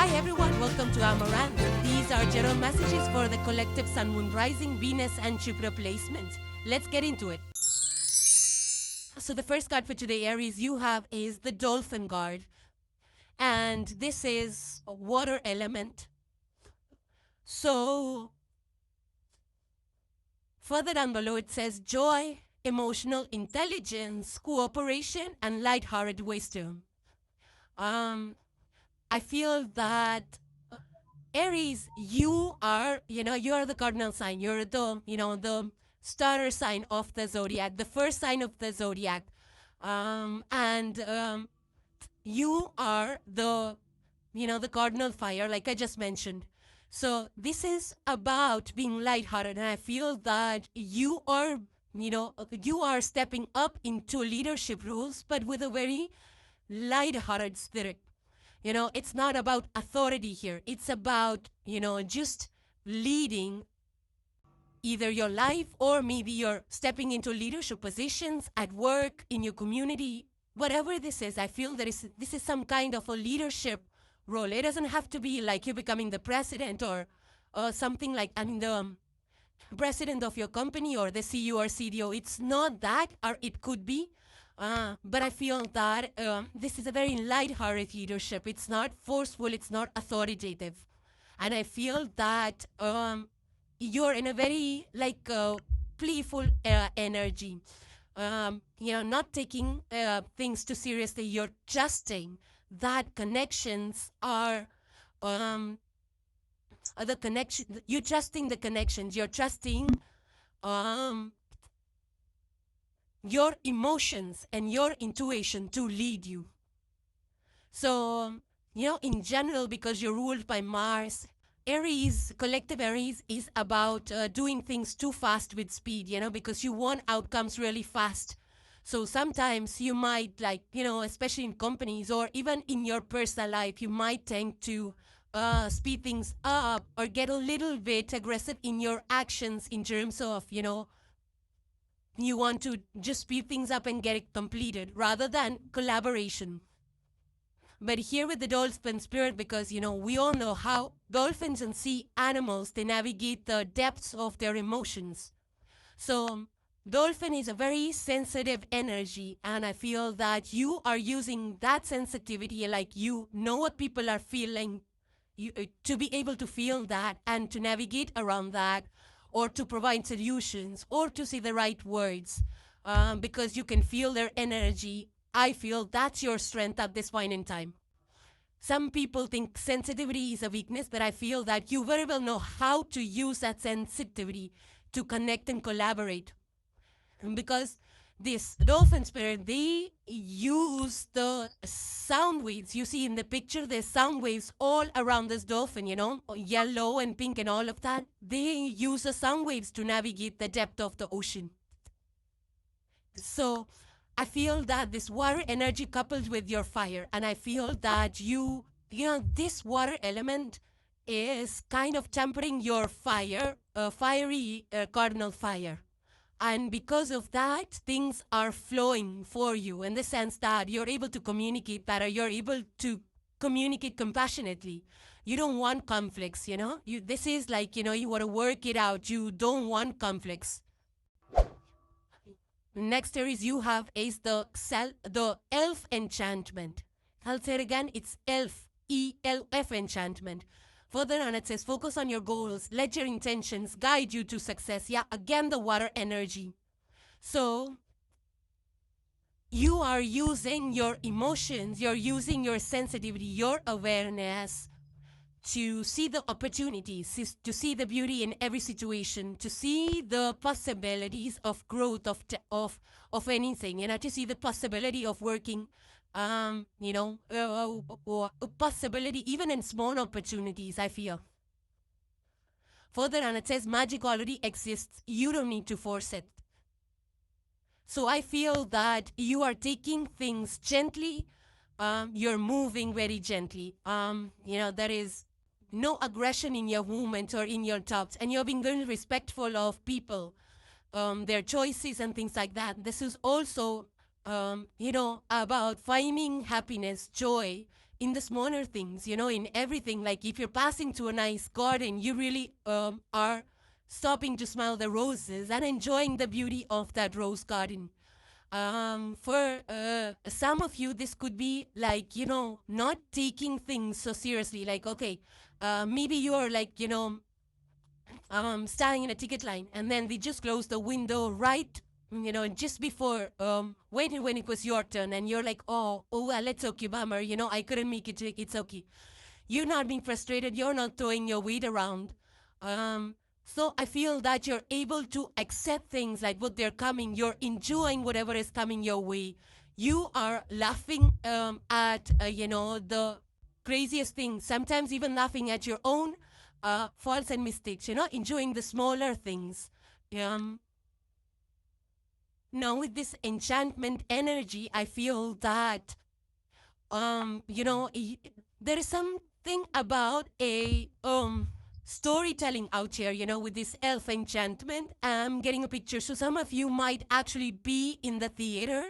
Hi everyone, welcome to Amaranth. These are general messages for the collective Sun, Moon, Rising, Venus and Jupiter placement. Let's get into it. So the first card for today, Aries, you have is the Dolphin card. And this is a water element. So further down below it says joy, emotional intelligence, cooperation and lighthearted wisdom. I feel that Aries, you are the cardinal sign. You're the starter sign of the zodiac, the first sign of the zodiac. You are the cardinal fire, like I just mentioned. So this is about being lighthearted, and I feel that you are stepping up into leadership roles, but with a very lighthearted spirit. It's not about authority here. It's about, just leading either your life or maybe you're stepping into leadership positions at work, in your community, whatever this is. I feel this is some kind of a leadership role. It doesn't have to be like you becoming the president or something like, the president of your company or the CEO or CDO. It's not that, or it could be. But I feel that this is a very light-hearted leadership. It's not forceful. It's not authoritative. And I feel that you're in a very playful energy. Not taking things too seriously. You're trusting that connections are the connection. You're trusting the connections. You're trusting your emotions and your intuition to lead you. So, in general, because you're ruled by Mars, Aries, collective Aries is about doing things too fast with speed, because you want outcomes really fast. So sometimes you might especially in companies or even in your personal life, you might tend to speed things up or get a little bit aggressive in your actions in terms of, you want to just speed things up and get it completed rather than collaboration. But here with the dolphin spirit, because, we all know how dolphins and sea animals, they navigate the depths of their emotions. So dolphin is a very sensitive energy, and I feel that you are using that sensitivity, like you know what people are feeling, to be able to feel that and to navigate around that, or to provide solutions, or to say the right words, because you can feel their energy. I feel that's your strength at this point in time. Some people think sensitivity is a weakness, but I feel that you very well know how to use that sensitivity to connect and collaborate. Because this dolphin spirit, they use the sound waves. You see in the picture, there's sound waves all around this dolphin, yellow and pink and all of that. They use the sound waves to navigate the depth of the ocean. So I feel that this water energy coupled with your fire, and I feel that this water element is kind of tempering your fire, fiery cardinal fire. And because of that, things are flowing for you in the sense that you're able to communicate better. You're able to communicate compassionately. You don't want conflicts, This is like, you want to work it out. You don't want conflicts. Next Aries you have is the elf enchantment. I'll say it again. It's elf, E-L-F enchantment. Further on, it says, focus on your goals. Let your intentions guide you to success. Yeah, again, the water energy. So you are using your emotions, you're using your sensitivity, your awareness to see the opportunities, to see the beauty in every situation, to see the possibilities of growth of anything, to see the possibility of working, possibility even in small opportunities, I feel. Further on, it says magic already exists. You don't need to force it. So I feel that you are taking things gently. You're moving very gently. There is no aggression in your movements or in your thoughts, and you're being very respectful of people, their choices and things like that. This is also, about finding happiness, joy in the smaller things, in everything. Like if you're passing through a nice garden, you really are stopping to smell the roses and enjoying the beauty of that rose garden. For some of you, this could be like, not taking things so seriously. Like, okay, maybe you're like, standing in a ticket line, and then they just close the window right, just before waiting when it was your turn, and you're like, oh well, it's okay, bummer, I couldn't make it, it's okay. You're not being frustrated, you're not throwing your weight around. So I feel that you're able to accept things like what they're coming, you're enjoying whatever is coming your way. You are laughing at the craziest things, sometimes even laughing at your own faults and mistakes, enjoying the smaller things. Um, Now, with this enchantment energy, I feel that, there is something about a storytelling out here, with this elf enchantment. I'm getting a picture. So some of you might actually be in the theater,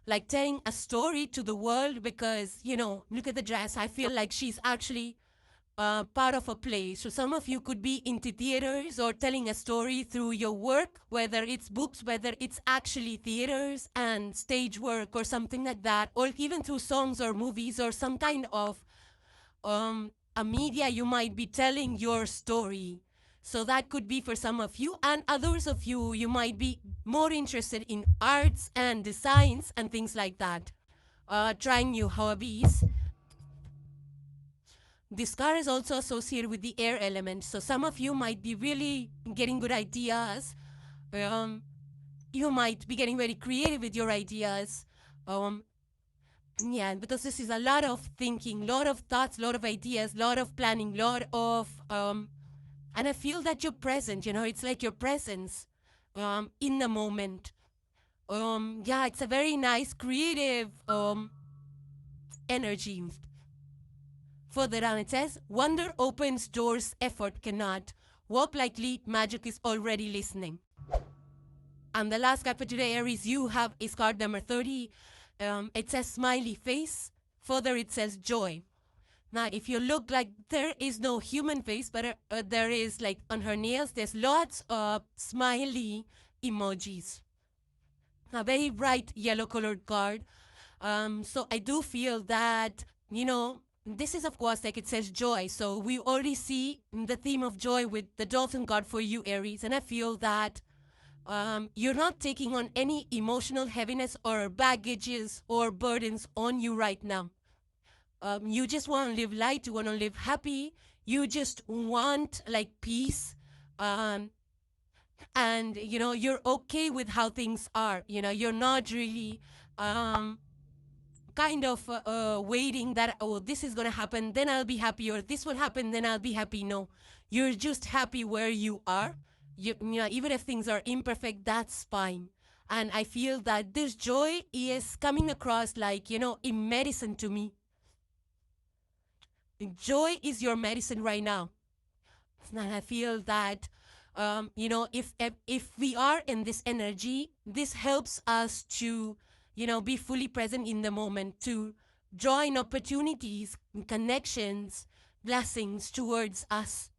like telling a story to the world because, look at the dress. I feel like she's actually part of a play. So some of you could be into theaters or telling a story through your work, whether it's books, whether it's actually theaters and stage work or something like that, or even through songs or movies or some kind of a media, you might be telling your story. So that could be for some of you, and others of you, you might be more interested in arts and designs and things like that, trying new hobbies. This card is also associated with the air element. So some of you might be really getting good ideas. You might be getting very creative with your ideas. Yeah, because this is a lot of thinking, lot of thoughts, lot of ideas, lot of planning, lot of and I feel that you're present, it's like your presence in the moment. Yeah, it's a very nice creative energy. Further down it says, wonder opens doors effort cannot. Walk like lead, magic is already listening. And the last card for today, Aries, you have is card number 30. It says smiley face. Further it says joy. Now, if you look, like there is no human face, but there is, like on her nails, there's lots of smiley emojis. A very bright yellow colored card. So I do feel that, this is, of course, like it says joy. So we already see the theme of joy with the dolphin card for you, Aries. And I feel that you're not taking on any emotional heaviness or baggages or burdens on you right now. You just want to live light. You want to live happy. You just want like peace. And, you're okay with how things are. You're not really kind of waiting that, oh, this is going to happen, then I'll be happy, or this will happen, then I'll be happy. No, you're just happy where you are. Even if things are imperfect, that's fine. And I feel that this joy is coming across like, a medicine to me. Joy is your medicine right now. And I feel that, if we are in this energy, this helps us to, be fully present in the moment, to draw in opportunities, connections, blessings towards us.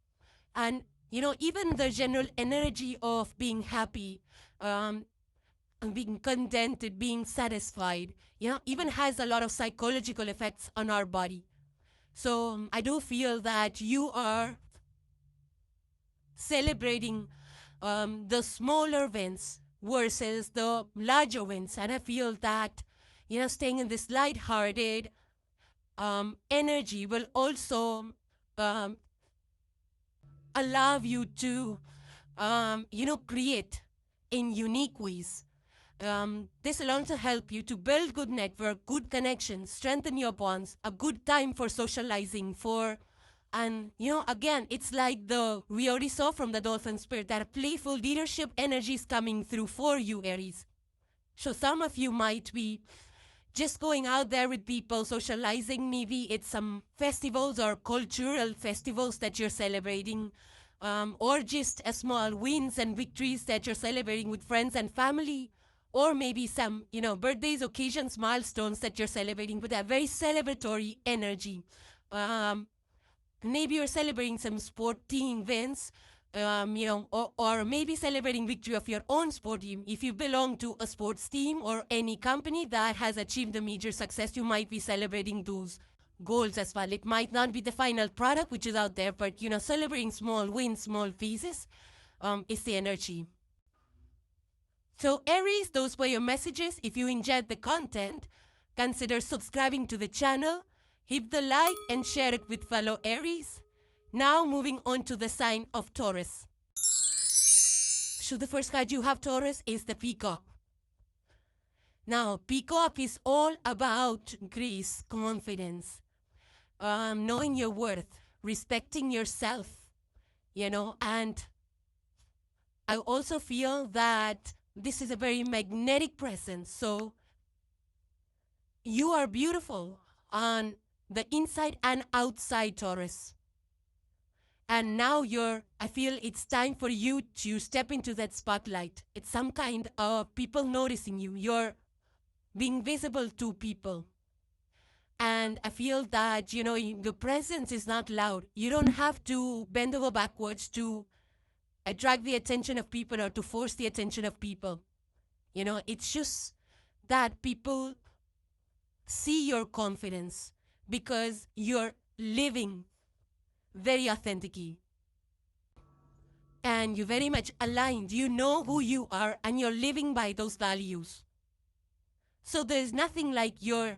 And, even the general energy of being happy, being contented, being satisfied, even has a lot of psychological effects on our body. So I do feel that you are celebrating the smaller wins versus the larger wins. And I feel that, staying in this lighthearted energy will also allow you to, create in unique ways. This will also help you to build good network, good connections, strengthen your bonds, a good time for socializing, and, again, it's like we already saw from the dolphin spirit that playful leadership energy is coming through for you, Aries. So some of you might be just going out there with people, socializing. Maybe it's some festivals or cultural festivals that you're celebrating, or just small wins and victories that you're celebrating with friends and family, or maybe some, birthdays, occasions, milestones that you're celebrating with a very celebratory energy. Um, Maybe you're celebrating some sporting events, or maybe celebrating victory of your own sport team. If you belong to a sports team or any company that has achieved a major success, you might be celebrating those goals as well. It might not be the final product which is out there, but celebrating small wins, small pieces, is the energy. So Aries, those were your messages. If you enjoyed the content, consider subscribing to the channel, hit the like and share it with fellow Aries. Now moving on to the sign of Taurus. So the first card you have, Taurus, is the Peacock. Now, Peacock is all about grace, confidence, knowing your worth, respecting yourself, and I also feel that this is a very magnetic presence. So you are beautiful on the inside and outside, Taurus. And now I feel it's time for you to step into that spotlight. It's some kind of people noticing you. You're being visible to people. And I feel that, your presence is not loud. You don't have to bend over backwards to attract the attention of people or to force the attention of people. It's just that people see your confidence because you're living very authentically. And you're very much aligned. You know who you are and you're living by those values. So there's nothing like you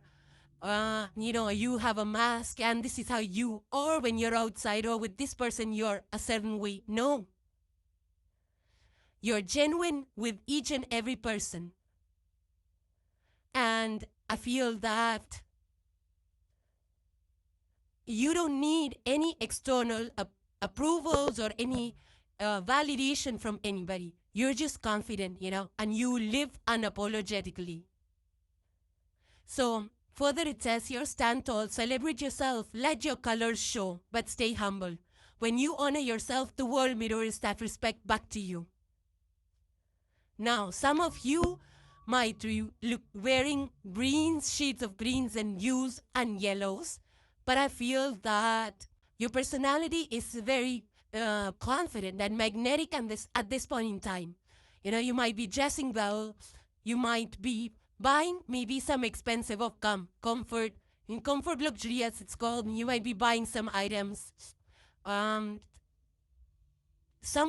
have a mask and this is how you, or when you're outside or with this person, you're a certain way. No. You're genuine with each and every person. And I feel that you don't need any external approvals or any validation from anybody. You're just confident, and you live unapologetically. So further it says here, stand tall, celebrate yourself, let your colors show, but stay humble. When you honor yourself, the world mirrors that respect back to you. Now, some of you might look wearing greens, shades of greens and blues and yellows, but I feel that your personality is very confident and magnetic at this point in time. You might be dressing well, you might be buying maybe some expensive of comfort, in comfort luxury as it's called. You might be buying some items. Some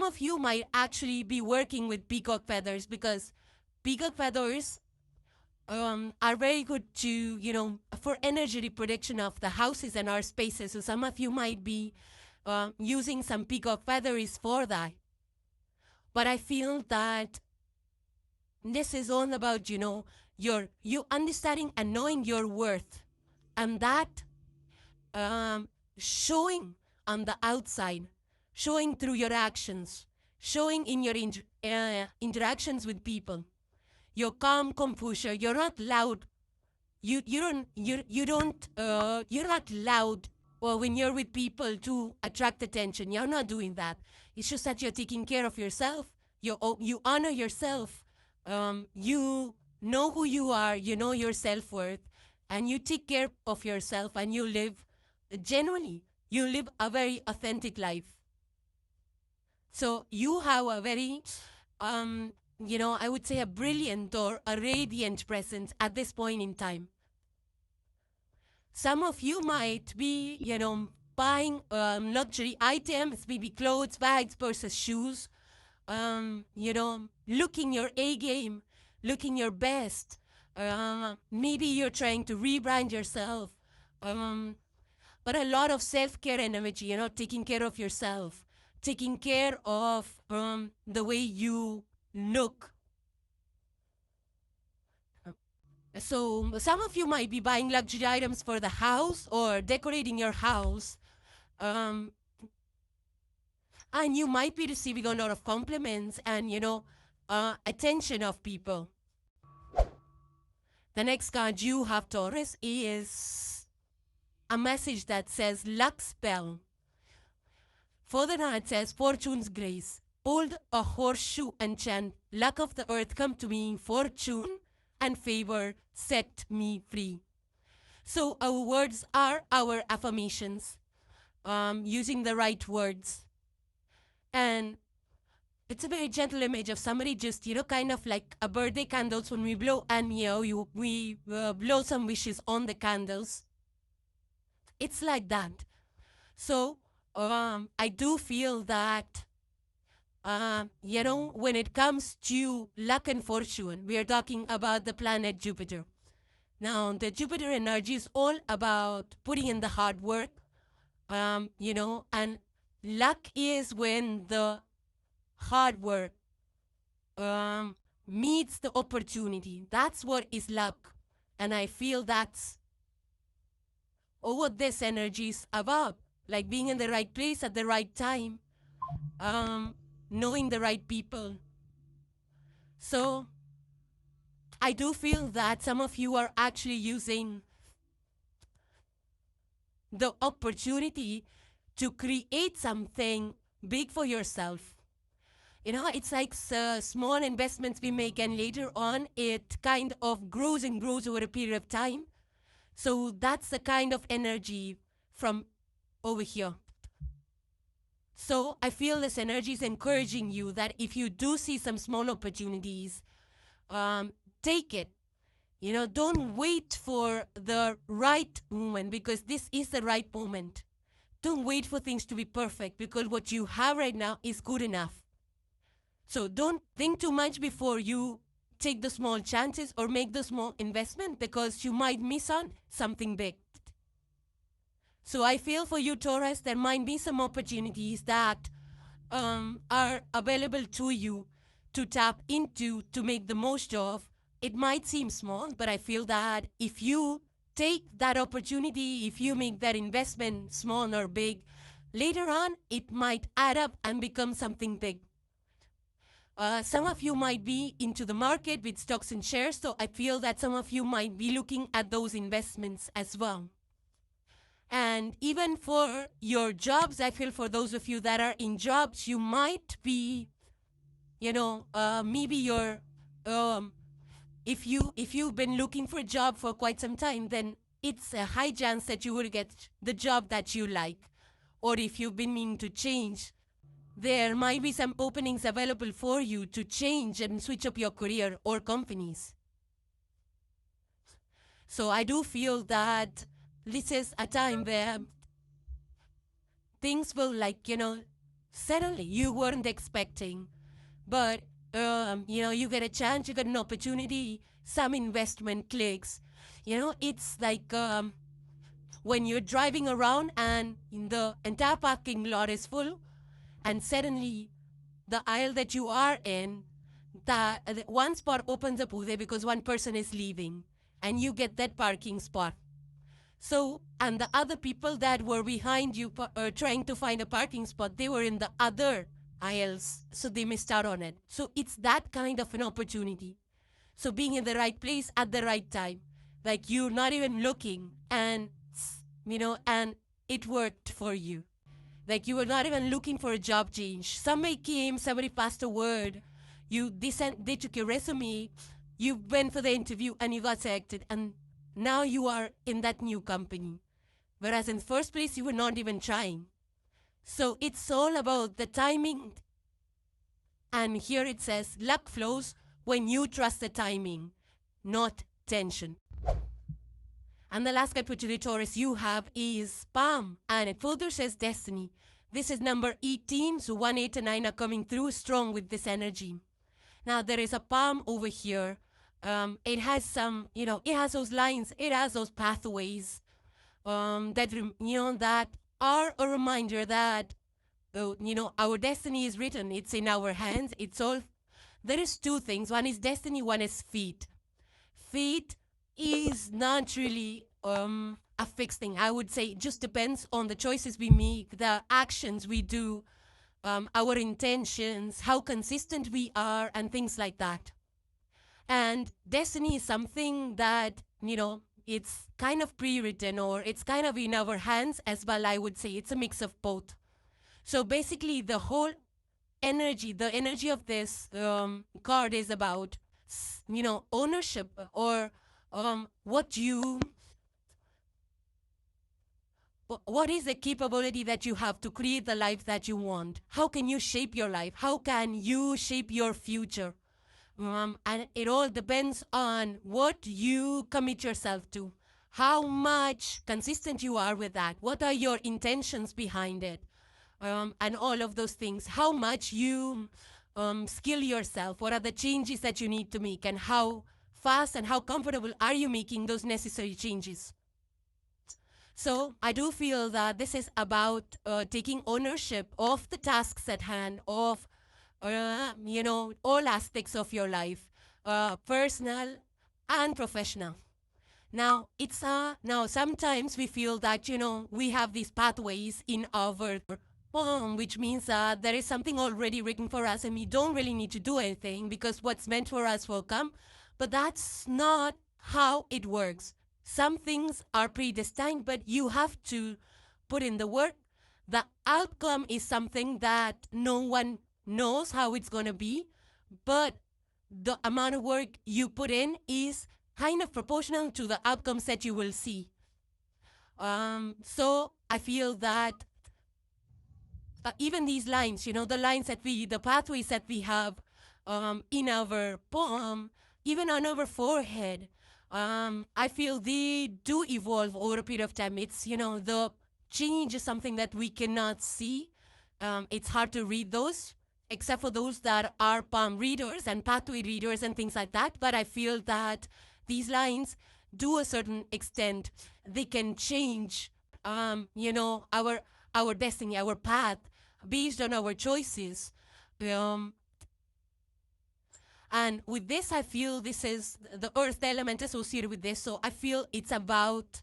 of you might actually be working with peacock feathers because peacock feathers are very good to, for energy reproduction of the houses and our spaces. So some of you might be using some peacock feathers for that. But I feel that this is all about, you understanding and knowing your worth. And that showing on the outside, showing through your actions, showing in your interactions with people. Your calm composure. You're not loud. You're not loud when you're with people to attract attention. You're not doing that. It's just that you're taking care of yourself. You honor yourself. You know who you are. You know your self-worth. And you take care of yourself and you live genuinely. You live a very authentic life. So you have a very, I would say a brilliant or a radiant presence at this point in time. Some of you might be, buying luxury items, maybe clothes, bags, purses, shoes, looking your A game, looking your best. Maybe you're trying to rebrand yourself. But a lot of self-care energy, taking care of yourself, taking care of the way you look. So some of you might be buying luxury items for the house or decorating your house. And you might be receiving a lot of compliments and, attention of people. The next card you have, Taurus, is a message that says luck spell. Further on, it says fortune's grace. Hold a horseshoe and chant, luck of the earth come to me, fortune and favor set me free. So our words are our affirmations, using the right words. And it's a very gentle image of somebody just, kind of like a birthday candles when we blow, and, we blow some wishes on the candles. It's like that. So I do feel that, when it comes to luck and fortune, we are talking about the planet Jupiter. Now, the Jupiter energy is all about putting in the hard work, and luck is when the hard work meets the opportunity. That's what is luck. And I feel that's what this energy is about. Like being in the right place at the right time, knowing the right people. So I do feel that some of you are actually using the opportunity to create something big for yourself. It's like small investments we make, and later on it kind of grows and grows over a period of time. So that's the kind of energy from over here. So I feel this energy is encouraging you that if you do see some small opportunities, take it. Don't wait for the right moment, because this is the right moment. Don't wait for things to be perfect, because what you have right now is good enough. So don't think too much before you take the small chances or make the small investment, because you might miss on something big. So I feel for you, Taurus, there might be some opportunities that are available to you to tap into, to make the most of. It might seem small, but I feel that if you take that opportunity, if you make that investment small or big, later on, it might add up and become something big. Some of you might be into the market with stocks and shares, so I feel that some of you might be looking at those investments as well. And even for your jobs, I feel for those of you that are in jobs, you might be, maybe you're, if you've been looking for a job for quite some time, then it's a high chance that you will get the job that you like. Or if you've been meaning to change, there might be some openings available for you to change and switch up your career or companies. So I do feel that this is a time where things will, suddenly you weren't expecting. But, you get a chance, you get an opportunity, some investment clicks. It's like when you're driving around and the entire parking lot is full, and suddenly the aisle that you are in, the one spot opens up there because one person is leaving, and you get that parking spot. So, and the other people that were behind you trying to find a parking spot, they were in the other aisles, so they missed out on it. So it's that kind of an opportunity. So being in the right place at the right time, like you're not even looking, and, and it worked for you. Like you were not even looking for a job change. Somebody came, somebody passed a word, they took your resume, you went for the interview and you got selected, and now you are in that new company. Whereas in the first place, you were not even trying. So it's all about the timing. And here it says, luck flows when you trust the timing, not tension. And the last card for today, Taurus, you have is Palm. And it further says destiny. This is number 18, so 1, 8, and 9 are coming through strong with this energy. Now, there is a palm over here. It has some, it has those lines, it has those pathways that are a reminder that, our destiny is written. It's in our hands. It's all, there is two things. One is destiny, one is fate. Fate is not really a fixed thing. I would say it just depends on the choices we make, the actions we do, our intentions, how consistent we are, and things like that. And destiny is something that, it's kind of pre-written, or it's kind of in our hands as well, I would say. It's a mix of both. So basically, the whole energy, the energy of this card is about, ownership, or what is the capability that you have to create the life that you want? How can you shape your life? How can you shape your future? And it all depends on what you commit yourself to, how much consistent you are with that, what are your intentions behind it, and all of those things, how much you skill yourself, what are the changes that you need to make, and how fast and how comfortable are you making those necessary changes. So I do feel that this is about taking ownership of the tasks at hand, of all aspects of your life, personal and professional. Now, now sometimes we feel that, we have these pathways in our poem, which means that there is something already written for us and we don't really need to do anything because what's meant for us will come. But that's not how it works. Some things are predestined, but you have to put in the work. The outcome is something that no one knows how it's going to be, but the amount of work you put in is kind of proportional to the outcomes that you will see. So I feel that even these lines, the pathways that we have in our poem, even on our forehead, I feel they do evolve over a period of time. It's, the change is something that we cannot see. It's hard to read those, except for those that are palm readers and pathway readers and things like that. But I feel that these lines, to a certain extent, they can change, our destiny, our path, based on our choices. And with this, I feel this is the earth element associated with this. So I feel it's about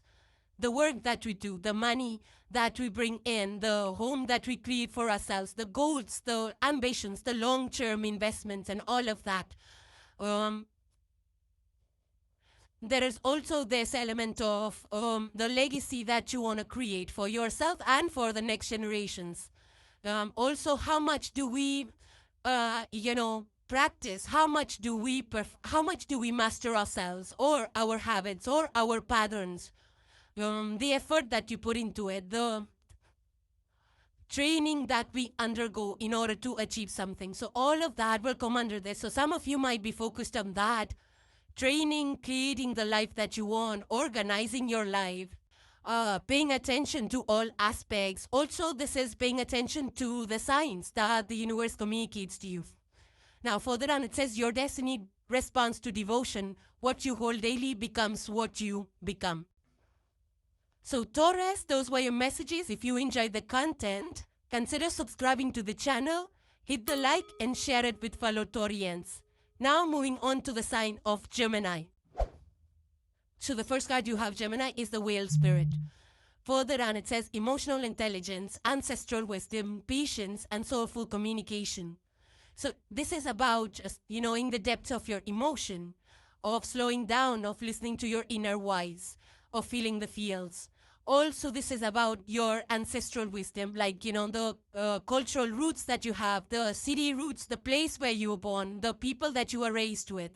the work that we do, the money that we bring in, the home that we create for ourselves, the goals, the ambitions, the long-term investments, and all of that. There is also this element of the legacy that you want to create for yourself and for the next generations. Also, how much do we, practice? How much do we master ourselves or our habits or our patterns? The effort that you put into it, the training that we undergo in order to achieve something. So all of that will come under this. So some of you might be focused on that. Training, creating the life that you want, organizing your life, paying attention to all aspects. Also, this is paying attention to the signs that the universe communicates to you. Now, further on, it says your destiny responds to devotion. What you hold daily becomes what you become. So, Taurus, those were your messages. If you enjoyed the content, consider subscribing to the channel, hit the like, and share it with fellow Taurians. Now, moving on to the sign of Gemini. So, the first card you have, Gemini, is the whale spirit. Further on, it says emotional intelligence, ancestral wisdom, patience, and soulful communication. So, this is about just, knowing the depths of your emotion, of slowing down, of listening to your inner voice, of feeling the feels. Also, this is about your ancestral wisdom, like, the cultural roots that you have, the city roots, the place where you were born, the people that you were raised with.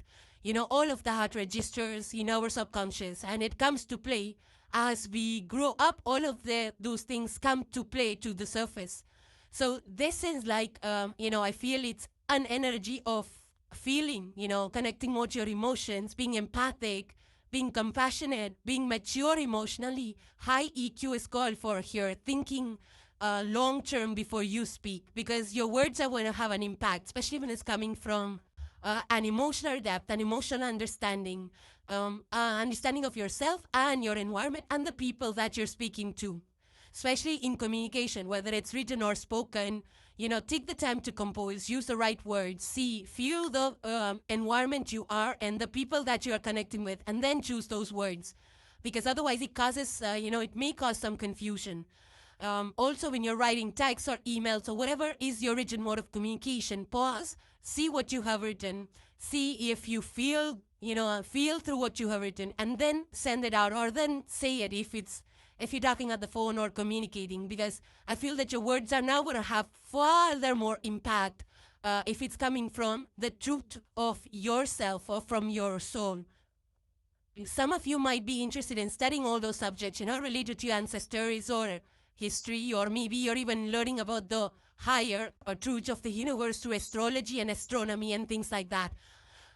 All of that registers in our subconscious, and it comes to play as we grow up. All of those things come to play to the surface. So this is like, I feel it's an energy of feeling, connecting more to your emotions, being empathic, being compassionate, being mature emotionally. High EQ is called for here, thinking long-term before you speak, because your words are going to have an impact, especially when it's coming from an emotional depth, an emotional understanding, understanding of yourself and your environment and the people that you're speaking to, especially in communication, whether it's written or spoken. Take the time to compose, use the right words, feel the environment you are and the people that you are connecting with, and then choose those words. Because otherwise it causes, it may cause some confusion. Also, when you're writing texts or emails or whatever is your written mode of communication, pause, see what you have written, see if you feel through what you have written, and then send it out, or then say it if you're talking on the phone or communicating, because I feel that your words are now going to have further more impact if it's coming from the truth of yourself or from your soul. Some of you might be interested in studying all those subjects, related to your ancestors or history, or maybe you're even learning about the higher truths of the universe through astrology and astronomy and things like that.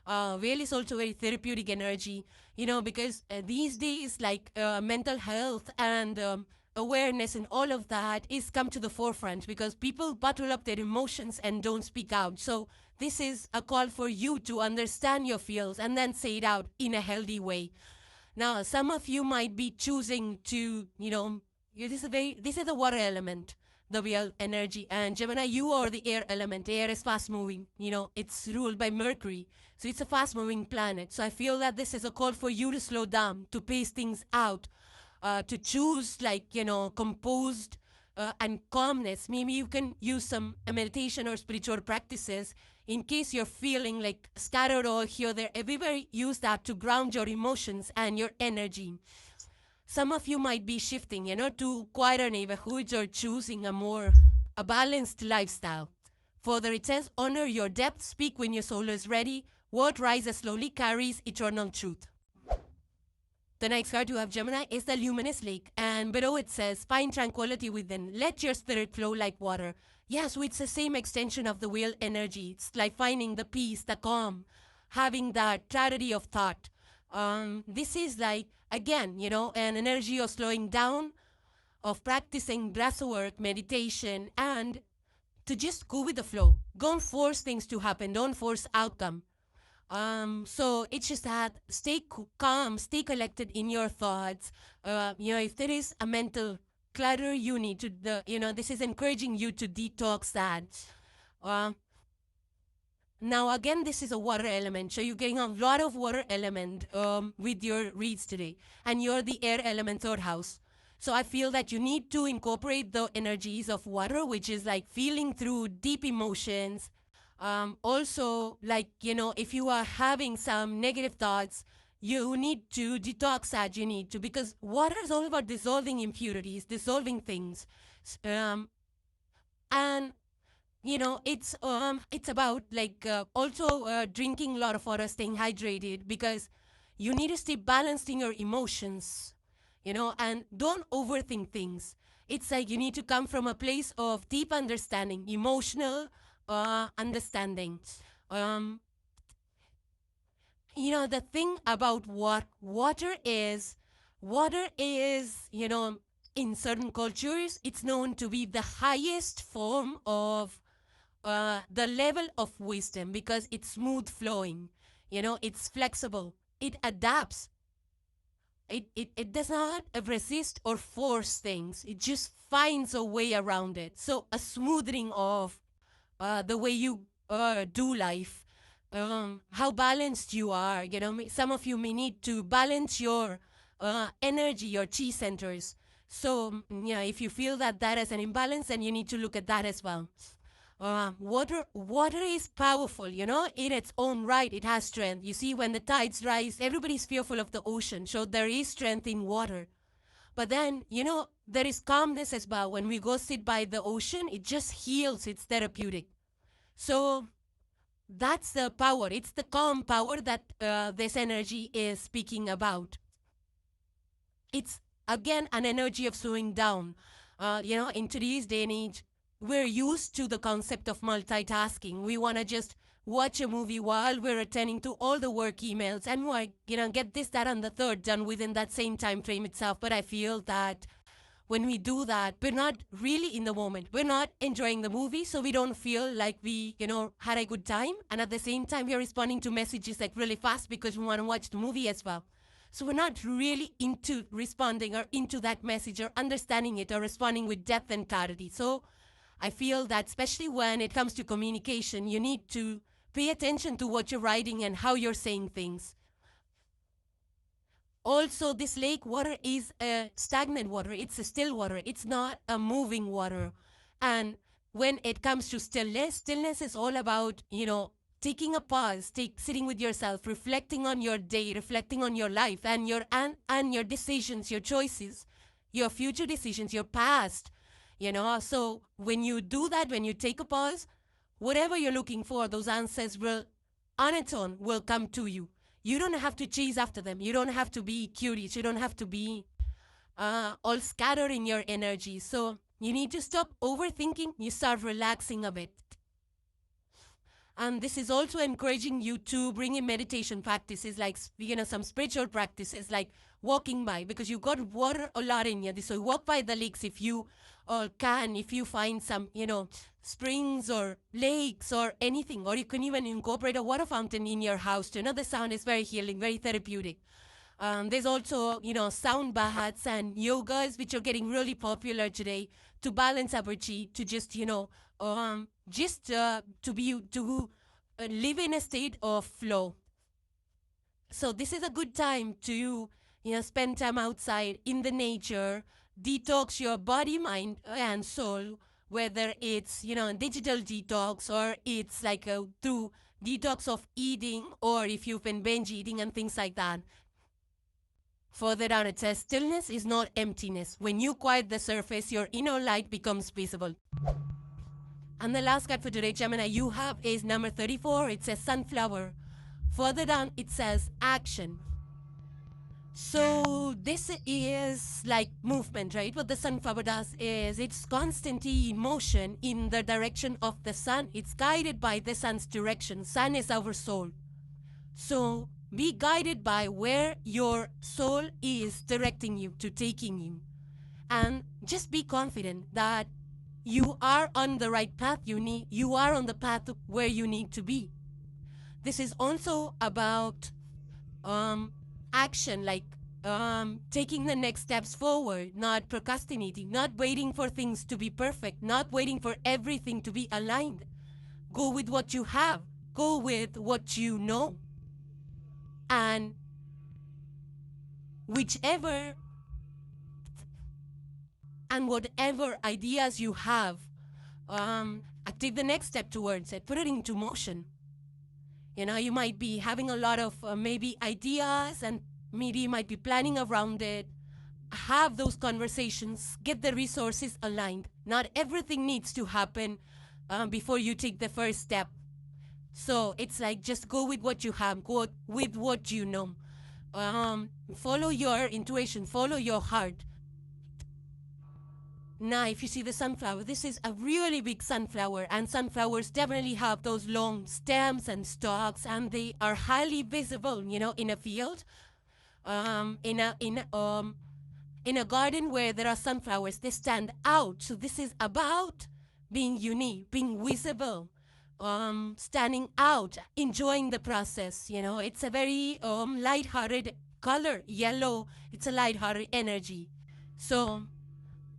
Whale is also very therapeutic energy, because these days, like mental health and awareness and all of that is come to the forefront because people bottle up their emotions and don't speak out. So this is a call for you to understand your feels and then say it out in a healthy way. Now, some of you might be choosing to, this is the water element, the real energy. And Gemini, you are the air element. Air is fast moving. It's ruled by Mercury. So it's a fast moving planet. So I feel that this is a call for you to slow down, to pace things out, to choose composed and calmness. Maybe you can use some meditation or spiritual practices in case you're feeling like scattered or here, there, everywhere. Use that to ground your emotions and your energy. Some of you might be shifting, to quieter neighborhoods or choosing a balanced lifestyle. Further, it says, honor your depth, speak when your soul is ready. What rises slowly carries eternal truth. The next card to have, Gemini, is the luminous lake. And below it says, find tranquility within. Let your spirit flow like water. Yeah, so it's the same extension of the whale energy. It's like finding the peace, the calm, having that clarity of thought. This is like, again, an energy of slowing down, of practicing breathwork, meditation, and to just go with the flow. Don't force things to happen. Don't force outcome. So it's just that stay calm, stay collected in your thoughts. If there is a mental clutter, you need to, this is encouraging you to detox that. Now, again, this is a water element. So you're getting a lot of water element with your reads today. And you're the air element, third house. So I feel that you need to incorporate the energies of water, which is like feeling through deep emotions. Also, like, if you are having some negative thoughts, you need to detox that. You need to, because water is all about dissolving impurities, dissolving things. And it's about like also drinking a lot of water, staying hydrated, because you need to stay balanced in your emotions, and don't overthink things. It's like you need to come from a place of deep understanding, emotional understanding. The thing about water is, in certain cultures, it's known to be the highest form of the level of wisdom because it's smooth flowing, it's flexible, it adapts. It does not resist or force things. It just finds a way around it. So a smoothing of the way you do life, how balanced you are. Some of you may need to balance your energy, your chi centers. So, if you feel that is an imbalance, then you need to look at that as well. Water is powerful, in its own right. It has strength. You see, when the tides rise, everybody's fearful of the ocean. So there is strength in water. But then, there is calmness as well. When we go sit by the ocean, it just heals. It's therapeutic. So that's the power. It's the calm power that this energy is speaking about. It's, again, an energy of slowing down. In today's day and age, we're used to the concept of multitasking. We want to just watch a movie while we're attending to all the work emails and get this, that, and the third done within that same time frame itself. But I feel that when we do that, we're not really in the moment. We're not enjoying the movie, so we don't feel like we, had a good time. And at the same time, we're responding to messages like really fast because we want to watch the movie as well. So we're not really into responding or into that message or understanding it or responding with depth and clarity. So I feel that especially when it comes to communication, you need to pay attention to what you're writing and how you're saying things. Also, this lake water is a stagnant water. It's a still water. It's not a moving water. And when it comes to stillness is all about, taking a pause, sitting with yourself, reflecting on your day, reflecting on your life and your decisions, your choices, your future decisions, your past. So when you do that, when you take a pause, whatever you're looking for, those answers will, on its own, will come to you. You don't have to chase after them. You don't have to be curious. You don't have to be all scattered in your energy. So you need to stop overthinking. You start relaxing a bit. And this is also encouraging you to bring in meditation practices, like, some spiritual practices, like walking by, because you've got water a lot in you. So walk by the lakes if you can, if you find some, springs or lakes or anything. Or you can even incorporate a water fountain in your house. The sound is very healing, very therapeutic. There's also, sound baths and yogas, which are getting really popular today to balance our chi, to just, to live in a state of flow. So this is a good time to, spend time outside in the nature, detox your body, mind, and soul, whether it's, digital detox, or it's like through detox of eating, or if you've been binge eating and things like that. Further down it says, stillness is not emptiness. When you quiet the surface, your inner light becomes visible. And the last card for today, Gemini, you have is number 34. It says sunflower. Further down, it says action. So this is like movement, right? What the sunflower does is it's constantly in motion in the direction of the sun. It's guided by the sun's direction. Sun is our soul. So be guided by where your soul is directing you to, taking you. And just be confident that you are on the right path. You are on the path where you need to be. This is also about action, like taking the next steps forward, not procrastinating, not waiting for things to be perfect, not waiting for everything to be aligned. Go with what you have. Go with what you know. And whatever ideas you have, take the next step towards it. Put it into motion. You might be having a lot of maybe ideas, and maybe you might be planning around it. Have those conversations. Get the resources aligned. Not everything needs to happen before you take the first step. So it's like, just go with what you have. Go with what you know. Follow your intuition. Follow your heart. Now, if you see the sunflower, this is a really big sunflower, and sunflowers definitely have those long stems and stalks, and they are highly visible, in a field, in a garden where there are sunflowers. They stand out. So this is about being unique, being visible, standing out, enjoying the process. It's a very light-hearted color, yellow. It's a light-hearted energy. So,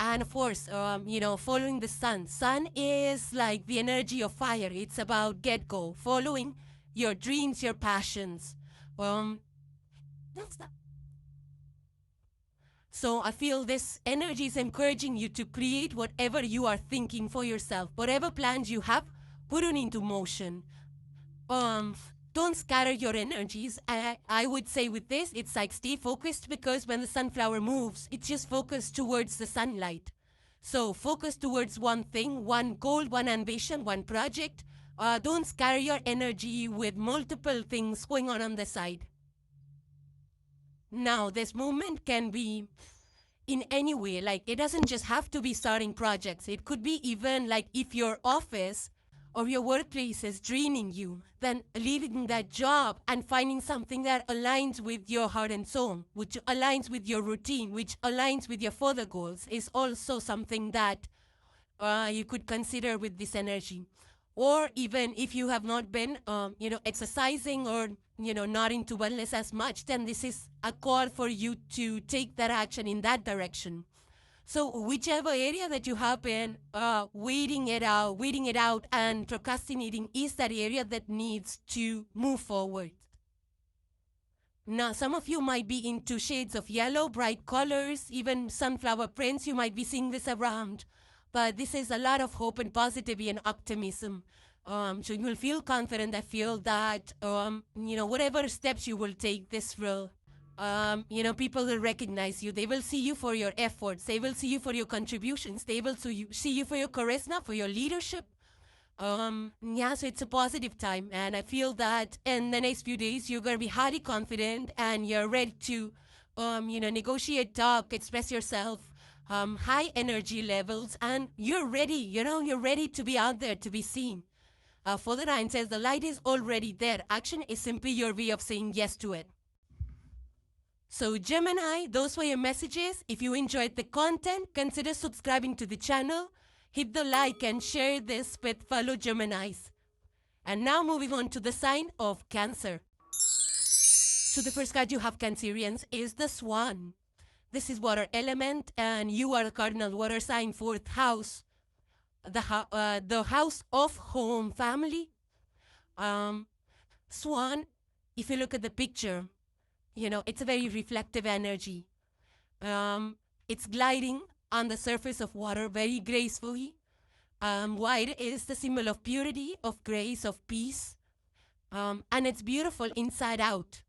and of course, following the sun. Sun is like the energy of fire. It's about get-go, following your dreams, your passions. So I feel this energy is encouraging you to create whatever you are thinking for yourself. Whatever plans you have, put it into motion. Don't scatter your energies. I would say with this, it's like stay focused, because when the sunflower moves, it's just focused towards the sunlight. So focus towards one thing, one goal, one ambition, one project. Don't scatter your energy with multiple things going on the side. Now, this movement can be in any way. Like, it doesn't just have to be starting projects. It could be even like if your office or your workplace is draining you, then leaving that job and finding something that aligns with your heart and soul, which aligns with your routine, which aligns with your further goals, is also something that you could consider with this energy. Or even if you have not been, exercising, or, not into wellness as much, then this is a call for you to take that action in that direction. So whichever area that you have been waiting it out and procrastinating is that area that needs to move forward. Now, some of you might be into shades of yellow, bright colors, even sunflower prints. You might be seeing this around. But this is a lot of hope and positivity and optimism. So you will feel confident. I feel that, whatever steps you will take, this will, people will recognize you. They will see you for your efforts. They will see you for your contributions. They will see you for your charisma, for your leadership. Yeah, so it's a positive time, and I feel that in the next few days you're going to be highly confident and you're ready to, negotiate, talk, express yourself, high energy levels, and you're ready. You're ready to be out there, to be seen. For the nine says the light is already there. Action is simply your way of saying yes to it. So Gemini, those were your messages. If you enjoyed the content, consider subscribing to the channel. Hit the like and share this with fellow Geminis. And now moving on to the sign of Cancer. So the first card you have, Cancerians, is the Swan. This is water element, and you are a cardinal water sign, fourth house. The house of home, family. Swan, if you look at the picture, it's a very reflective energy. It's gliding on the surface of water very gracefully. White is the symbol of purity, of grace, of peace. And it's beautiful inside out.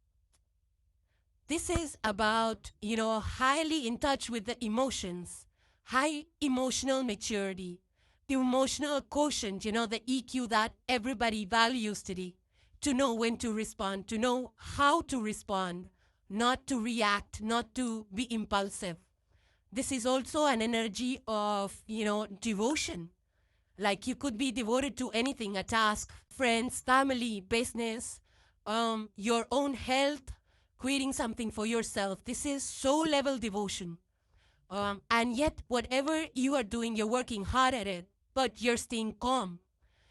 This is about, highly in touch with the emotions, high emotional maturity, the emotional quotient, the EQ that everybody values today. To know when to respond, to know how to respond, not to react, not to be impulsive. This is also an energy of, devotion. Like you could be devoted to anything, a task, friends, family, business, your own health, creating something for yourself. This is soul level devotion. And yet, whatever you are doing, you're working hard at it, but you're staying calm.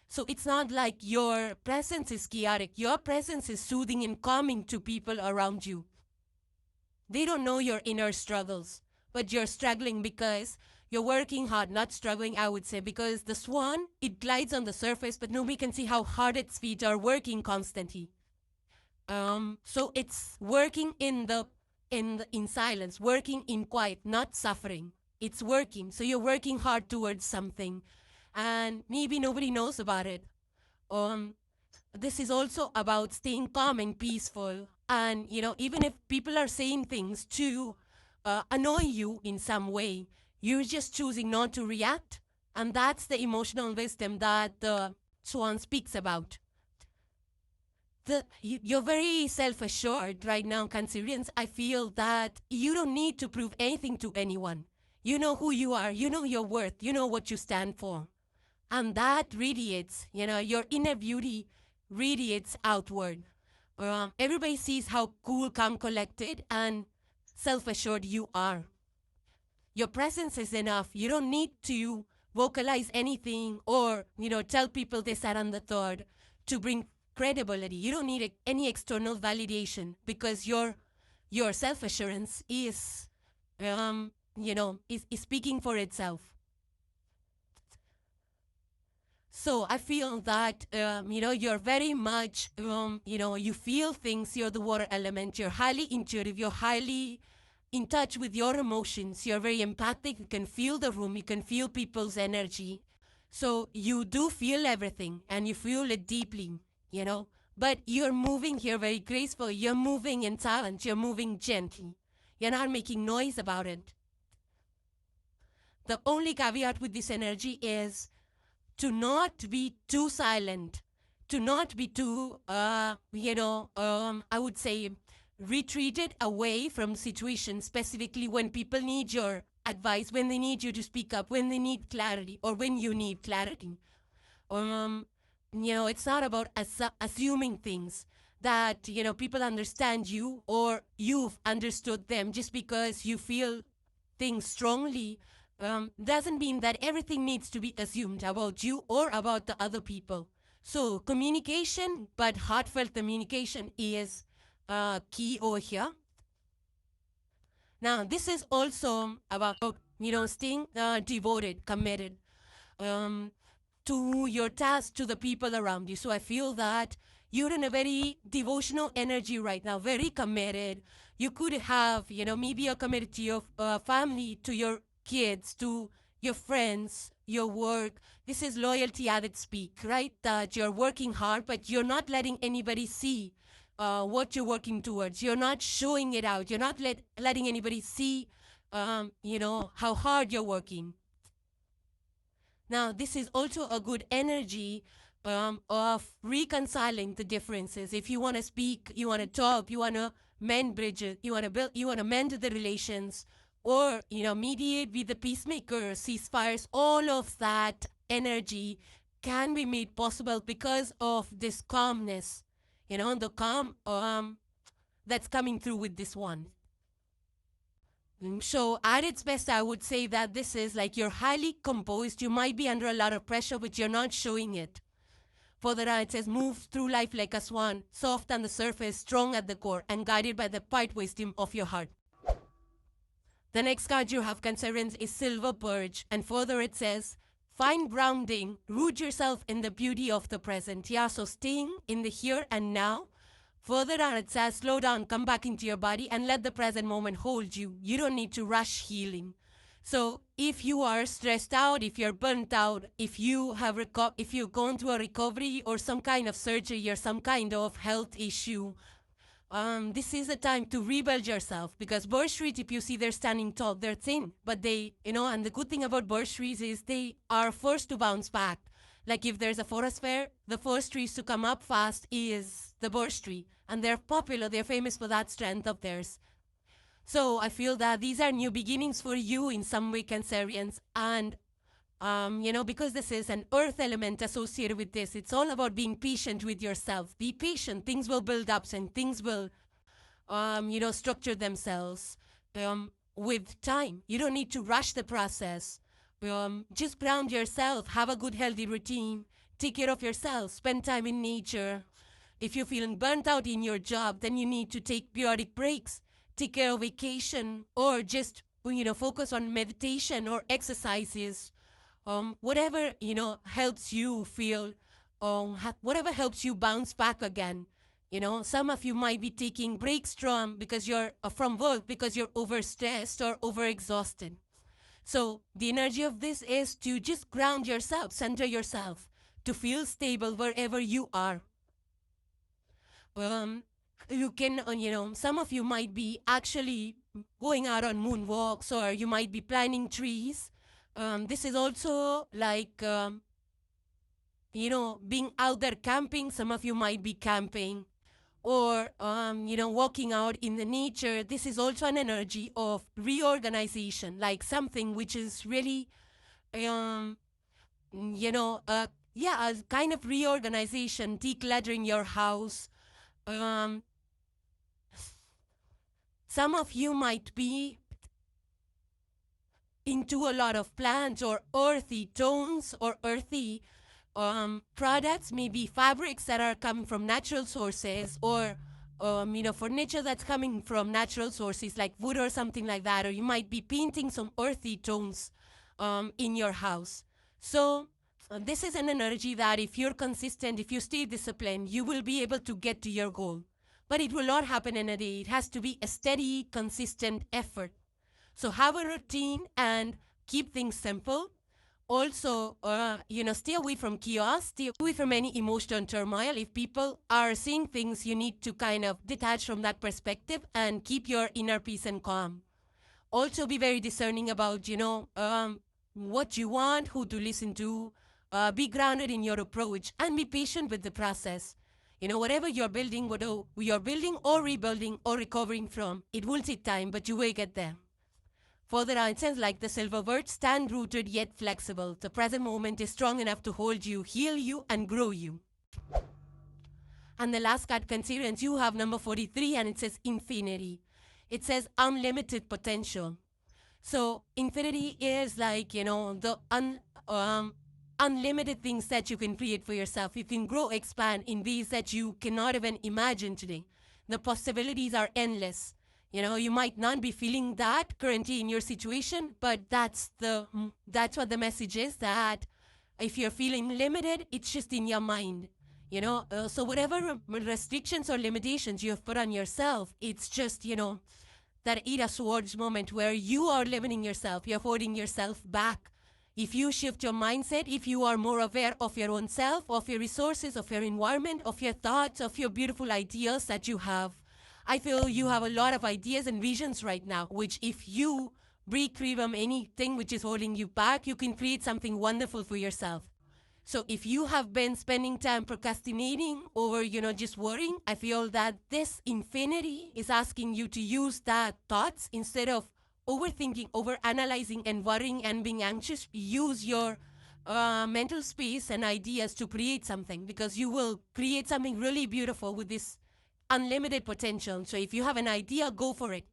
So it's not like your presence is chaotic. Your presence is soothing and calming to people around you. They don't know your inner struggles, but you're struggling because you're working hard, not struggling, I would say, because the swan, it glides on the surface, but nobody can see how hard its feet are working constantly. So it's working in silence, working in quiet, not suffering. It's working. So you're working hard towards something, and maybe nobody knows about it. This is also about staying calm and peaceful. And, even if people are saying things to annoy you in some way, you're just choosing not to react. And that's the emotional wisdom that the swan speaks about. You're very self-assured right now, Cancerians. I feel that you don't need to prove anything to anyone. You know who you are. You know your worth. You know what you stand for. And that radiates, your inner beauty radiates outward. Everybody sees how cool, calm, collected, and self-assured you are. Your presence is enough. You don't need to vocalize anything or, tell people this, that, and the third to bring credibility. You don't need any external validation because your self-assurance is, is speaking for itself. So I feel that, you're very much, you feel things. You're the water element. You're highly intuitive. You're highly in touch with your emotions. You're very empathic. You can feel the room. You can feel people's energy. So you do feel everything and you feel it deeply, But you're moving here very gracefully. You're moving in silence. You're moving gently. You're not making noise about it. The only caveat with this energy is to not be too silent, to not be too, I would say, retreated away from situations, specifically when people need your advice, when they need you to speak up, when they need clarity, or when you need clarity. It's not about assuming things that, people understand you or you've understood them just because you feel things strongly. Doesn't mean that everything needs to be assumed about you or about the other people. So communication, but heartfelt communication is key over here. Now, this is also about, staying devoted, committed to your task, to the people around you. So I feel that you're in a very devotional energy right now, very committed. You could have, maybe you're committed to your family, to your kids, to your friends, your work. This is loyalty at its peak, right? That you're working hard, but you're not letting anybody see what you're working towards. You're not showing it out. You're not letting anybody see, how hard you're working. Now, this is also a good energy of reconciling the differences. If you want to speak, you want to talk, you want to mend bridges, you want to build, you want to mend the relations, or mediate with the peacemaker, ceasefires. All of that energy can be made possible because of this calmness. The calm that's coming through with this one. So at its best, I would say that this is like you're highly composed. You might be under a lot of pressure, but you're not showing it. Further on, it says, move through life like a swan, soft on the surface, strong at the core, and guided by the quiet wisdom of your heart. The next card you have, Cancerians, is Silver Birch. And further it says, find grounding, root yourself in the beauty of the present. Yeah, so staying in the here and now. Further on, it says, slow down, come back into your body and let the present moment hold you. You don't need to rush healing. So if you are stressed out, if you're burnt out, if you've gone through a recovery or some kind of surgery or some kind of health issue, this is a time to rebuild yourself, because birch trees, if you see, they're standing tall, they're thin, but they, and the good thing about birch trees is they are first to bounce back. Like if there's a forest fire, the first trees to come up fast is the birch tree. And they're popular, they're famous for that strength of theirs. So I feel that these are new beginnings for you in some way, Cancerians. And, because this is an earth element associated with this, it's all about being patient with yourself. Be patient, things will build up and things will, structure themselves with time. You don't need to rush the process. Just ground yourself, have a good healthy routine, take care of yourself, spend time in nature. If you're feeling burnt out in your job, then you need to take periodic breaks, take care of vacation, or just, focus on meditation or exercises. Whatever, helps you feel, whatever helps you bounce back again. Some of you might be taking breaks from work because you're overstressed or overexhausted. So the energy of this is to just ground yourself, center yourself, to feel stable wherever you are. You can, some of you might be actually going out on moonwalks, or you might be planting trees. This is also like, being out there camping. Some of you might be camping, or, walking out in the nature. This is also an energy of reorganization, like something which is really, a kind of reorganization, decluttering your house. Some of you might be into a lot of plants or earthy tones or earthy products, maybe fabrics that are coming from natural sources, or furniture that's coming from natural sources like wood or something like that, or you might be painting some earthy tones in your house. So this is an energy that if you're consistent, if you stay disciplined, you will be able to get to your goal. But it will not happen in a day. It has to be a steady, consistent effort. So have a routine and keep things simple. Also, stay away from chaos, stay away from any emotional turmoil. If people are seeing things, you need to kind of detach from that perspective and keep your inner peace and calm. Also, be very discerning about, what you want, who to listen to. Be grounded in your approach and be patient with the process. Whatever you're building, whether you're building or rebuilding or recovering from, it will take time, but you will get there. Further on, it says, like the silver bird, stand rooted yet flexible. The present moment is strong enough to hold you, heal you, and grow you. And the last card, Cancerians, you have number 43, and it says infinity. It says unlimited potential. So infinity is like, the unlimited things that you can create for yourself. You can grow, expand in ways that you cannot even imagine today. The possibilities are endless. You might not be feeling that currently in your situation, but that's what the message is, that if you're feeling limited, it's just in your mind. So whatever restrictions or limitations you have put on yourself, it's just, that 8 of Swords moment where you are limiting yourself, you're holding yourself back. If you shift your mindset, if you are more aware of your own self, of your resources, of your environment, of your thoughts, of your beautiful ideas that you have, I feel you have a lot of ideas and visions right now, which if you break free from anything which is holding you back. You can create something wonderful for yourself. So if you have been spending time procrastinating or, just worrying, I feel that this infinity is asking you to use that thoughts instead of overthinking, overanalyzing, and worrying and being anxious. Use your mental space and ideas to create something, because you will create something really beautiful with this unlimited potential. So if you have an idea, go for it.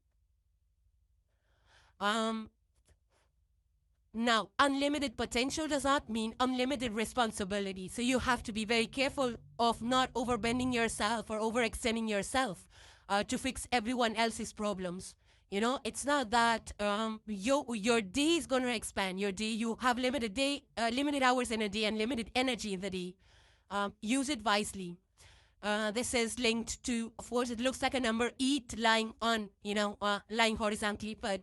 Now, unlimited potential does not mean unlimited responsibility. So you have to be very careful of not overbending yourself or overextending yourself to fix everyone else's problems. It's not that your day is going to expand. Your day, you have limited hours in a day and limited energy in the day. Use it wisely. This is linked to, of course, it looks like a number 8 lying on, lying horizontally, but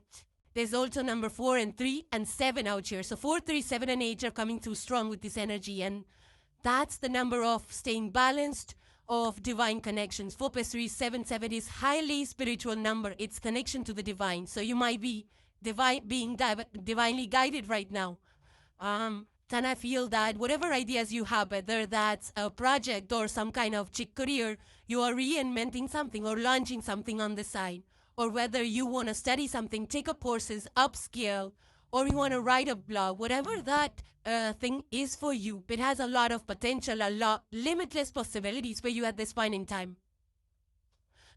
there's also number 4 and 3 and 7 out here. So 4, 3, 7, and 8 are coming through strong with this energy. And that's the number of staying balanced, of divine connections. 4 plus 3 is 7. 7 is highly spiritual number. It's connection to the divine. So you might be being divinely guided right now. And I feel that whatever ideas you have, whether that's a project or some kind of career, you are reinventing something or launching something on the side. Or whether you want to study something, take up courses, upscale, or you want to write a blog, whatever that thing is for you, it has a lot of potential, limitless possibilities for you at this point in time.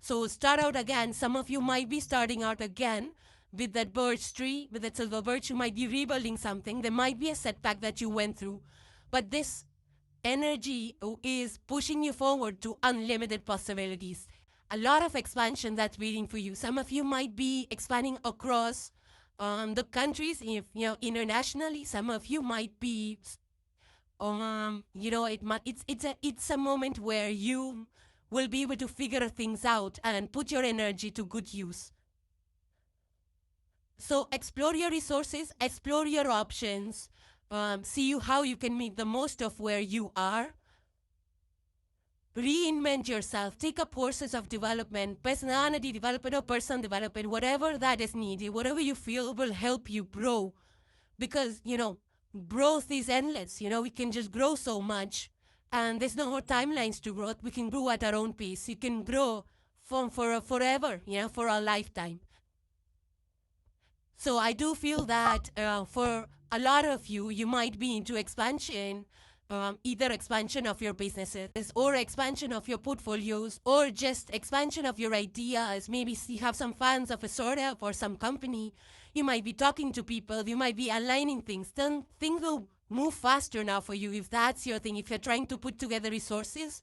So start out again. Some of you might be starting out again with that birch tree, with that silver birch. You might be rebuilding something. There might be a setback that you went through, but this energy is pushing you forward to unlimited possibilities. A lot of expansion that's waiting for you. Some of you might be expanding across the countries, internationally. Some of you might be, it's a moment where you will be able to figure things out and put your energy to good use. So explore your resources, explore your options, see how you can make the most of where you are. Reinvent yourself. Take up courses of development, personality development or personal development, whatever that is needed, whatever you feel will help you grow. Because, growth is endless. We can just grow so much. And there's no more timelines to growth. We can grow at our own pace. You can grow for forever, for a lifetime. So I do feel that for a lot of you, you might be into expansion. Either expansion of your businesses or expansion of your portfolios or just expansion of your ideas. Maybe you have some fans of a startup or some company. You might be talking to people. You might be aligning things. Then things will move faster now for you if that's your thing. If you're trying to put together resources,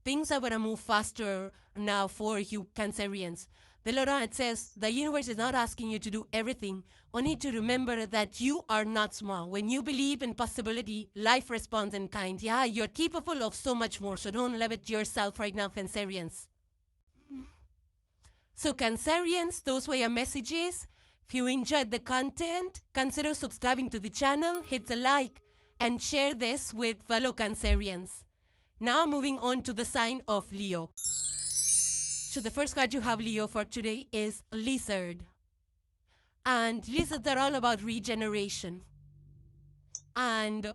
things are going to move faster now for you Cancerians. The Lord says the universe is not asking you to do everything. Only to remember that you are not small. When you believe in possibility, life responds in kind. Yeah, you're capable of so much more. So don't limit yourself right now, Cancerians. So Cancerians, those were your messages. If you enjoyed the content, consider subscribing to the channel, hit the like, and share this with fellow Cancerians. Now moving on to the sign of Leo. So the first card you have, Leo, for today is Lizard. And lizards are all about regeneration. And,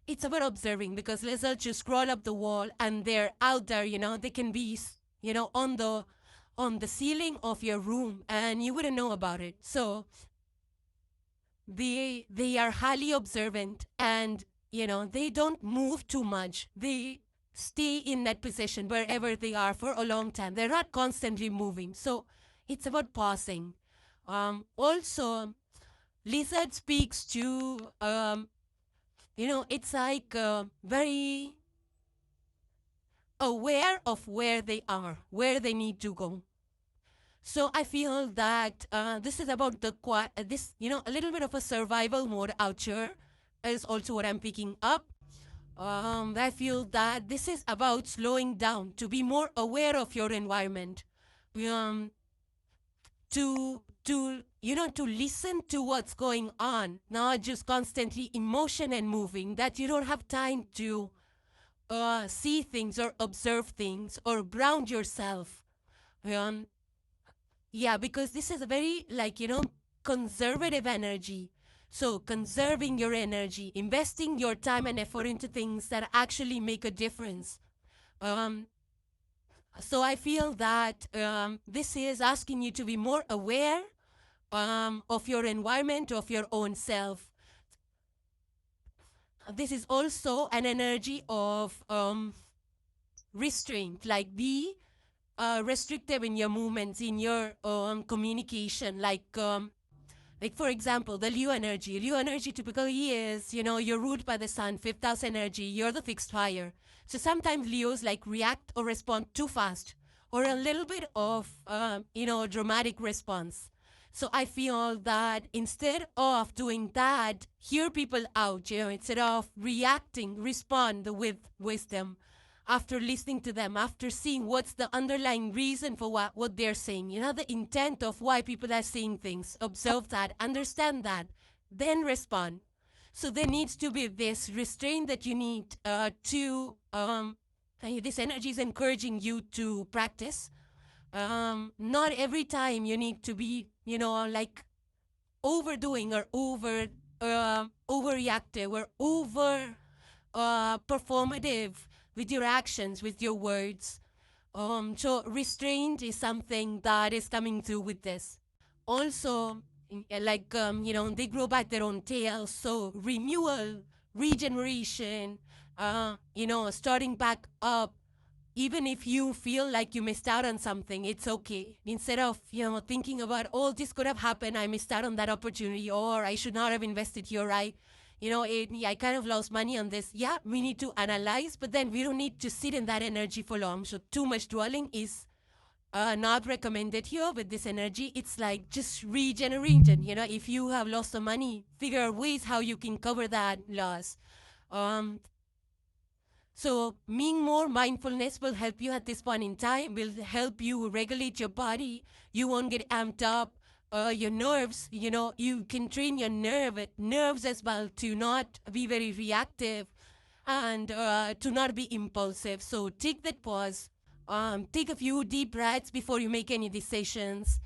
it's about observing, because lizards just crawl up the wall and they're out there, they can be, on the ceiling of your room and you wouldn't know about it. So they are highly observant and, they don't move too much. They stay in that position wherever they are for a long time. They're not constantly moving. So it's about pausing. Also, lizard speaks to, it's like very aware of where they are, where they need to go. So I feel that this is about a little bit of a survival mode out here is also what I'm picking up. I feel that this is about slowing down, to be more aware of your environment, to listen to what's going on, not just constantly in motion and moving, that you don't have time to see things or observe things or ground yourself. Yeah, because this is a very, conservative energy. So conserving your energy, investing your time and effort into things that actually make a difference. So I feel that this is asking you to be more aware of your environment, of your own self. This is also an energy of restraint, like be restrictive in your movements, in your communication. Like for example, the Leo energy. Leo energy typically is, you're ruled by the sun, fifth house energy, you're the fixed fire. So sometimes Leos like react or respond too fast, or a little bit of, dramatic response. So I feel that instead of doing that, hear people out, instead of reacting, respond with wisdom. After listening to them, after seeing what's the underlying reason for what they're saying, the intent of why people are saying things, observe that, understand that, then respond. So there needs to be this restraint that you need this energy is encouraging you to practice. Not every time you need to be, like overdoing or overreactive or over performative with your actions, with your words. So restraint is something that is coming through with this. Also, they grow back their own tails. So renewal, regeneration, starting back up. Even if you feel like you missed out on something, it's okay. Instead of, thinking about, oh, this could have happened, I missed out on that opportunity, or I should not have invested here, right? I kind of lost money on this. Yeah, we need to analyze, but then we don't need to sit in that energy for long. So too much dwelling is not recommended here with this energy. It's like just regenerated. If you have lost some money, figure out ways how you can cover that loss. So being more mindfulness will help you at this point in time, will help you regulate your body. You won't get amped up. Your nerves, you can train your nerves as well to not be very reactive and to not be impulsive. So take that pause, take a few deep breaths before you make any decisions,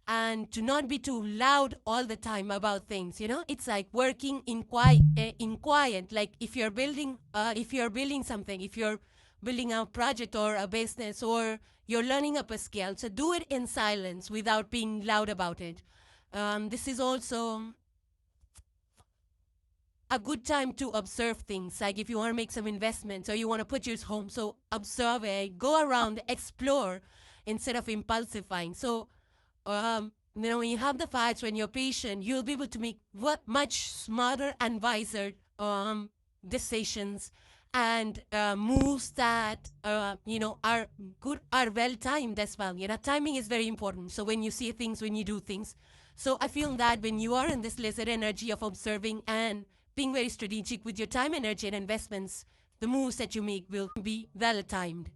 and to not be too loud all the time about things. It's like working in quiet. Like if you're building something, if you're building a project or a business, or you're learning up a skill, so do it in silence without being loud about it. This is also a good time to observe things. Like if you want to make some investments or you want to put your home, so observe it, go around, explore instead of impulsifying. So, when you have the facts, when you're patient, you'll be able to make much smarter and wiser decisions and moves that are good, are well timed as well. Timing is very important. So when you see things, when you do things, so I feel that when you are in this lizard energy of observing and being very strategic with your time, energy, and investments, the moves that you make will be well timed.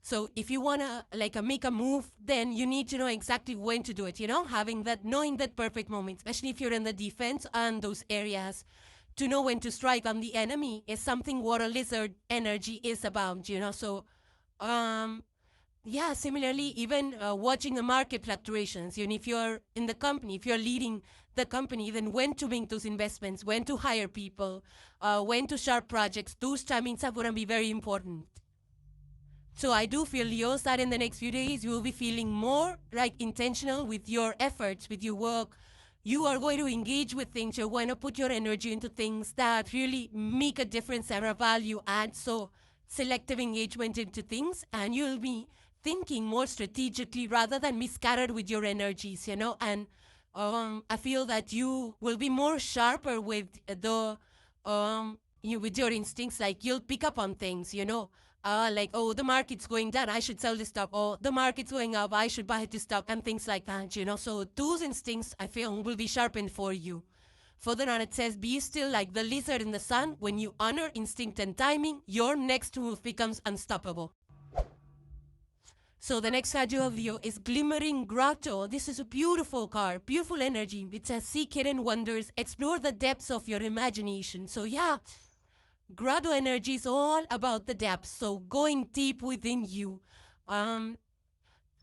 So if you want to make a move, then you need to know exactly when to do it, knowing that perfect moment, especially if you're in the defense and those areas, to know when to strike on the enemy is something water lizard energy is about, So, similarly, even watching the market fluctuations, if you're in the company, if you're leading the company, then when to make those investments, when to hire people, when to start projects, those timings are going to be very important. So I do feel, Leos, that in the next few days, you will be feeling more intentional with your efforts, with your work. You are going to engage with things. You're going to put your energy into things that really make a difference and a value add. So selective engagement into things, and you'll be thinking more strategically rather than be scattered with your energies, And I feel that you will be more sharper with with your instincts. Like you'll pick up on things, oh, the market's going down, I should sell this stock. Oh, the market's going up, I should buy this stock, and things like that, So those instincts, I feel, will be sharpened for you. Further on, it says, be still like the lizard in the sun. When you honor instinct and timing, your next move becomes unstoppable. So the next card you have, Leo, is Glimmering Grotto. This is a beautiful card, beautiful energy. It says, seek hidden wonders, explore the depths of your imagination. So yeah, Grotto energy is all about the depths, so going deep within you.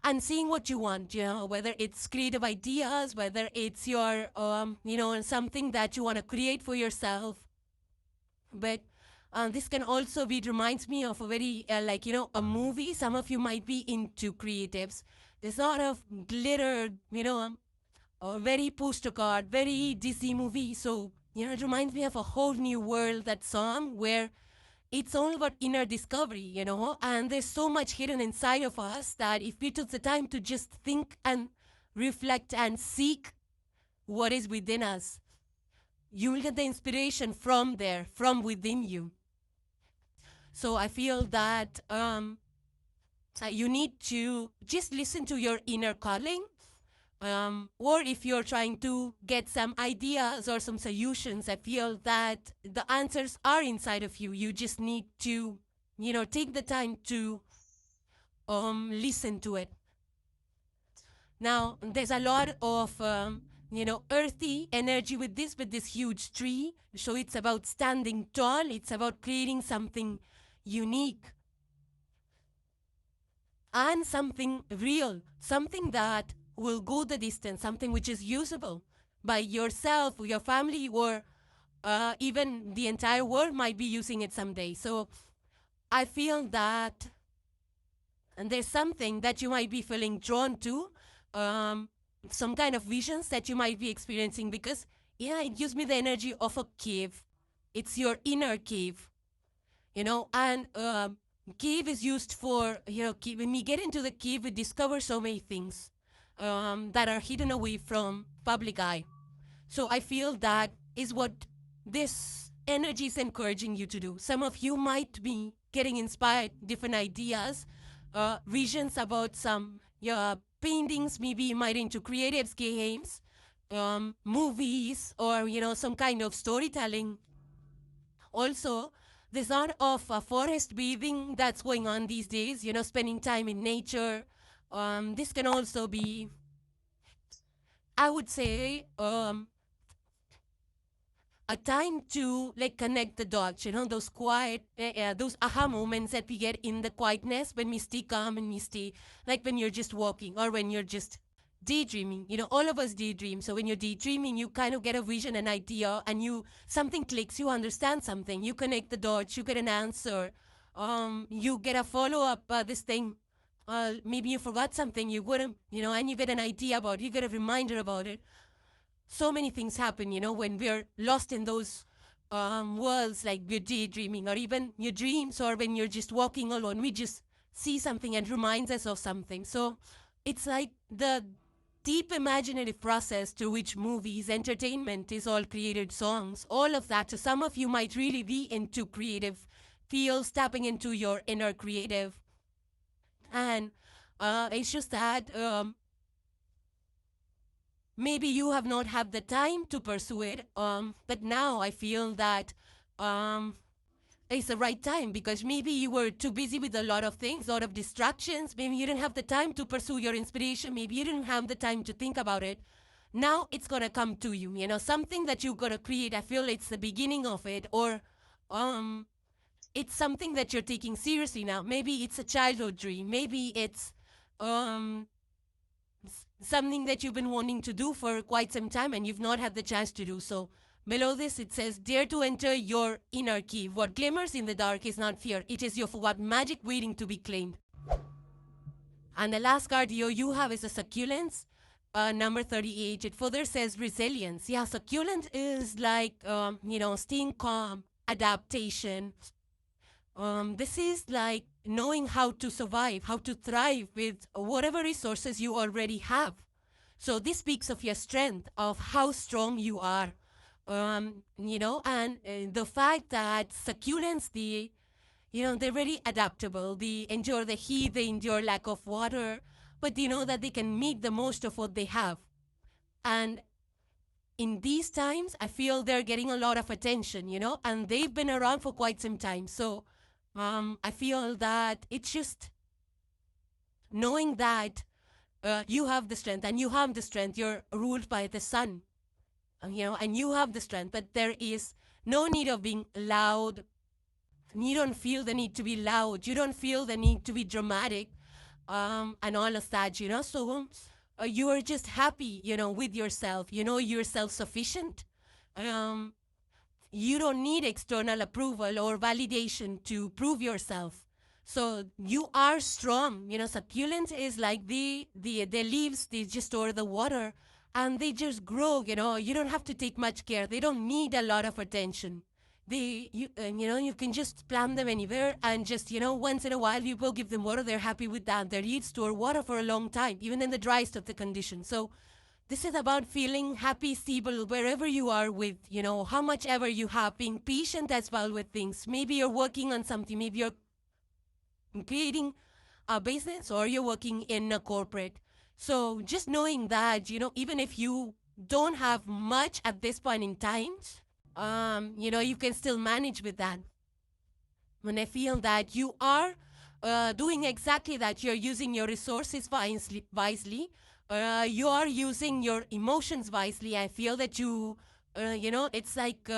and seeing what you want, whether it's creative ideas, whether it's your, something that you want to create for yourself. But this can also be, it reminds me of a very, a movie. Some of you might be into creatives. There's a lot of glitter, a very postcard, very Disney movie. So, it reminds me of a whole new world, that song, where it's all about inner discovery, and there's so much hidden inside of us that if we took the time to just think and reflect and seek what is within us, you will get the inspiration from there, from within you. So I feel that you need to just listen to your inner calling. Or if you're trying to get some ideas or some solutions, I feel that the answers are inside of you. You just need to, take the time to listen to it. Now, there's a lot of, earthy energy with this huge tree. So it's about standing tall. It's about creating something unique and something real, something that will go the distance, something which is usable by yourself or your family, or even the entire world might be using it someday. So I feel that, and there's something that you might be feeling drawn to, some kind of visions that you might be experiencing, because it gives me the energy of a cave. It's your inner cave, and cave is used for, when we get into the cave, we discover so many things that are hidden away from public eye. So I feel that is what this energy is encouraging you to do. Some of you might be getting inspired, different ideas, visions about some paintings, maybe you might into creative games, movies, or, some kind of storytelling. Also, there's a lot of forest bathing that's going on these days, spending time in nature. This can also be, I would say, a time to connect the dots, those quiet, those aha moments that we get in the quietness when we stay calm and we stay, like when you're just walking or when you're just daydreaming. All of us daydream. So when you're daydreaming, you kind of get a vision, an idea, and something clicks, you understand something, you connect the dots, you get an answer, you get a follow-up, this thing. Maybe you forgot something, you wouldn't, and you get an idea about it, you get a reminder about it. So many things happen, when we're lost in those worlds, like we're daydreaming, or even your dreams, or when you're just walking alone, we just see something and reminds us of something. So it's like the deep imaginative process through which movies, entertainment is all created, songs, all of that. So some of you might really be into creative fields, tapping into your inner creative. And it's just that maybe you have not had the time to pursue it, but now I feel that it's the right time, because maybe you were too busy with a lot of things, a lot of distractions. Maybe you didn't have the time to pursue your inspiration. Maybe you didn't have the time to think about it. Now it's going to come to you, something that you're going to create. I feel it's the beginning of it, or it's something that you're taking seriously now. Maybe it's a childhood dream. Maybe it's something that you've been wanting to do for quite some time and you've not had the chance to do so. Below this, it says, dare to enter your inner cave. What glimmers in the dark is not fear. It is your forgot magic waiting to be claimed. And the last card you have is a succulence, number 38. It further says resilience. Yeah, succulent is like, staying calm, adaptation. This is like knowing how to survive, how to thrive with whatever resources you already have. So this speaks of your strength, of how strong you are. And the fact that succulents, they're very adaptable. They endure the heat, they endure lack of water, but they know that they can make the most of what they have. And in these times, I feel they're getting a lot of attention, and they've been around for quite some time. So I feel that it's just knowing that you have the strength, and you have the strength. You're ruled by the sun, and you have the strength, but there is no need of being loud. You don't feel the need to be loud. You don't feel the need to be dramatic. and all of that, so you are just happy, with yourself, you're self-sufficient. Um, you don't need external approval or validation to prove yourself. So you are strong. Succulent is like the leaves, they just store the water and they just grow. You don't have to take much care. They don't need a lot of attention. You can just plant them anywhere and just, once in a while you will give them water. They're happy with that. Their roots store water for a long time, even in the driest of the conditions. So this is about feeling happy, stable, wherever you are with, how much ever you have, being patient as well with things. Maybe you're working on something. Maybe you're creating a business or you're working in a corporate. So just knowing that, even if you don't have much at this point in time, you can still manage with that. When I feel that you are doing exactly that, you're using your resources wisely, you are using your emotions wisely. I feel that it's like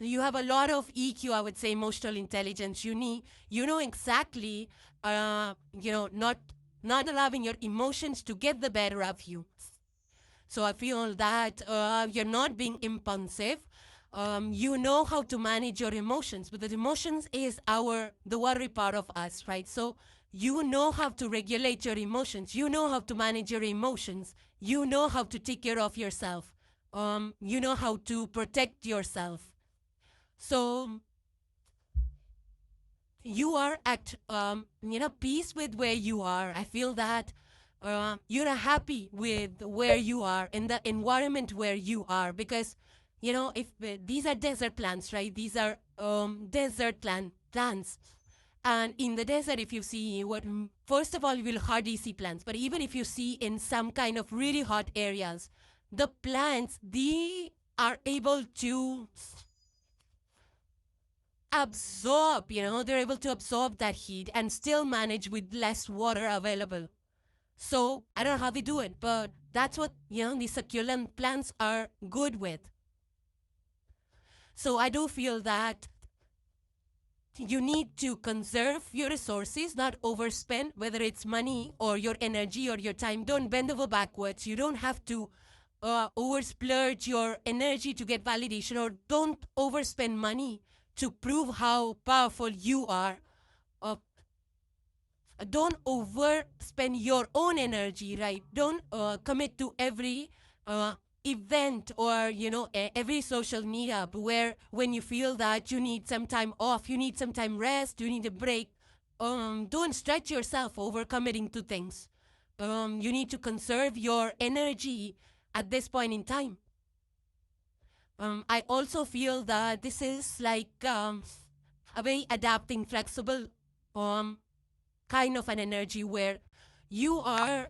you have a lot of EQ, I would say, emotional intelligence. You know exactly, not allowing your emotions to get the better of you. So I feel that you're not being impulsive. You know how to manage your emotions, but the emotions is the worry part of us, right? So you know how to regulate your emotions. You know how to manage your emotions. You know how to take care of yourself. You know how to protect yourself. So you are at peace with where you are. I feel that you're happy with where you are in the environment where you are, because if these are desert plants, right? These are desert plants. And in the desert, if you see first of all, you will hardly see plants. But even if you see in some kind of really hot areas, the plants, they are able to absorb, they're able to absorb that heat and still manage with less water available. So I don't know how they do it, but that's what, these succulent plants are good with. So I do feel that you need to conserve your resources, not overspend, whether it's money or your energy or your time. Don't bend over backwards. You don't have to oversplurge your energy to get validation, or don't overspend money to prove how powerful you are. Uh, don't overspend your own energy, right? Don't commit to every event or every social meetup where when you feel that you need some time off, you need some time rest, you need a break. Don't stretch yourself over committing to things. You need to conserve your energy at this point in time. I also feel that this is like a very adapting, flexible kind of an energy where you are,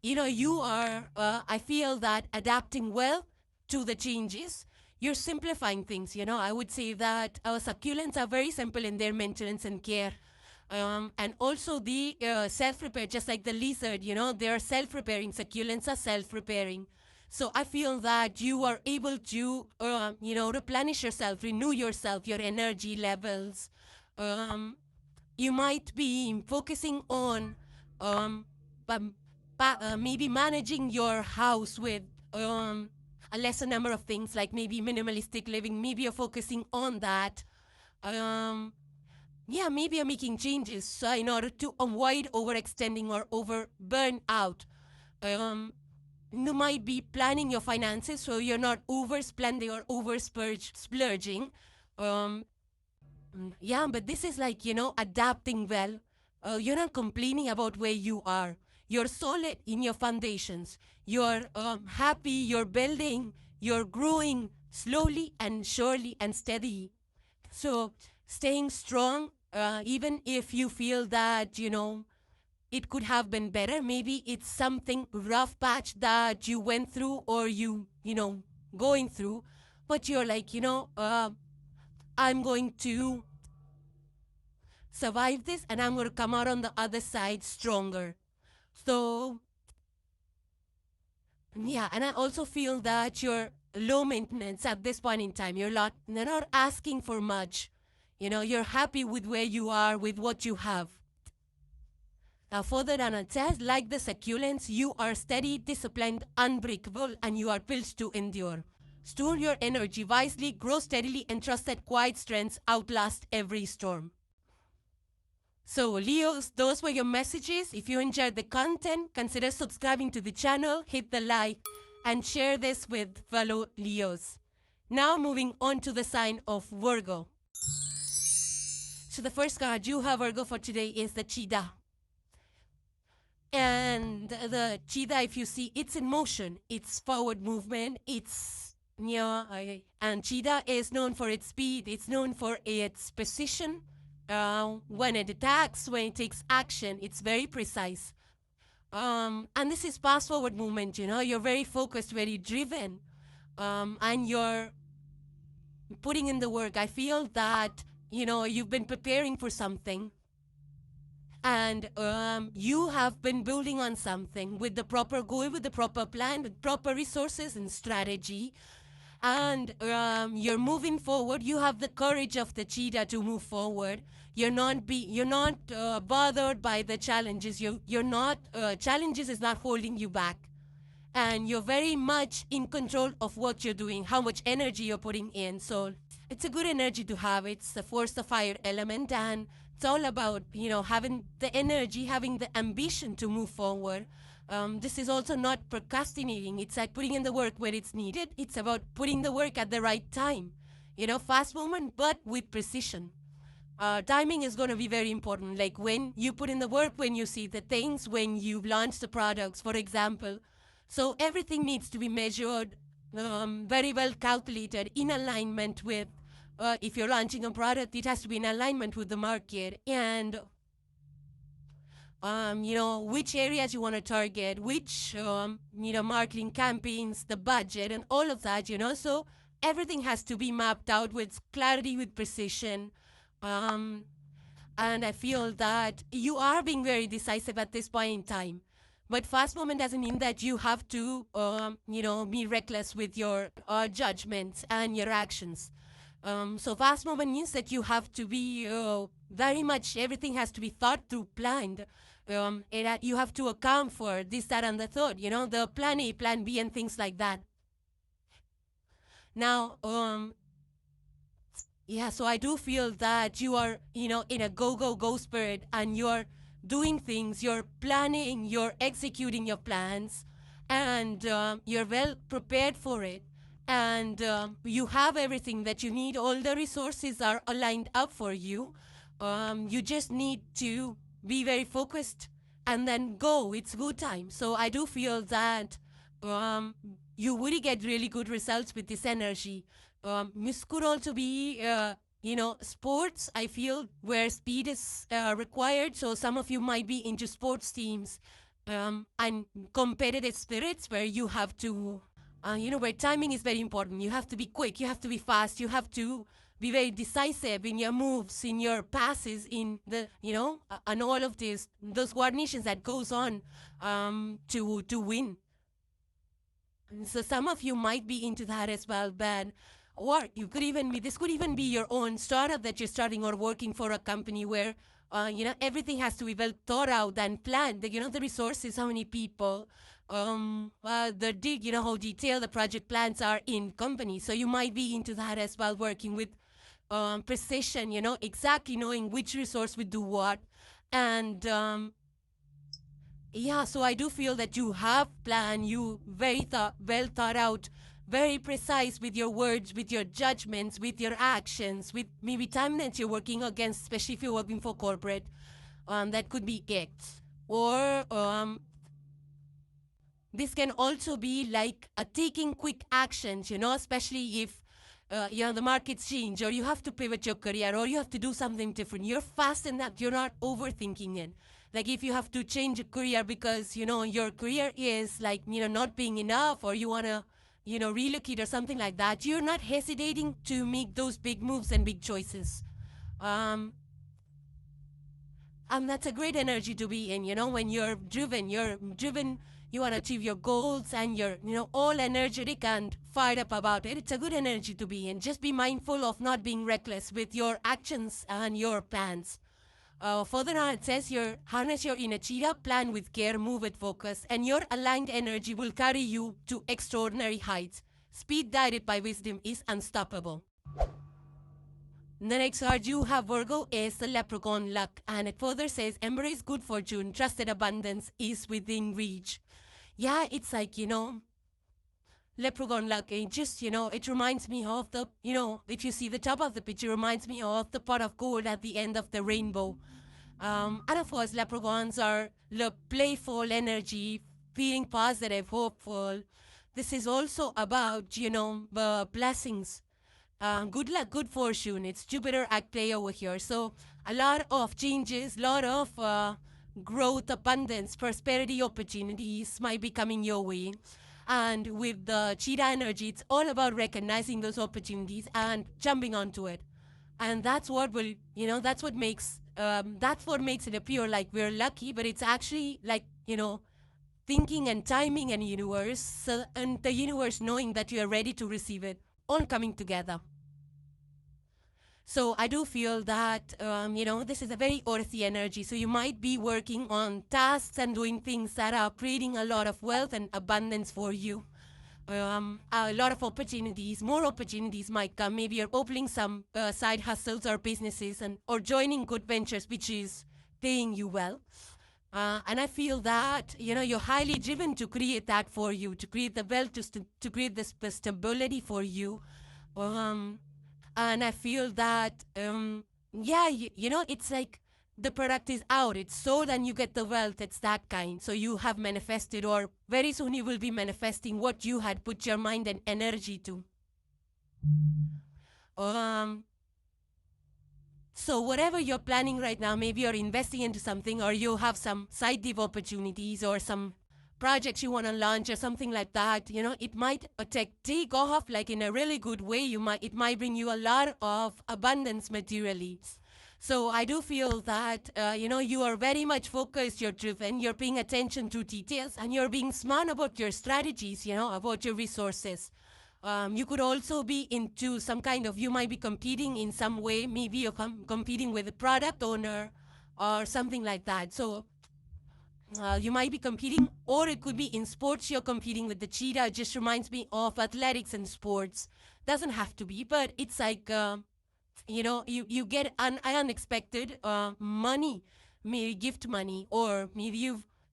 I feel that adapting well to the changes. You're simplifying things. I would say that our succulents are very simple in their maintenance and care. And also the self-repair, just like the lizard, they're self-repairing. Succulents are self-repairing. So I feel that you are able to, replenish yourself, renew yourself, your energy levels. You might be focusing on maybe managing your house with a lesser number of things, like maybe minimalistic living. Maybe you're focusing on that. Maybe you're making changes in order to avoid overextending or over burnout. You might be planning your finances so you're not overspending or splurging. But this is like, adapting well. You're not complaining about where you are. You're solid in your foundations. You're happy, you're building, you're growing slowly and surely and steady. So staying strong, even if you feel that, it could have been better. Maybe it's something rough patch that you went through or going through. But you're like, I'm going to survive this and I'm going to come out on the other side stronger. So, and I also feel that you're low maintenance at this point in time. You're not asking for much. You're happy with where you are, with what you have. Further down it says, like the succulents, you are steady, disciplined, unbreakable, and you are built to endure. Store your energy wisely, grow steadily, and trust that quiet strengths outlast every storm. So Leos, those were your messages. If you enjoyed the content, consider subscribing to the channel, hit the like, and share this with fellow Leos. Now moving on to the sign of Virgo. So the first card you have, Virgo, for today is the cheetah. And the cheetah, if you see, it's in motion. It's forward movement. It's, and cheetah is known for its speed. It's known for its precision. When it attacks, when it takes action, it's very precise. And this is fast forward movement, you're very focused, very driven, and you're putting in the work. I feel that, you've been preparing for something, and you have been building on something with the proper goal, with the proper plan, with proper resources and strategy. And you're moving forward. You have the courage of the cheetah to move forward. You're not bothered by the challenges. You're not challenges is not holding you back, and you're very much in control of what you're doing, how much energy you're putting in. So it's a good energy to have. It's the force, the fire element, and it's all about having the energy, having the ambition to move forward. This is also not procrastinating. It's like putting in the work where it's needed. It's about putting the work at the right time. Fast movement, but with precision. Timing is going to be very important. Like when you put in the work, when you see the things, when you launch the products, for example. So everything needs to be measured, very well calculated, in alignment with, if you're launching a product, it has to be in alignment with the market. And which areas you want to target, which, marketing campaigns, the budget, and all of that, So everything has to be mapped out with clarity, with precision. And I feel that you are being very decisive at this point in time. But fast movement doesn't mean that you have to, be reckless with your judgments and your actions. So fast movement means that you have to be very much, everything has to be thought through, planned. You have to account for this, that, and the third, the plan A, plan B, and things like that. Now, so I do feel that you are, in a go spirit, and you're doing things, you're planning, you're executing your plans, and you're well prepared for it. And you have everything that you need. All the resources are aligned up for you. You just need to be very focused and then go. It's good time. So I do feel that you would get really good results with this energy. This could also be, sports, I feel, where speed is required. So some of you might be into sports teams and competitive spirits where you have to, where timing is very important. You have to be quick, you have to be fast, you have to be very decisive in your moves, in your passes, in the, and all of those coordinations that goes on to win. So some of you might be into that as well, Ben. Or you could even be, this could even be your own startup that you're starting, or working for a company where, everything has to be well thought out and planned. The resources, how many people, how detailed the project plans are in companies. So you might be into that as well, working with precision, exactly knowing which resource would do what. And so I do feel that you have planned, you well thought out, very precise with your words, with your judgments, with your actions, with maybe time that you're working against, especially if you're working for corporate. That could be gigs. Or this can also be like taking quick actions, especially if the markets change, or you have to pivot your career, or you have to do something different. You're fast in that. You're not overthinking it. Like if you have to change a career because, your career is like, not being enough, or you want to, relocate or something like that, you're not hesitating to make those big moves and big choices. And that's a great energy to be in, when you're driven, you want to achieve your goals, and you're, all energetic and fired up about it. It's a good energy to be in. Just be mindful of not being reckless with your actions and your plans. Further on, it says here, harness your inner cheetah, plan with care, move with focus, and your aligned energy will carry you to extraordinary heights. Speed guided by wisdom is unstoppable. The next card you have, Virgo, is the Leprechaun luck, and it further says, embrace good fortune, trusted abundance is within reach. Yeah, it's like, Leprechaun luck, it just, it reminds me of the, if you see the top of the picture, reminds me of the pot of gold at the end of the rainbow. And of course, leprechauns are the playful energy, feeling positive, hopeful. This is also about, the blessings. Good luck, good fortune. It's Jupiter at play over here. So a lot of changes, a lot of growth, abundance, prosperity opportunities might be coming your way. And with the cheetah energy, it's all about recognizing those opportunities and jumping onto it. And that's what will, that's what makes it appear like we're lucky, but it's actually like, thinking and timing and universe, and the universe knowing that you are ready to receive it, all coming together. So I do feel that, this is a very earthy energy. So you might be working on tasks and doing things that are creating a lot of wealth and abundance for you. A lot of opportunities, more opportunities might come. Maybe you're opening some side hustles or businesses or joining good ventures, which is paying you well. And I feel that, you're highly driven to create that for you, to create the wealth, to create this stability for you. And I feel that, it's like the product is out, it's sold, and you get the wealth. It's that kind. So you have manifested, or very soon you will be manifesting what you had put your mind and energy to. So whatever you're planning right now, maybe you're investing into something, or you have some side deal opportunities or some projects you want to launch or something like that, it might take off like in a really good way. It might bring you a lot of abundance materially. So I do feel that, you are very much focused, you're driven, you're paying attention to details, and you're being smart about your strategies, about your resources. You could also be into some kind of, you might be competing in some way. Maybe you're competing with a product owner or something like that. So you might be competing, or it could be in sports. You're competing with the cheetah. It just reminds me of athletics and sports. Doesn't have to be, but it's like, you get unexpected money, maybe gift money, or maybe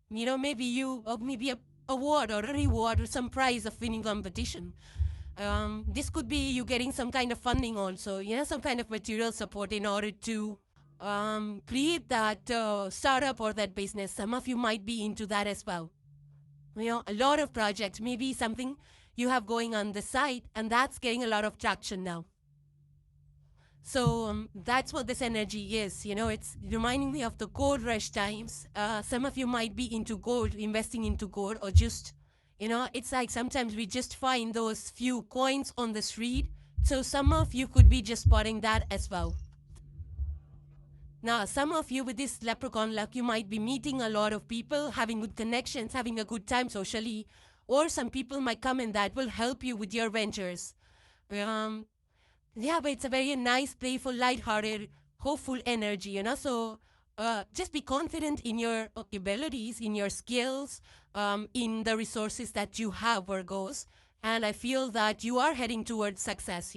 maybe a award or a reward or some prize of winning competition. This could be you getting some kind of funding also, some kind of material support in order to create that startup or that business. Some of you might be into that as well. A lot of projects, maybe something you have going on the side, and that's getting a lot of traction now. So that's what this energy is. It's reminding me of the gold rush times. Some of you might be into gold, investing into gold, or just, it's like sometimes we just find those few coins on the street. So some of you could be just spotting that as well. Now, some of you with this leprechaun luck, you might be meeting a lot of people, having good connections, having a good time socially, or some people might come in that will help you with your ventures. But it's a very nice, playful, lighthearted, hopeful energy, So just be confident in your abilities, in your skills, in the resources that you have, Virgos. And I feel that you are heading towards success,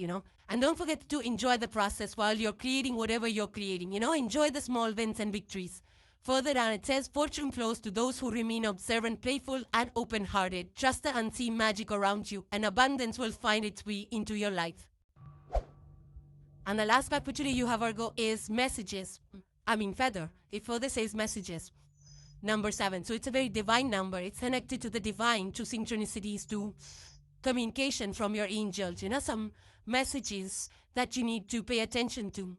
And don't forget to enjoy the process while you're creating whatever you're creating. Enjoy the small wins and victories. Further down, it says, fortune flows to those who remain observant, playful, and open-hearted. Trust the unseen magic around you, and abundance will find its way into your life. And the last card for today you have, Virgo, is messages. Feather. It further says messages. Number 7. So it's a very divine number. It's connected to the divine, to synchronicities, to communication from your angels. Some messages that you need to pay attention to.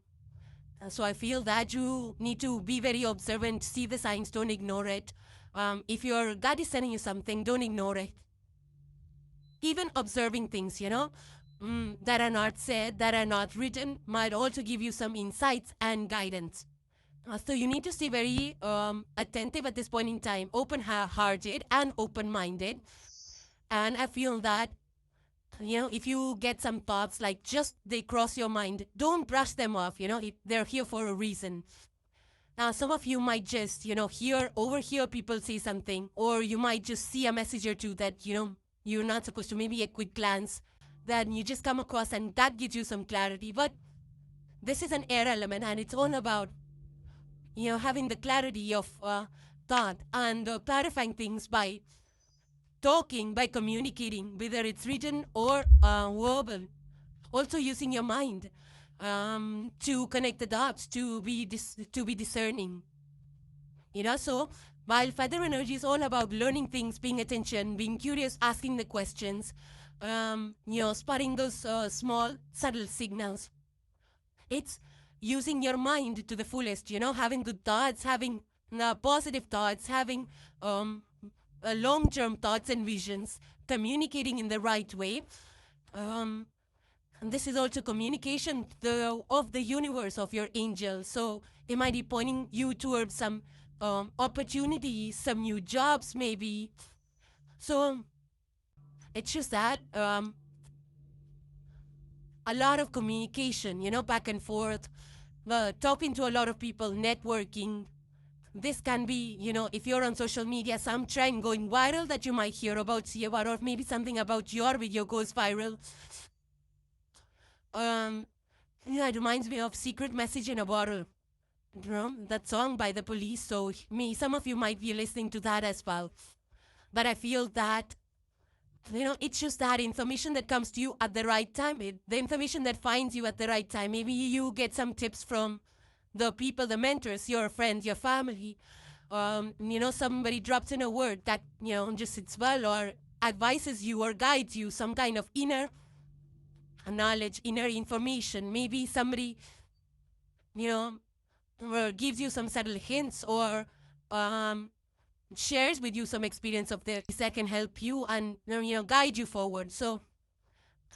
So I feel that you need to be very observant, see the signs, don't ignore it. If your God is telling you something, don't ignore it. Even observing things, that are not said, that are not written, might also give you some insights and guidance. So you need to stay very attentive at this point in time, open-hearted and open-minded. And I feel that, if you get some thoughts like just they cross your mind, don't brush them off. They're here for a reason. Some of you might just, overhear people say something, or you might just see a message or two that, you're not supposed to, maybe a quick glance that you just come across and that gives you some clarity. But this is an air element and it's all about, having the clarity of thought and clarifying things by talking, by communicating, whether it's written or verbal. Also using your mind to connect the dots, to be discerning. So while feather energy is all about learning things, paying attention, being curious, asking the questions, spotting those small, subtle signals. It's using your mind to the fullest, having good thoughts, having positive thoughts, having long-term thoughts and visions, communicating in the right way. And this is also communication of the universe, of your angels. So it might be pointing you towards some opportunities, some new jobs maybe. So it's just that a lot of communication, back and forth, talking to a lot of people, networking. This can be, if you're on social media, some trend going viral that you might hear about, see about, or maybe something about your video goes viral. It reminds me of Secret Message in a Bottle. That song by the Police. So some of you might be listening to that as well. But I feel that, it's just that information that comes to you at the right time. The information that finds you at the right time. Maybe you get some tips from the people, the mentors, your friends, your family. Somebody drops in a word that, just sits well or advises you or guides you, some kind of inner knowledge, inner information. Maybe somebody, gives you some subtle hints or shares with you some experience of theirs that can help you and, guide you forward. So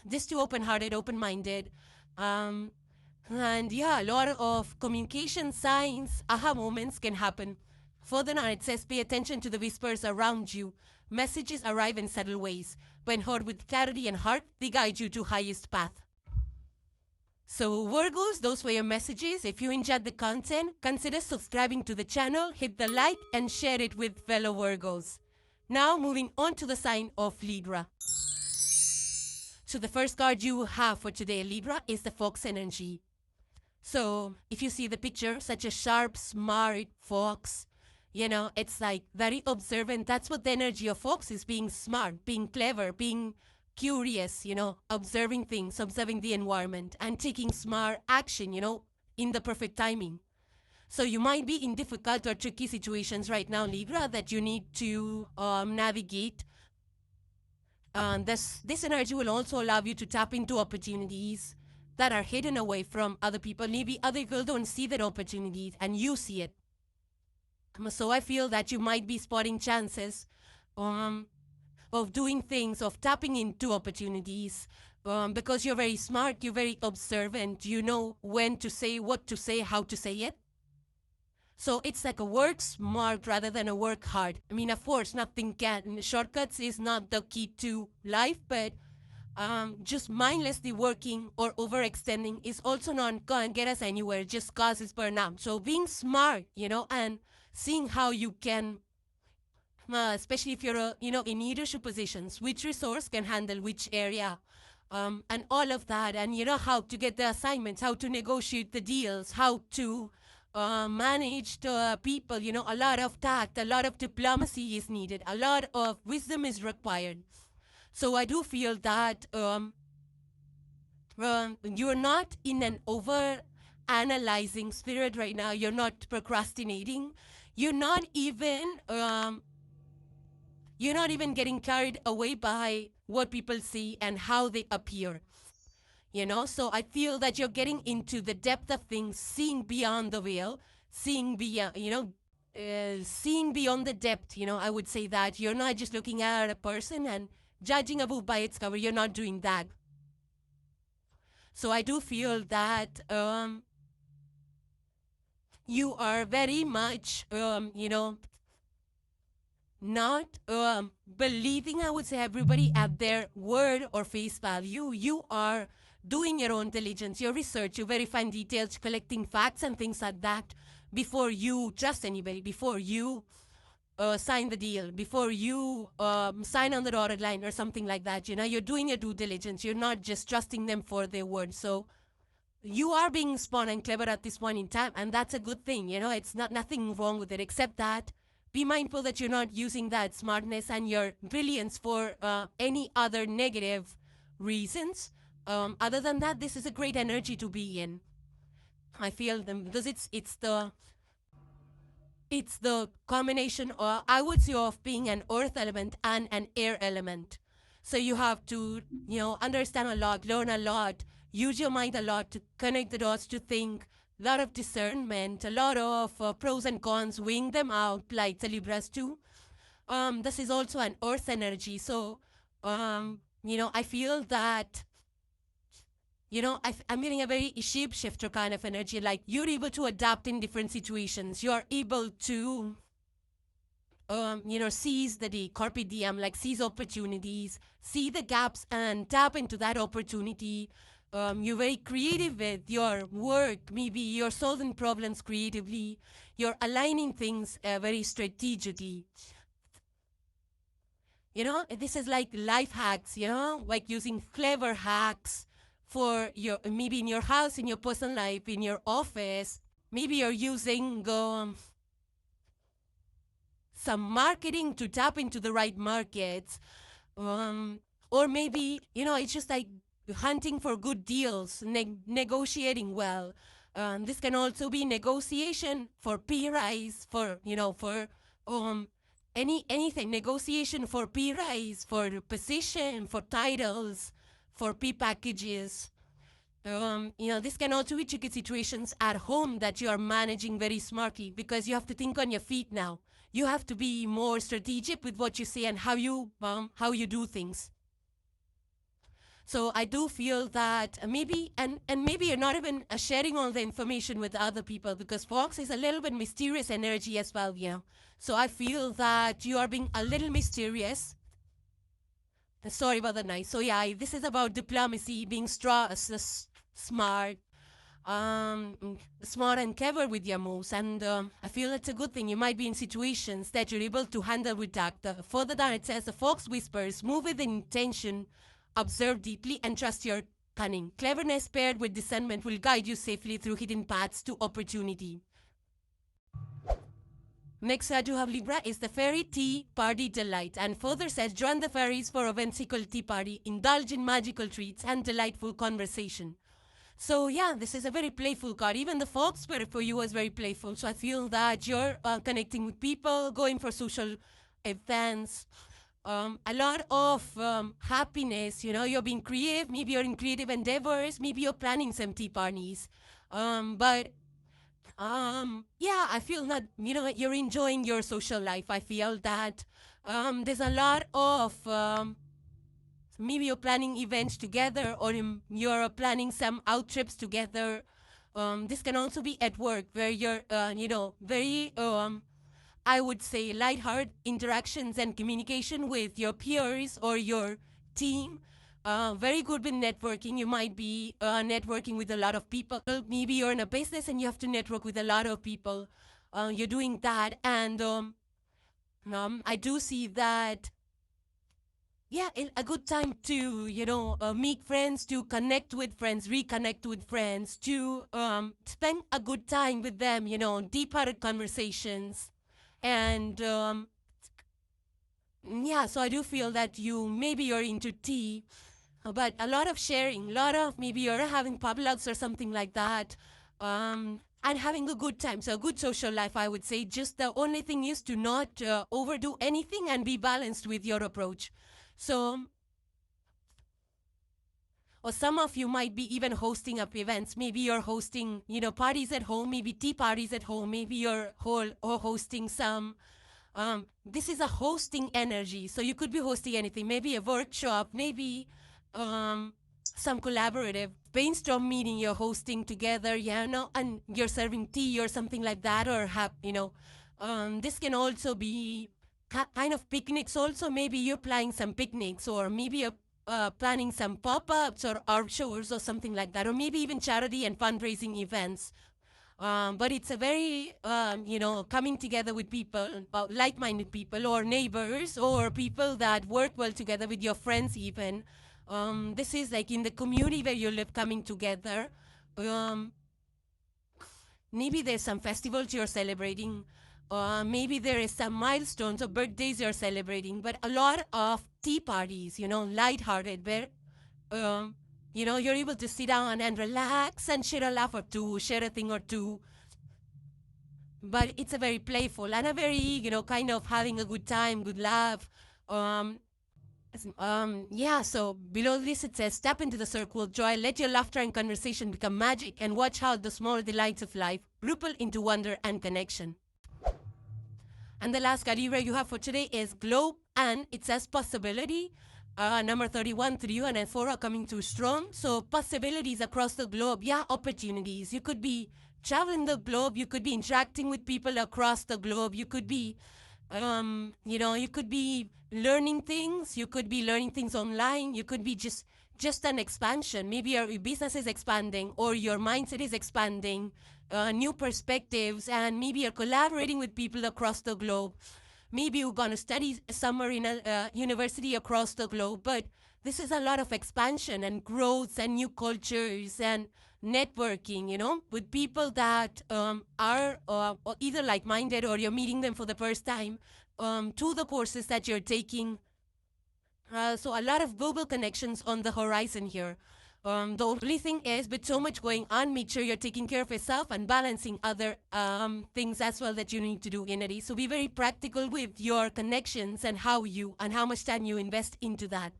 just too open-hearted, open-minded. And yeah, a lot of communication signs, aha moments can happen. Further on, it says, pay attention to the whispers around you. Messages arrive in subtle ways. When heard with clarity and heart, they guide you to highest path. So Virgos, those were your messages. If you enjoyed the content, consider subscribing to the channel, hit the like and share it with fellow Virgos. Now moving on to the sign of Libra. So the first card you have for today, Libra, is the Fox energy. So if you see the picture, such a sharp, smart fox, it's like very observant. That's what the energy of Fox is, being smart, being clever, being curious, observing things, observing the environment and taking smart action, in the perfect timing. So you might be in difficult or tricky situations right now, Libra, that you need to navigate. This energy will also allow you to tap into opportunities that are hidden away from other people. Maybe other people don't see that opportunity and you see it. So I feel that you might be spotting chances of doing things, of tapping into opportunities, because you're very smart, you're very observant, you know when to say, what to say, how to say it. So it's like a work smart rather than a work hard. I mean, of course, shortcuts is not the key to life, but just mindlessly working or overextending is also not going to get us anywhere, just causes burnout. So being smart, and seeing how you can, especially if you're, in leadership positions, which resource can handle which area, and all of that, and how to get the assignments, how to negotiate the deals, how to manage the people, a lot of tact, a lot of diplomacy is needed, a lot of wisdom is required. So I do feel that you're not in an over-analyzing spirit right now. You're not procrastinating. You're not even getting carried away by what people see and how they appear. So I feel that you're getting into the depth of things, seeing beyond the veil, seeing beyond, seeing beyond the depth. I would say that you're not just looking at a person and judging a book by its cover. You're not doing that. So I do feel that you are very much, not believing, I would say, everybody at their word or face value. You are doing your own diligence, your research, you're verifying details, collecting facts and things like that. before you trust anybody, before you sign the deal, before you sign on the dotted line or something like that. You're doing your due diligence. You're not just trusting them for their word. So you are being smart and clever at this point in time, and that's a good thing. It's not nothing wrong with it, except that be mindful that you're not using that smartness and your brilliance for any other negative reasons. Other than that, this is a great energy to be in. I feel them because it's the combination, or I would say, of being an earth element and an air element. So you have to, understand a lot, learn a lot, use your mind a lot to connect the dots, to think, a lot of discernment, a lot of pros and cons, weighing them out like the Libras do. This is also an earth energy. So, I feel that I'm getting a very shapeshifter kind of energy. Like you're able to adapt in different situations. You're able to, seize the day, carpe diem, like seize opportunities, see the gaps and tap into that opportunity. You're very creative with your work. Maybe you're solving problems creatively. You're aligning things very strategically. This is like life hacks, like using clever hacks for your, maybe in your house, in your personal life, in your office. Maybe you're using some marketing to tap into the right markets. Or maybe, it's just like hunting for good deals, negotiating well. This can also be negotiation for pay rise, for, for anything, negotiation for pay rise, for position, for titles, for pay packages. This can also be tricky situations at home that you are managing very smartly, because you have to think on your feet now. You have to be more strategic with what you say and how you do things. So I do feel that maybe, and maybe you're not even sharing all the information with other people, because Fox is a little bit mysterious energy as well, So I feel that you are being a little mysterious. Sorry about the noise. So yeah, this is about diplomacy, being smart, smart and clever with your moves. And I feel it's a good thing. You might be in situations that you're able to handle with tact. Further down it says, the fox whispers, move with intention, observe deeply, and trust your cunning. Cleverness paired with discernment will guide you safely through hidden paths to opportunity. Next I do have Libra is the fairy tea party delight, and further says, join the fairies for a whimsical tea party, indulge in magical treats and delightful conversation. So yeah, this is a very playful card. Even the fox spirit for you was very playful. So I feel that you're connecting with people, going for social events, a lot of happiness. You're being creative. Maybe you're in creative endeavors. Maybe you're planning some tea parties. Yeah, I feel that, you're enjoying your social life. I feel that there's a lot of, maybe you're planning events together, or you're planning some out trips together. This can also be at work, where you're, very, I would say, lighthearted interactions and communication with your peers or your team. Very good with networking. You might be networking with a lot of people. Maybe you're in a business and you have to network with a lot of people. You're doing that. And I do see that, yeah, a good time to, meet friends, to connect with friends, reconnect with friends, to spend a good time with them, deep-hearted conversations. And yeah, so I do feel that maybe you're into tea, but a lot of sharing, maybe you're having potlucks or something like that, and having a good time. So a good social life, I would say. Just the only thing is to not overdo anything and be balanced with your approach. So, or some of you might be even hosting up events. Maybe you're hosting, parties at home, maybe tea parties at home, maybe you're hosting some, this is a hosting energy. So you could be hosting anything, maybe a workshop, maybe some collaborative brainstorm meeting you're hosting together, and you're serving tea or something like that, or this can also be kind of picnics also. Maybe you're planning some picnics, or maybe you're planning some pop-ups or art shows or something like that, or maybe even charity and fundraising events. But it's a very, coming together with people, like-minded people or neighbors or people that work well together with your friends even. This is like in the community where you live coming together. Um, Maybe there's some festivals you're celebrating. Maybe there is some milestones or birthdays you're celebrating. But a lot of tea parties, lighthearted, where you're able to sit down and relax and share a laugh or two, share a thing or two. But it's a very playful and a very, kind of having a good time, good laugh. Um, so below this it says, step into the circle of joy, let your laughter and conversation become magic, and watch how the small delights of life ripple into wonder and connection. And the last card you have for today is Globe, and it says possibility. Number 31, 3 and 4 are coming through strong. So possibilities across the globe. Yeah, opportunities. You could be traveling the globe. You could be interacting with people across the globe. You could be, you could be learning things. You could be learning things online. You could be just an expansion. Maybe your business is expanding or your mindset is expanding, new perspectives, and maybe you're collaborating with people across the globe. Maybe you're going to study somewhere in a university across the globe, but this is a lot of expansion and growth and new cultures and networking, with people that are either like-minded or you're meeting them for the first time to the courses that you're taking. So a lot of global connections on the horizon here. The only thing is, with so much going on, make sure you're taking care of yourself and balancing other things as well that you need to do in it. So be very practical with your connections and how much time you invest into that.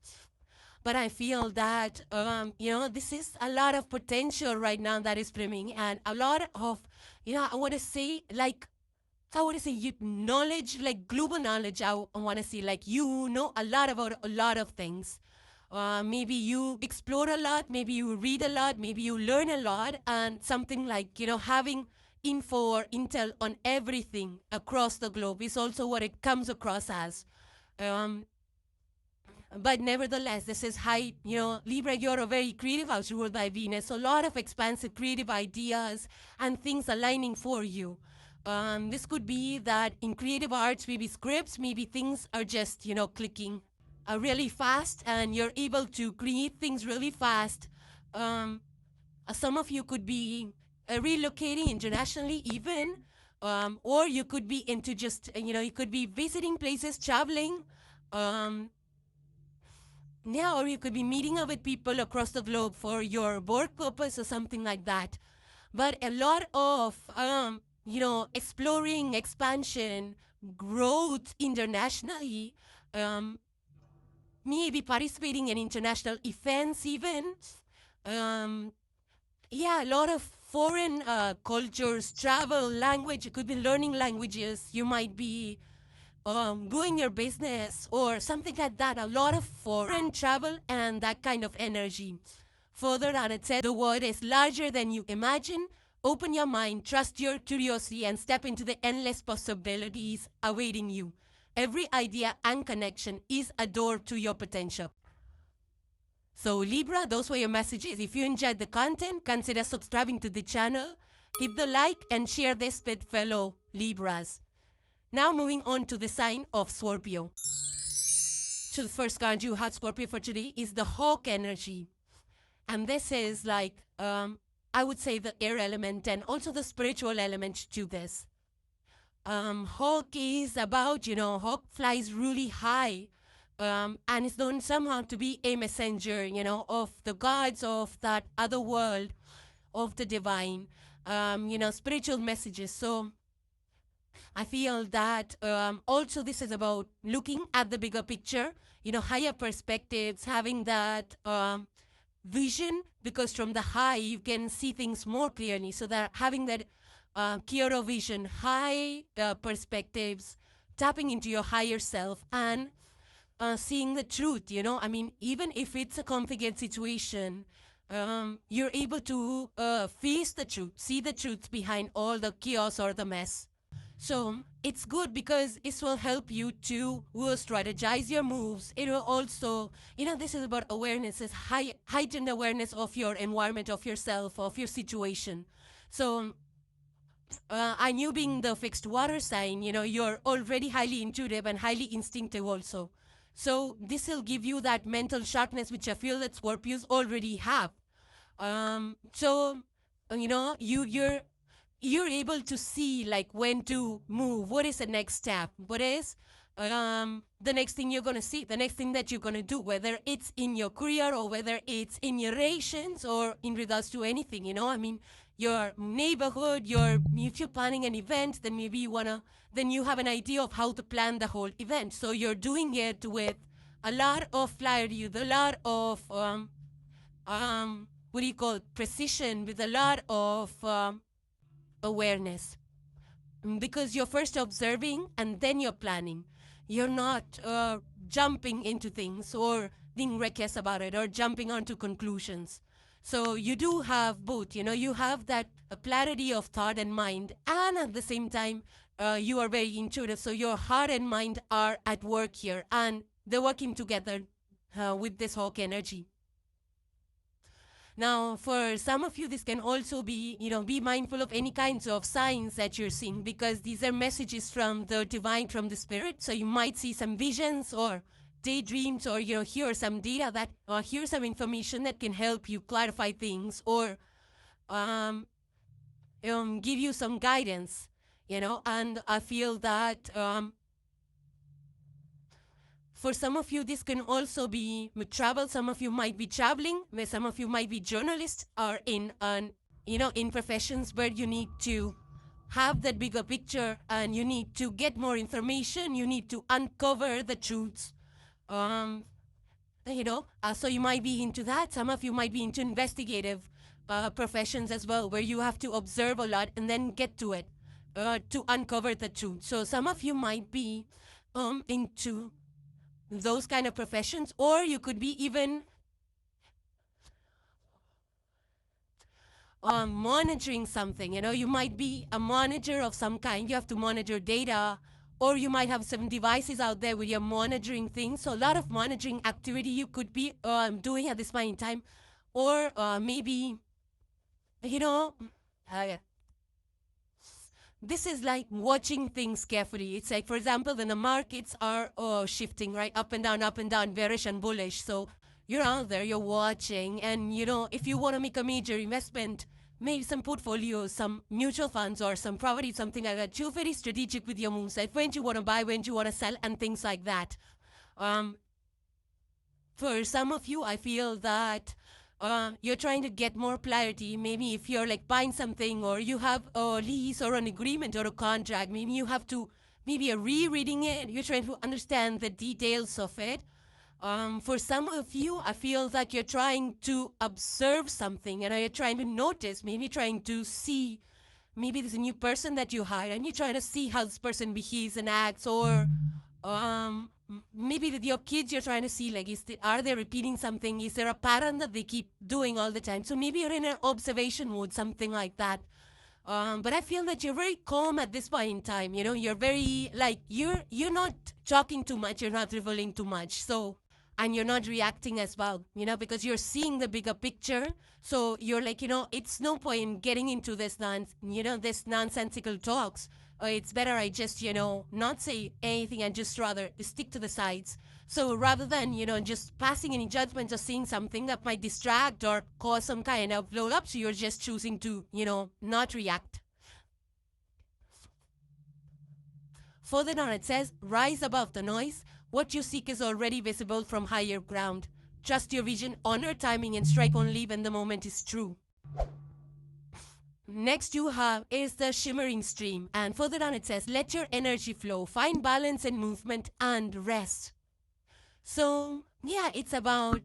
But I feel that, this is a lot of potential right now that is brimming, and a lot of, I want to say, knowledge, like global knowledge. I want to say, like, a lot about a lot of things. Maybe you explore a lot, maybe you read a lot, maybe you learn a lot, and something like, having info or intel on everything across the globe is also what it comes across as. But nevertheless, this is high, Libra, you're a very creative house ruled by Venus. So a lot of expansive creative ideas and things aligning for you. This could be that in creative arts, maybe scripts, maybe things are just, clicking really fast, and you're able to create things really fast. Some of you could be relocating internationally even, or you could be into just, you could be visiting places, traveling. Or you could be meeting up with people across the globe for your work purpose or something like that. But a lot of, exploring, expansion, growth internationally, maybe participating in international events even. A lot of foreign cultures, travel, language. You could be learning languages. You might be growing your business or something like that. A lot of foreign travel and that kind of energy. Further on, it said the world is larger than you imagine. Open your mind, trust your curiosity, and step into the endless possibilities awaiting you. Every idea and connection is a door to your potential. So Libra, those were your messages. If you enjoyed the content, consider subscribing to the channel. Hit the like and share this with fellow Libras. Now moving on to the sign of Scorpio. So the first card you have, Scorpio, for today is the Hawk energy. And this is like, I would say, the air element and also the spiritual element to this. Hawk is about, Hawk flies really high. And is known somehow to be a messenger, of the gods, of that other world, of the divine, spiritual messages. So I feel that also this is about looking at the bigger picture, higher perspectives, having that vision, because from the high you can see things more clearly. So that having that clearer vision, high perspectives, tapping into your higher self and seeing the truth, even if it's a complicated situation, you're able to face the truth, see the truth behind all the chaos or the mess. So it's good because it will help you to strategize your moves. It will also, this is about awareness, is heightened awareness of your environment, of yourself, of your situation. So And you being the fixed water sign, you're already highly intuitive and highly instinctive also. So this will give you that mental sharpness, which I feel that Scorpios already have. So you're able to see like when to move. What is the next step? What is the next thing you're gonna see? The next thing that you're gonna do, whether it's in your career or whether it's in your relations or in regards to anything. I mean, your neighborhood, if you're planning an event, then maybe then you have an idea of how to plan the whole event. So you're doing it with a lot of clarity, with a lot of what do you call it? Precision, with a lot of awareness, because you're first observing and then you're planning. You're not jumping into things or being reckless about it or jumping onto conclusions. So you do have both. You have that clarity of thought and mind, and at the same time, you are very intuitive. So your heart and mind are at work here, and they're working together with this hawk energy. Now, for some of you, this can also be, be mindful of any kinds of signs that you're seeing, because these are messages from the divine, from the spirit. So you might see some visions or daydreams, or, hear some data that, or hear some information that can help you clarify things, or give you some guidance, and I feel that for some of you, this can also be travel. Some of you might be traveling, where some of you might be journalists or in professions where you need to have that bigger picture and you need to get more information. You need to uncover the truths. So you might be into that. Some of you might be into investigative professions as well, where you have to observe a lot and then get to it to uncover the truth. So some of you might be into those kind of professions, or you could be even monitoring something. You might be a monitor of some kind. You have to monitor data, or you might have some devices out there where you're monitoring things. So a lot of monitoring activity you could be doing at this point in time, or maybe this is like watching things carefully. It's like, for example, when the markets are shifting, right, up and down, bearish and bullish. So you're out there, you're watching, and if you want to make a major investment, maybe some portfolios, some mutual funds, or some property, something like that, you're very strategic with your moves, like when you want to buy, when you want to sell, and things like that. For some of you, I feel that you're trying to get more clarity. Maybe if you're like buying something, or you have a lease or an agreement or a contract, maybe you have to, maybe you're rereading it. You're trying to understand the details of it. For some of you, I feel that you're trying to observe something, you're trying to notice, maybe trying to see, maybe there's a new person that you hire and you're trying to see how this person behaves and acts, or maybe with your kids, you're trying to see, like, are they repeating something? Is there a pattern that they keep doing all the time? So maybe you're in an observation mode, something like that. But I feel that you're very calm at this point in time. You're very, like, you're not talking too much. You're not revealing too much. So, and you're not reacting as well, because you're seeing the bigger picture. So you're like, it's no point getting into this this nonsensical talks. It's better I just, not say anything and just rather stick to the sides. So rather than, just passing any judgments or seeing something that might distract or cause some kind of blow up, so you're just choosing to, not react. Further down it says, rise above the noise. What you seek is already visible from higher ground. Trust your vision, honor timing, and strike only when the moment is true. Next you have is the shimmering stream, and further down it says, let your energy flow, find balance and movement and rest. So yeah, it's about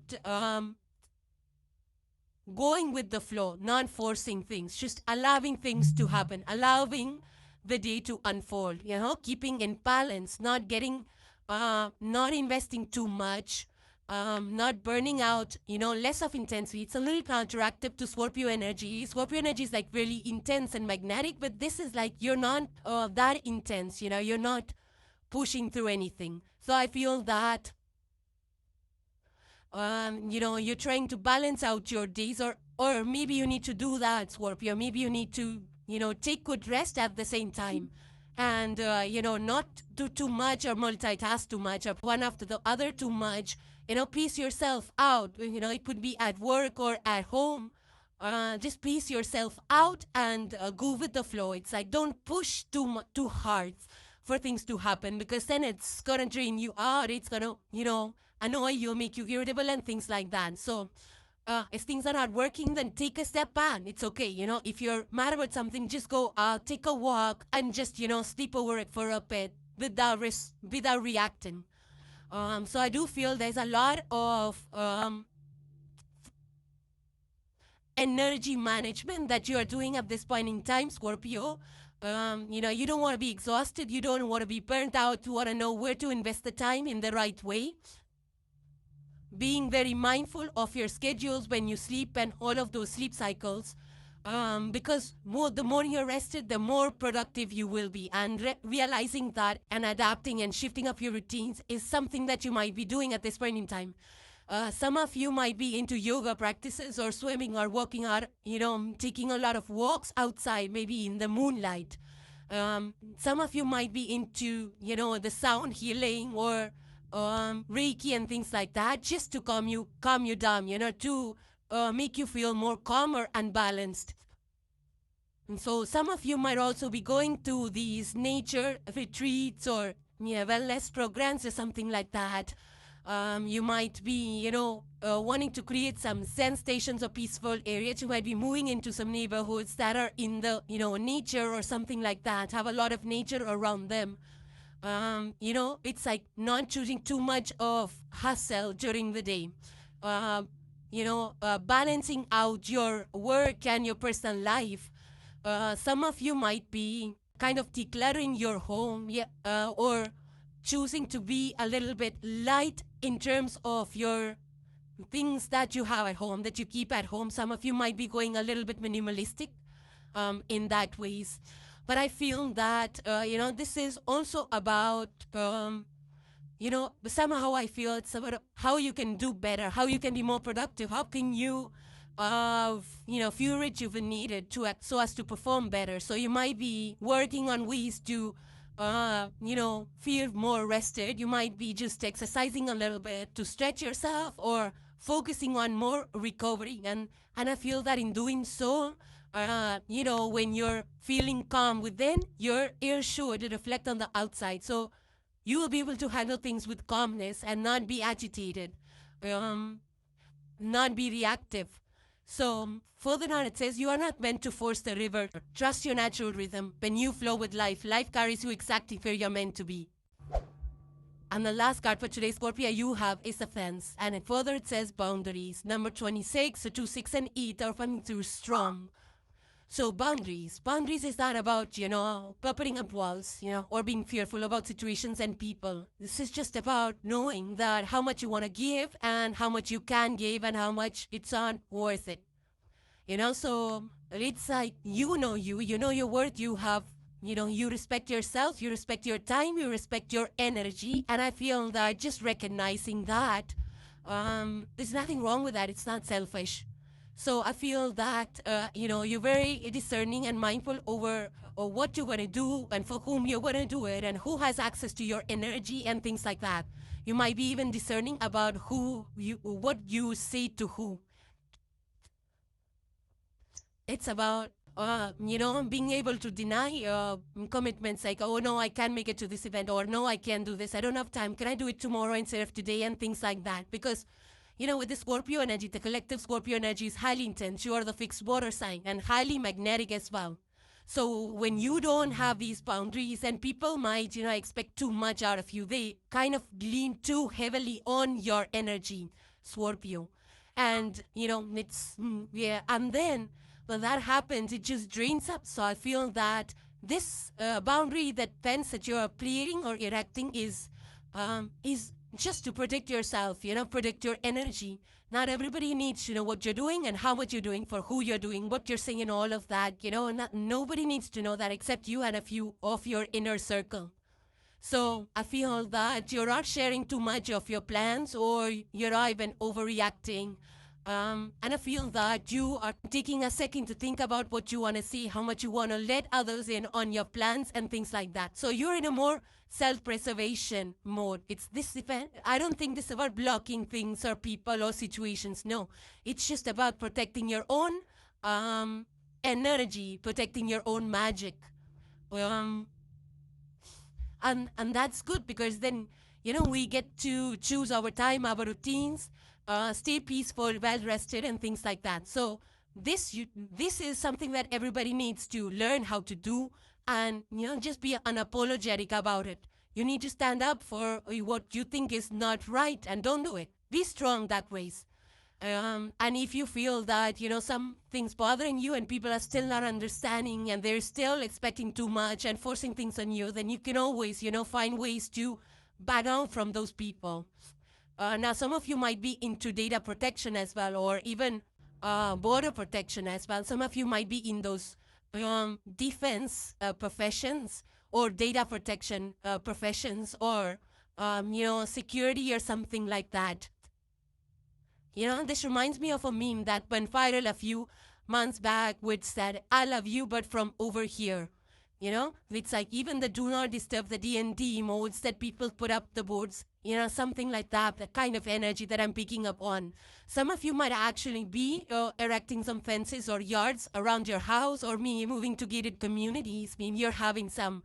going with the flow, not forcing things, just allowing things to happen, allowing the day to unfold, keeping in balance, not getting, not investing too much, not burning out, less of intensity. It's a little counteractive to Scorpio energy. Scorpio energy is like really intense and magnetic, but this is like you're not that intense, you're not pushing through anything. So I feel that, you're trying to balance out your days, or maybe you need to do that, Scorpio. Maybe you need to, take good rest at the same time. And, not do too much or multitask too much or one after the other too much. Piece yourself out. It could be at work or at home. Just piece yourself out and go with the flow. It's like don't push too hard for things to happen, because then it's gonna drain you out. It's gonna annoy you, make you irritable and things like that. So if things are not working, then take a step back. It's okay. If you're mad about something, just go out, take a walk, and just sleep over it for a bit without reacting. So I do feel there's a lot of energy management that you are doing at this point in time, Scorpio. You don't want to be exhausted. You don't want to be burnt out. You want to know where to invest the time in the right way. Being very mindful of your schedules when you sleep and all of those sleep cycles. Because the more you're rested, the more productive you will be. And realizing that and adapting and shifting up your routines is something that you might be doing at this point in time. Some of you might be into yoga practices or swimming or working out, taking a lot of walks outside, maybe in the moonlight. Some of you might be into, the sound healing or Reiki and things like that, just to calm you down, to make you feel more calmer and balanced. And so some of you might also be going to these nature retreats or wellness programs or something like that. You might be, wanting to create some Zen stations or peaceful areas. You might be moving into some neighborhoods that are in the, nature or something like that, have a lot of nature around them. It's like not choosing too much of hustle during the day. Balancing out your work and your personal life. Some of you might be kind of decluttering your home, or choosing to be a little bit light in terms of your things that you have at home, that you keep at home. Some of you might be going a little bit minimalistic in that ways. But I feel that, this is also about, somehow I feel it's about how you can do better, how you can be more productive, how can you, feel rejuvenated so as to perform better. So you might be working on ways to feel more rested. You might be just exercising a little bit to stretch yourself or focusing on more recovery. And I feel that in doing so, when you're feeling calm within, your ear should reflect on the outside. So you will be able to handle things with calmness and not be agitated, not be reactive. So further on, it says, you are not meant to force the river. Trust your natural rhythm. When you flow with life, life carries you exactly where you're meant to be. And the last card for today, Scorpio, you have is the fence. And further it says boundaries. Number 26, so 2, 6, and 8 are coming through strong. So boundaries. Boundaries is not about, putting up walls, or being fearful about situations and people. This is just about knowing that how much you want to give and how much you can give and how much it's not worth it. So it's like, you know your worth, you have, you respect yourself, you respect your time, you respect your energy. And I feel that just recognizing that, there's nothing wrong with that. It's not selfish. So I feel that, you're very discerning and mindful over what you're going to do and for whom you're going to do it and who has access to your energy and things like that. You might be even discerning about what you say to who. It's about, being able to deny commitments like, oh, no, I can't make it to this event, or no, I can't do this. I don't have time. Can I do it tomorrow instead of today, and things like that. Because with the Scorpio energy, the collective Scorpio energy is highly intense. You are the fixed water sign and highly magnetic as well. So when you don't have these boundaries, and people might, expect too much out of you, they kind of lean too heavily on your energy, Scorpio. And, it's, and then when that happens, it just drains up. So I feel that this boundary, that fence that you're creating or erecting is just to protect yourself, protect your energy. Not everybody needs to know what you're doing and how much you're doing, for who you're doing, what you're saying, and all of that. Nobody needs to know that except you and a few of your inner circle. So I feel that you're not sharing too much of your plans, or you're not even overreacting And I feel that you are taking a second to think about what you want to see, how much you want to let others in on your plans and things like that. So you're in a more self-preservation mode. It's this event. I don't think this is about blocking things or people or situations. No, it's just about protecting your own energy, protecting your own magic. Um, and that's good because then we get to choose our time, our routines, stay peaceful, well rested, and things like that. So this is something that everybody needs to learn how to do, and just be unapologetic about it. You need to stand up for what you think is not right and don't do it. Be strong that ways. And if you feel that, some things bothering you and people are still not understanding and they're still expecting too much and forcing things on you, then you can always, find ways to back down from those people. Now, some of you might be into data protection as well, or even border protection as well. Some of you might be in those defense professions or data protection professions, or, security or something like that. This reminds me of a meme that went viral a few months back, which said, "I love you, but from over here." It's like even the do not disturb, the D&D modes that people put up the boards, something like that, the kind of energy that I'm picking up on. Some of you might actually be erecting some fences or yards around your house, or maybe moving to gated communities. Maybe you're having some,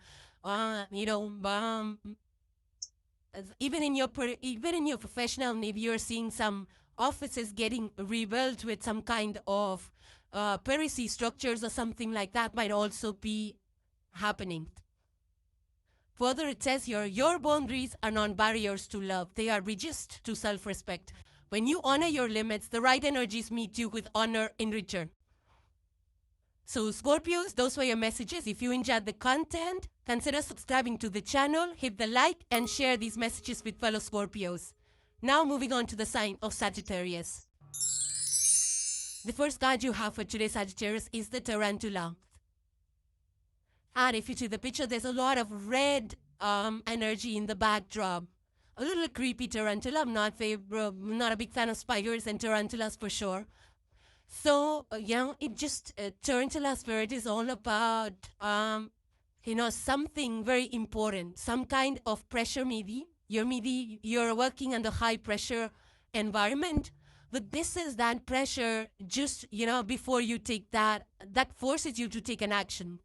even in your professional, maybe you're seeing some offices getting rebuilt with some kind of privacy structures or something like that might also be happening. Further, it says here, your boundaries are not barriers to love. They are bridges to self-respect. When you honor your limits, the right energies meet you with honor in return. So Scorpios, those were your messages. If you enjoyed the content, consider subscribing to the channel, hit the like, and share these messages with fellow Scorpios. Now moving on to the sign of Sagittarius. The first card you have for today, Sagittarius, is the Tarantula. And if you see the picture, there's a lot of red energy in the backdrop. A little creepy tarantula. I'm not a big fan of spiders and tarantulas for sure. So, it just, tarantula spirit is all about, something very important. Some kind of pressure maybe. You're working under high pressure environment. But this is that pressure just, before you take that forces you to take an action.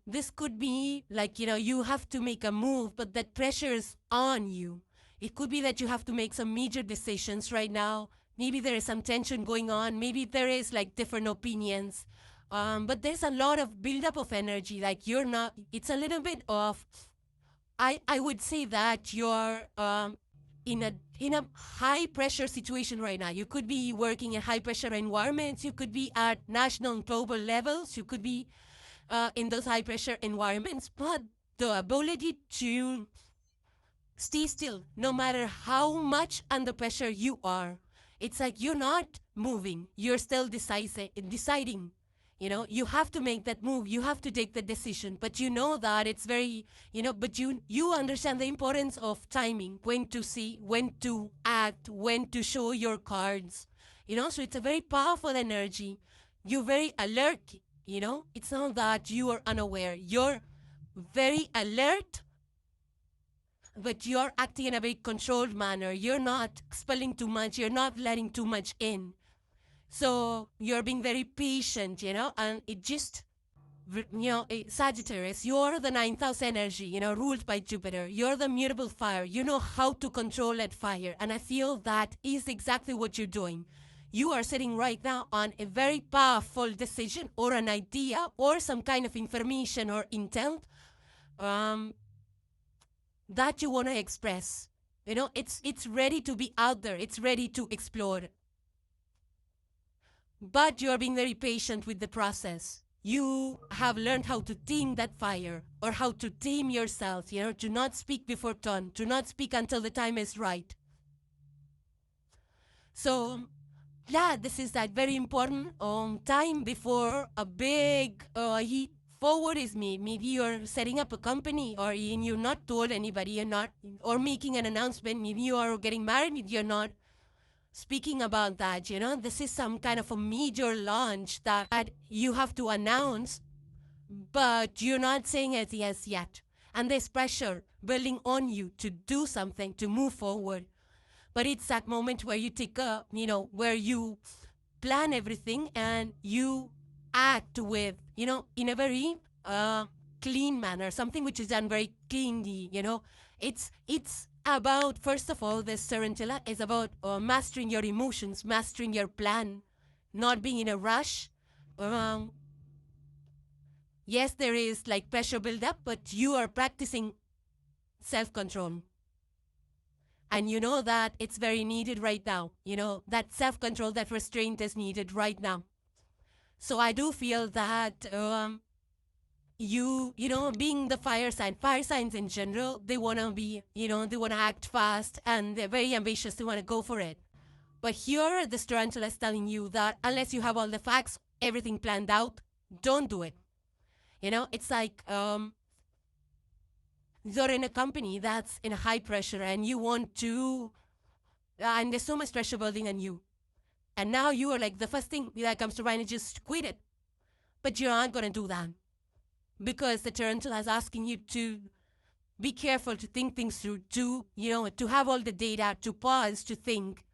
This could be like, you have to make a move, but that pressure is on you. It could be that you have to make some major decisions right now. Maybe there is some tension going on. Maybe there is like different opinions. But there's a lot of buildup of energy. Like it's a little bit of, I would say that you're in a high pressure situation right now. You could be working in high pressure environments. You could be at national and global levels. You could be in those high pressure environments, but the ability to stay still, no matter how much under pressure you are, it's like you're not moving. You're still deciding. You have to make that move. You have to take the decision. But you know that it's very, but you understand the importance of timing, when to see, when to act, when to show your cards. So it's a very powerful energy. You're very alert. It's not that you are unaware. You're very alert, but you're acting in a very controlled manner. You're not expelling too much. You're not letting too much in. So you're being very patient, and it just, Sagittarius, you're the 9th house energy, ruled by Jupiter. You're the mutable fire. You know how to control that fire. And I feel that is exactly what you're doing. You are sitting right now on a very powerful decision or an idea or some kind of information or intent that you want to express. It's ready to be out there. It's ready to explore. But you're being very patient with the process. You have learned how to tame that fire, or how to tame yourself, to not speak before turn, to not speak until the time is right. So, yeah, this is that very important time before a big heat forward is made. Maybe you're setting up a company, or you're not told anybody, or making an announcement. Maybe you are getting married, you're not speaking about that, this is some kind of a major launch that you have to announce, but you're not saying it yes yet. And there's pressure building on you to do something, to move forward. But it's that moment where you take where you plan everything and you act with, in a very clean manner, something which is done very cleanly, It's about, first of all, this Tarantula is about mastering your emotions, mastering your plan, not being in a rush. Yes, there is like pressure build-up, but you are practicing self-control. And you know that it's very needed right now. That self-control, that restraint is needed right now. So I do feel that being the fire signs in general, they want to be, they want to act fast and they're very ambitious. They want to go for it. But here, this tarantula is telling you that unless you have all the facts, everything planned out, don't do it. It's like you're in a company that's in a high pressure and you want to, and there's so much pressure building on you. And now you are like, the first thing that comes to mind is just quit it. But you aren't going to do that. Because the tarantula is asking you to be careful, to think things through, to have all the data, to pause, to think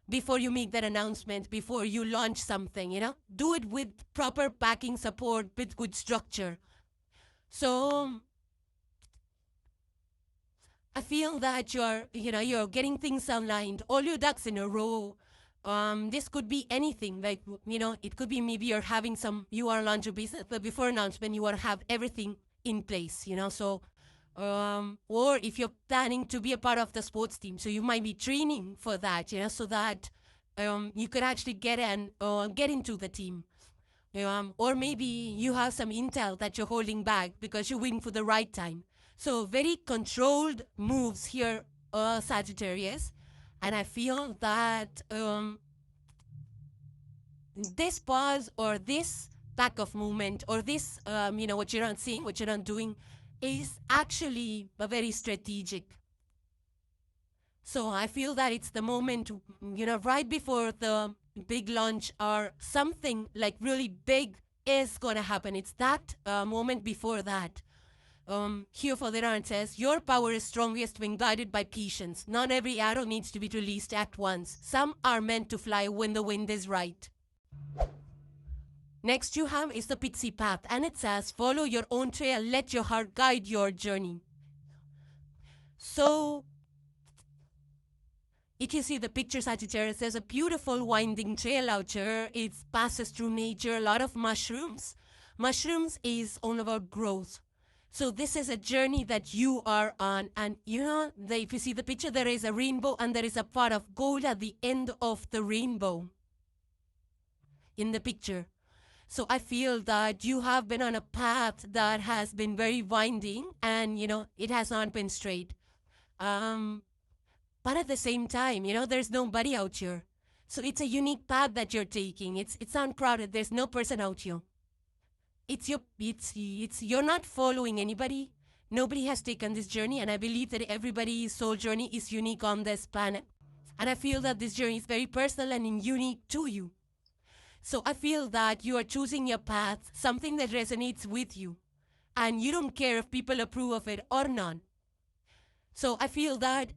before you make that announcement, before you launch something, Do it with proper backing support, with good structure. So I feel that you're getting things aligned, all your ducks in a row. This could be anything, like, it could be maybe you are launching business, but before announcement, you want to have everything in place, so, or if you're planning to be a part of the sports team, so you might be training for that, so that you could actually get into the team. Or maybe you have some intel that you're holding back because you're waiting for the right time. So very controlled moves here, Sagittarius. And I feel that this pause or this back of movement or this, what you're not seeing, what you're not doing is actually very strategic. So I feel that it's the moment, right before the big launch or something like really big is going to happen. It's that moment before that. Here for the Ran says, your power is strongest when guided by patience. Not every arrow needs to be released at once. Some are meant to fly when the wind is right. Next you have is the pixie path, and it says, follow your own trail, let your heart guide your journey. So, if you see the picture, Sagittarius, there's a beautiful winding trail out here. It passes through nature, a lot of mushrooms. Mushrooms is all about growth. So this is a journey that you are on. And if you see the picture, there is a rainbow and there is a pot of gold at the end of the rainbow in the picture. So I feel that you have been on a path that has been very winding and, it has not been straight. But at the same time, there's nobody out here. So it's a unique path that you're taking. It's uncrowded. There's no person out here. You're not following anybody. Nobody has taken this journey, and I believe that everybody's soul journey is unique on this planet. And I feel that this journey is very personal and unique to you. So I feel that you are choosing your path, something that resonates with you. And you don't care if people approve of it or not. So I feel that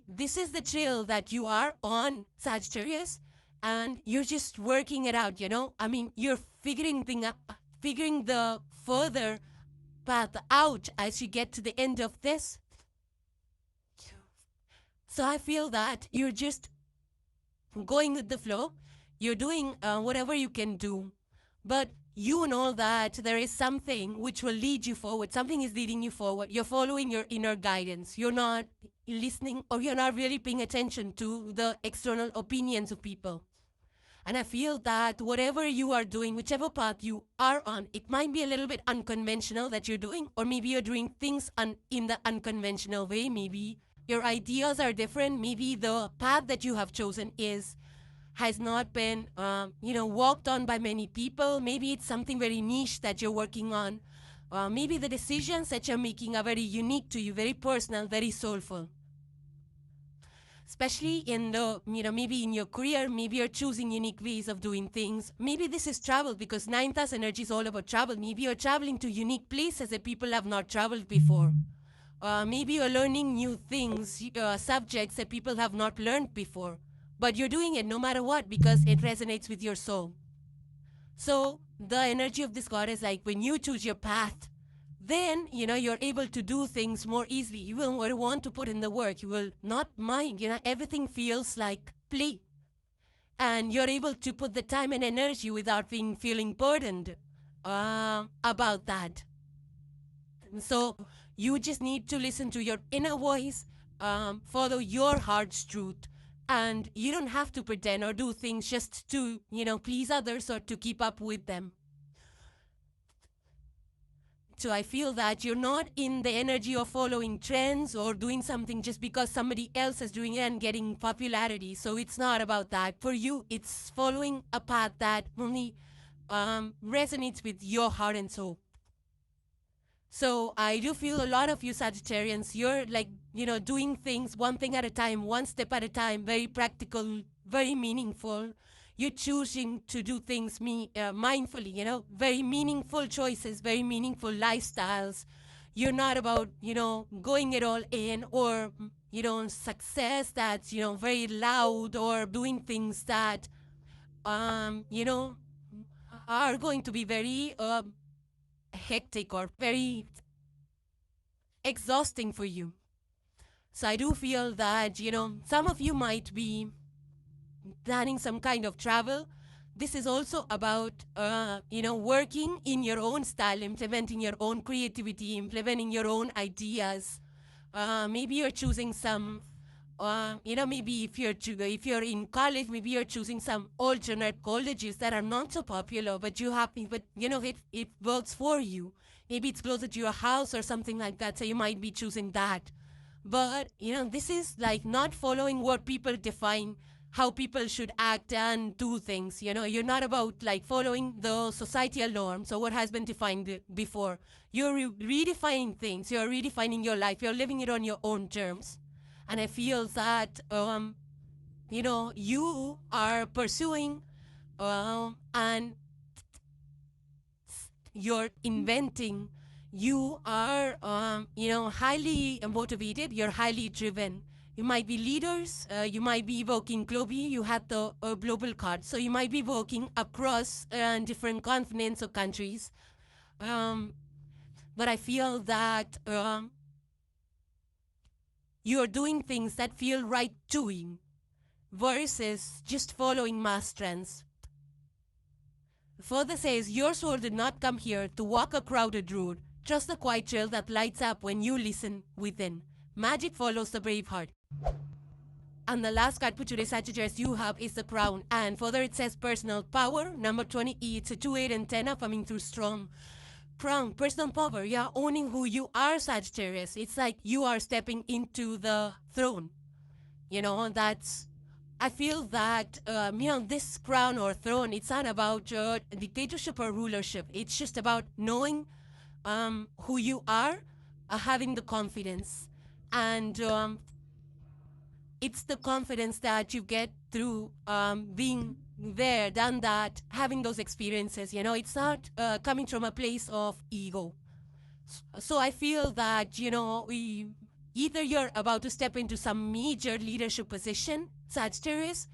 this is the trail that you are on, Sagittarius, and you're just working it out, you're figuring the further path out as you get to the end of this. So I feel that you're just going with the flow. You're doing whatever you can do. But you know that there is something which will lead you forward. Something is leading you forward. You're following your inner guidance. You're not listening or you're not really paying attention to the external opinions of people. And I feel that whatever you are doing, whichever path you are on, it might be a little bit unconventional that you're doing, or maybe you're doing things in the unconventional way. Maybe your ideas are different. Maybe the path that you have chosen has not been, walked on by many people. Maybe it's something very niche that you're working on. Maybe the decisions that you're making are very unique to you, very personal, very soulful. especially in the, maybe in your career, maybe you're choosing unique ways of doing things. Maybe this is travel, because ninth house energy is all about travel. Maybe you're traveling to unique places that people have not traveled before. Maybe you're learning new things, subjects that people have not learned before. But you're doing it no matter what, because it resonates with your soul. So the energy of this card is like, when you choose your path, then, you're able to do things more easily. You will want to put in the work. You will not mind. Everything feels like play. And you're able to put the time and energy without feeling burdened about that. So you just need to listen to your inner voice, follow your heart's truth. And you don't have to pretend or do things just to, please others or to keep up with them. So I feel that you're not in the energy of following trends or doing something just because somebody else is doing it and getting popularity. So it's not about that. For you, it's following a path that only resonates with your heart and soul. So I do feel a lot of you Sagittarians, you're like, doing things one thing at a time, one step at a time, very practical, very meaningful. You're choosing to do things mindfully, very meaningful choices, very meaningful lifestyles. You're not about, going it all in, or, success that's, very loud, or doing things that, are going to be very hectic or very exhausting for you. So I do feel that, some of you might be planning some kind of travel. This is also about, working in your own style, implementing your own creativity, implementing your own ideas. Maybe you're choosing some, maybe if you're in college, maybe you're choosing some alternate colleges that are not so popular, but you're happy, but, it works for you. Maybe it's closer to your house or something like that, so you might be choosing that. But, this is like not following what people define how people should act and do things. You're not about like following the societal norms or what has been defined before. You're redefining things. You're redefining your life. You're living it on your own terms. And I feel that, you are pursuing and you're inventing. You are, highly motivated. You're highly driven. You might be leaders. You might be working globally. You have the global card. So you might be working across different continents or countries. But I feel that you're doing things that feel right doing versus just following mass trends. Further says, your soul did not come here to walk a crowded road. Trust the quiet trail that lights up when you listen within. Magic follows the brave heart. And the last card for today, Sagittarius, you have is the crown. And further it says personal power. Number 20, it's a 2, 8, and 10 are coming through strong. Crown, personal power. Yeah, owning who you are, Sagittarius. It's like you are stepping into the throne. That's... I feel that, this crown or throne, it's not about dictatorship or rulership. It's just about knowing who you are, having the confidence. And it's the confidence that you get through being there, done that, having those experiences. It's not coming from a place of ego. So I feel that, either you're about to step into some major leadership position, Sagittarius,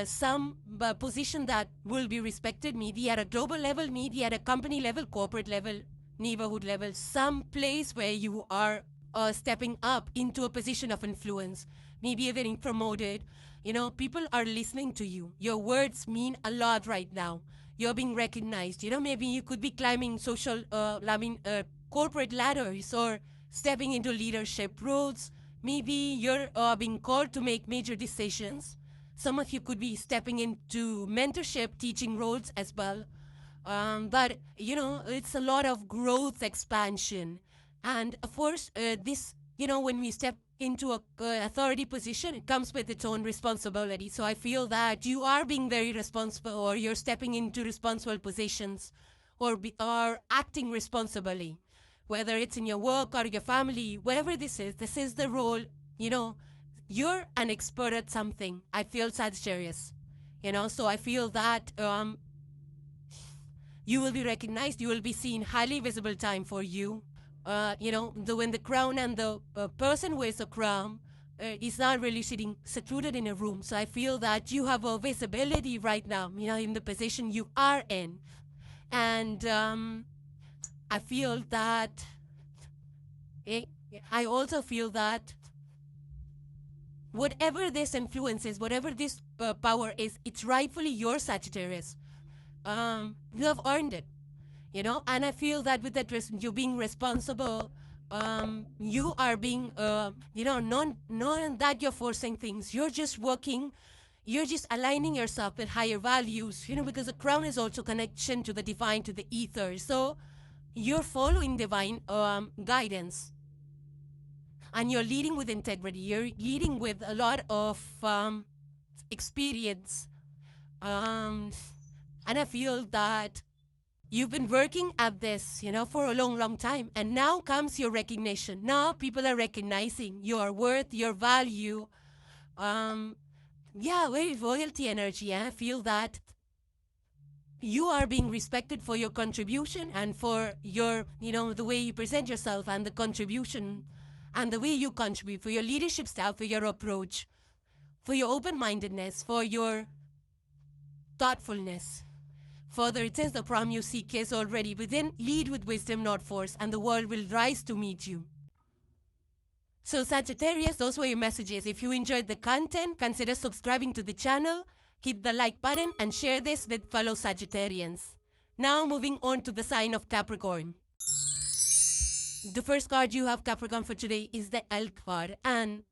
some position that will be respected, maybe at a global level, maybe at a company level, corporate level, neighborhood level, some place where you are stepping up into a position of influence. Maybe you're getting promoted. People are listening to you. Your words mean a lot right now. You're being recognized. Maybe you could be climbing corporate ladders or stepping into leadership roles. Maybe you're being called to make major decisions. Some of you could be stepping into mentorship, teaching roles as well. But, it's a lot of growth, expansion. And of course, this, when we step into a authority position, it comes with its own responsibility. So I feel that you are being very responsible, or you're stepping into responsible positions, or acting responsibly. Whether it's in your work or your family, whatever this is the role, you're an expert at something. I feel Sagittarius. So I feel that you will be recognized, you will be seen, highly visible time for you. When the crown and the person wears a crown is not really sitting secluded in a room. So I feel that you have a visibility right now, in the position you are in. And I feel that, I also feel that whatever this influence is, whatever this power is, it's rightfully your Sagittarius. You have earned it, and I feel that with that, you being responsible, you are being, not that you're forcing things, you're just working, you're just aligning yourself with higher values, because the crown is also connection to the divine, to the ether. So you're following divine guidance, and you're leading with integrity. You're leading with a lot of experience. And I feel that you've been working at this, for a long, long time. And now comes your recognition. Now people are recognizing your worth, your value. Very royalty energy. I feel that you are being respected for your contribution and for your, the way you present yourself and the contribution and the way you contribute, for your leadership style, for your approach, for your open-mindedness, for your thoughtfulness. Further, it says the prom you seek is already within. Lead with wisdom, not force, and the world will rise to meet you. So Sagittarius, those were your messages. If you enjoyed the content, consider subscribing to the channel, hit the like button, and share this with fellow Sagittarians. Now moving on to the sign of Capricorn. The first card you have, Capricorn, for today is the Elk card, and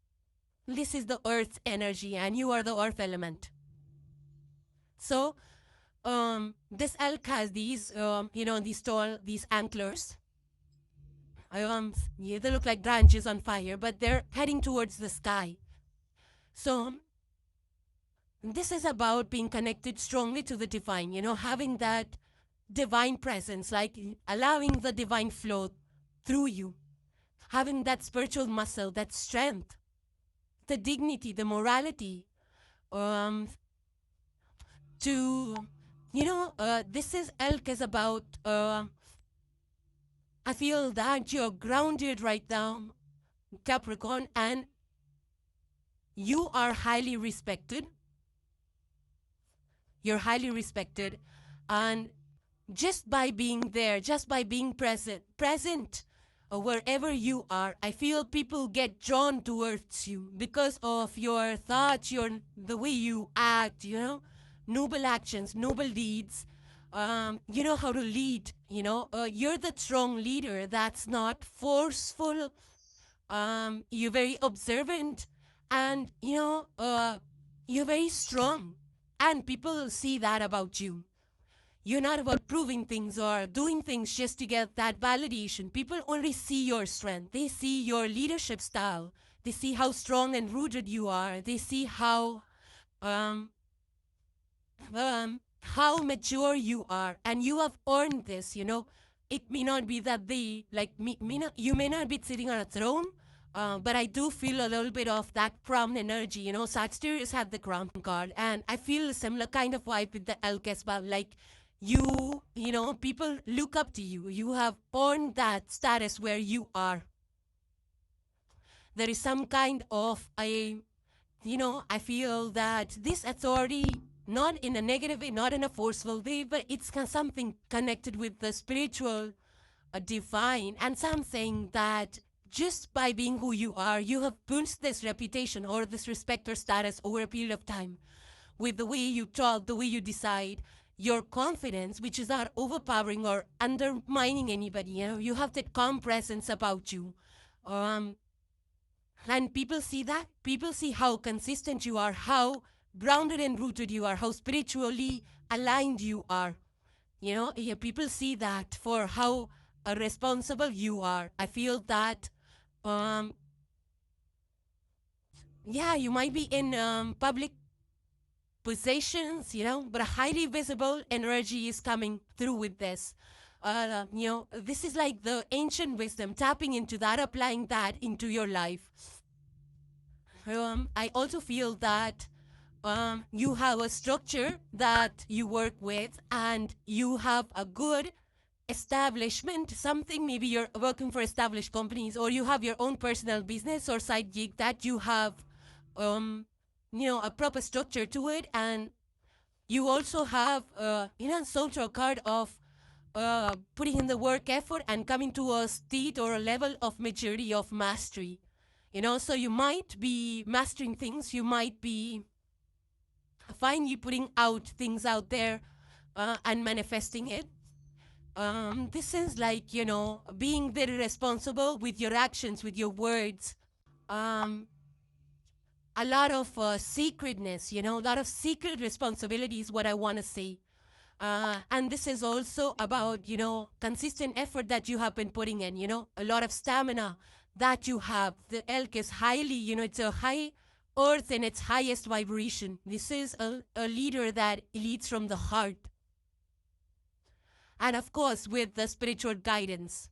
this is the Earth's energy, and you are the Earth element. So, this elk has these, these antlers. They look like branches on fire, but they're heading towards the sky. So, this is about being connected strongly to the divine, having that divine presence, like allowing the divine flow through you, having that spiritual muscle, that strength, the dignity, the morality, this is elk is about, I feel that you're grounded right now, Capricorn, and you are highly respected. You're highly respected, and just by being there, just by being present wherever you are, I feel people get drawn towards you because of your thoughts, the way you act, noble actions, noble deeds. You know how to lead, you're the strong leader that's not forceful. You're very observant, and, you're very strong, and people see that about you. You're not about proving things or doing things just to get that validation. People only see your strength. They see your leadership style. They see how strong and rooted you are. They see how mature you are. And you have earned this, It may not be that you may not be sitting on a throne, but I do feel a little bit of that crown energy. Sagittarius had the crown card, and I feel a similar kind of vibe with the elk as well. Like, people look up to you. You have earned that status where you are. There is some kind of I feel that this authority, not in a negative way, not in a forceful way, but it's something connected with the spiritual, divine, and something that just by being who you are, you have built this reputation or this respect or status over a period of time with the way you talk, the way you decide, your confidence, which is not overpowering or undermining anybody. You have that calm presence about you. And people see that. People see how consistent you are, how grounded and rooted you are, how spiritually aligned you are. People see that for how responsible you are. I feel that, you might be in public positions, but a highly visible energy is coming through with this. This is like the ancient wisdom, tapping into that, applying that into your life. I also feel that you have a structure that you work with and you have a good establishment, something, maybe you're working for established companies or you have your own personal business or side gig that you have, a proper structure to it. And you also have, a social card of putting in the work effort and coming to a state or a level of maturity, of mastery. So you might be mastering things, you might be finally putting out things out there and manifesting it. This is like, being very responsible with your actions, with your words. Um, a lot of sacredness, a lot of secret responsibility is what I want to say. And this is also about, consistent effort that you have been putting in, a lot of stamina that you have. The elk is highly, it's a high earth in its highest vibration. This is a leader that leads from the heart. And of course, with the spiritual guidance.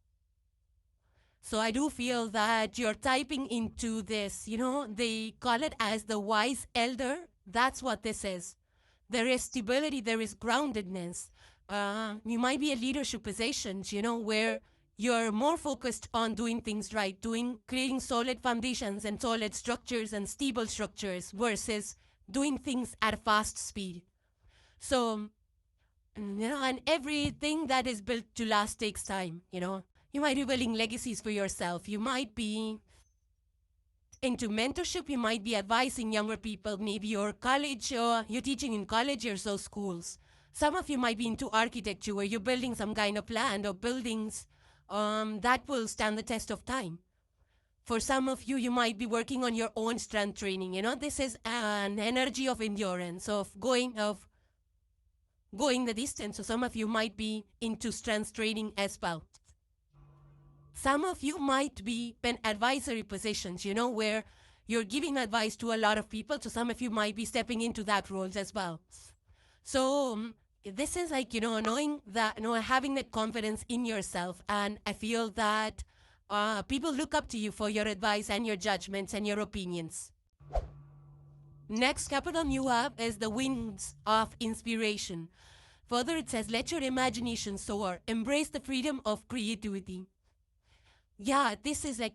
So I do feel that you're typing into this, they call it as the wise elder. That's what this is. There is stability, there is groundedness. You might be in leadership positions, where you're more focused on doing things right, creating solid foundations and solid structures and stable structures versus doing things at a fast speed. So, and everything that is built to last takes time, You might be building legacies for yourself. You might be into mentorship. You might be advising younger people. Maybe you're college or you're teaching in colleges or schools. Some of you might be into architecture where you're building some kind of land or buildings that will stand the test of time. For some of you, you might be working on your own strength training. This is an energy of endurance, of going the distance. So some of you might be into strength training as well. Some of you might be in advisory positions, where you're giving advice to a lot of people. So some of you might be stepping into that roles as well. So this is like, knowing that, having that confidence in yourself. And I feel that people look up to you for your advice and your judgments and your opinions. Next capital you have is the wings of inspiration. Further, it says, let your imagination soar. Embrace the freedom of creativity. Yeah, this is like,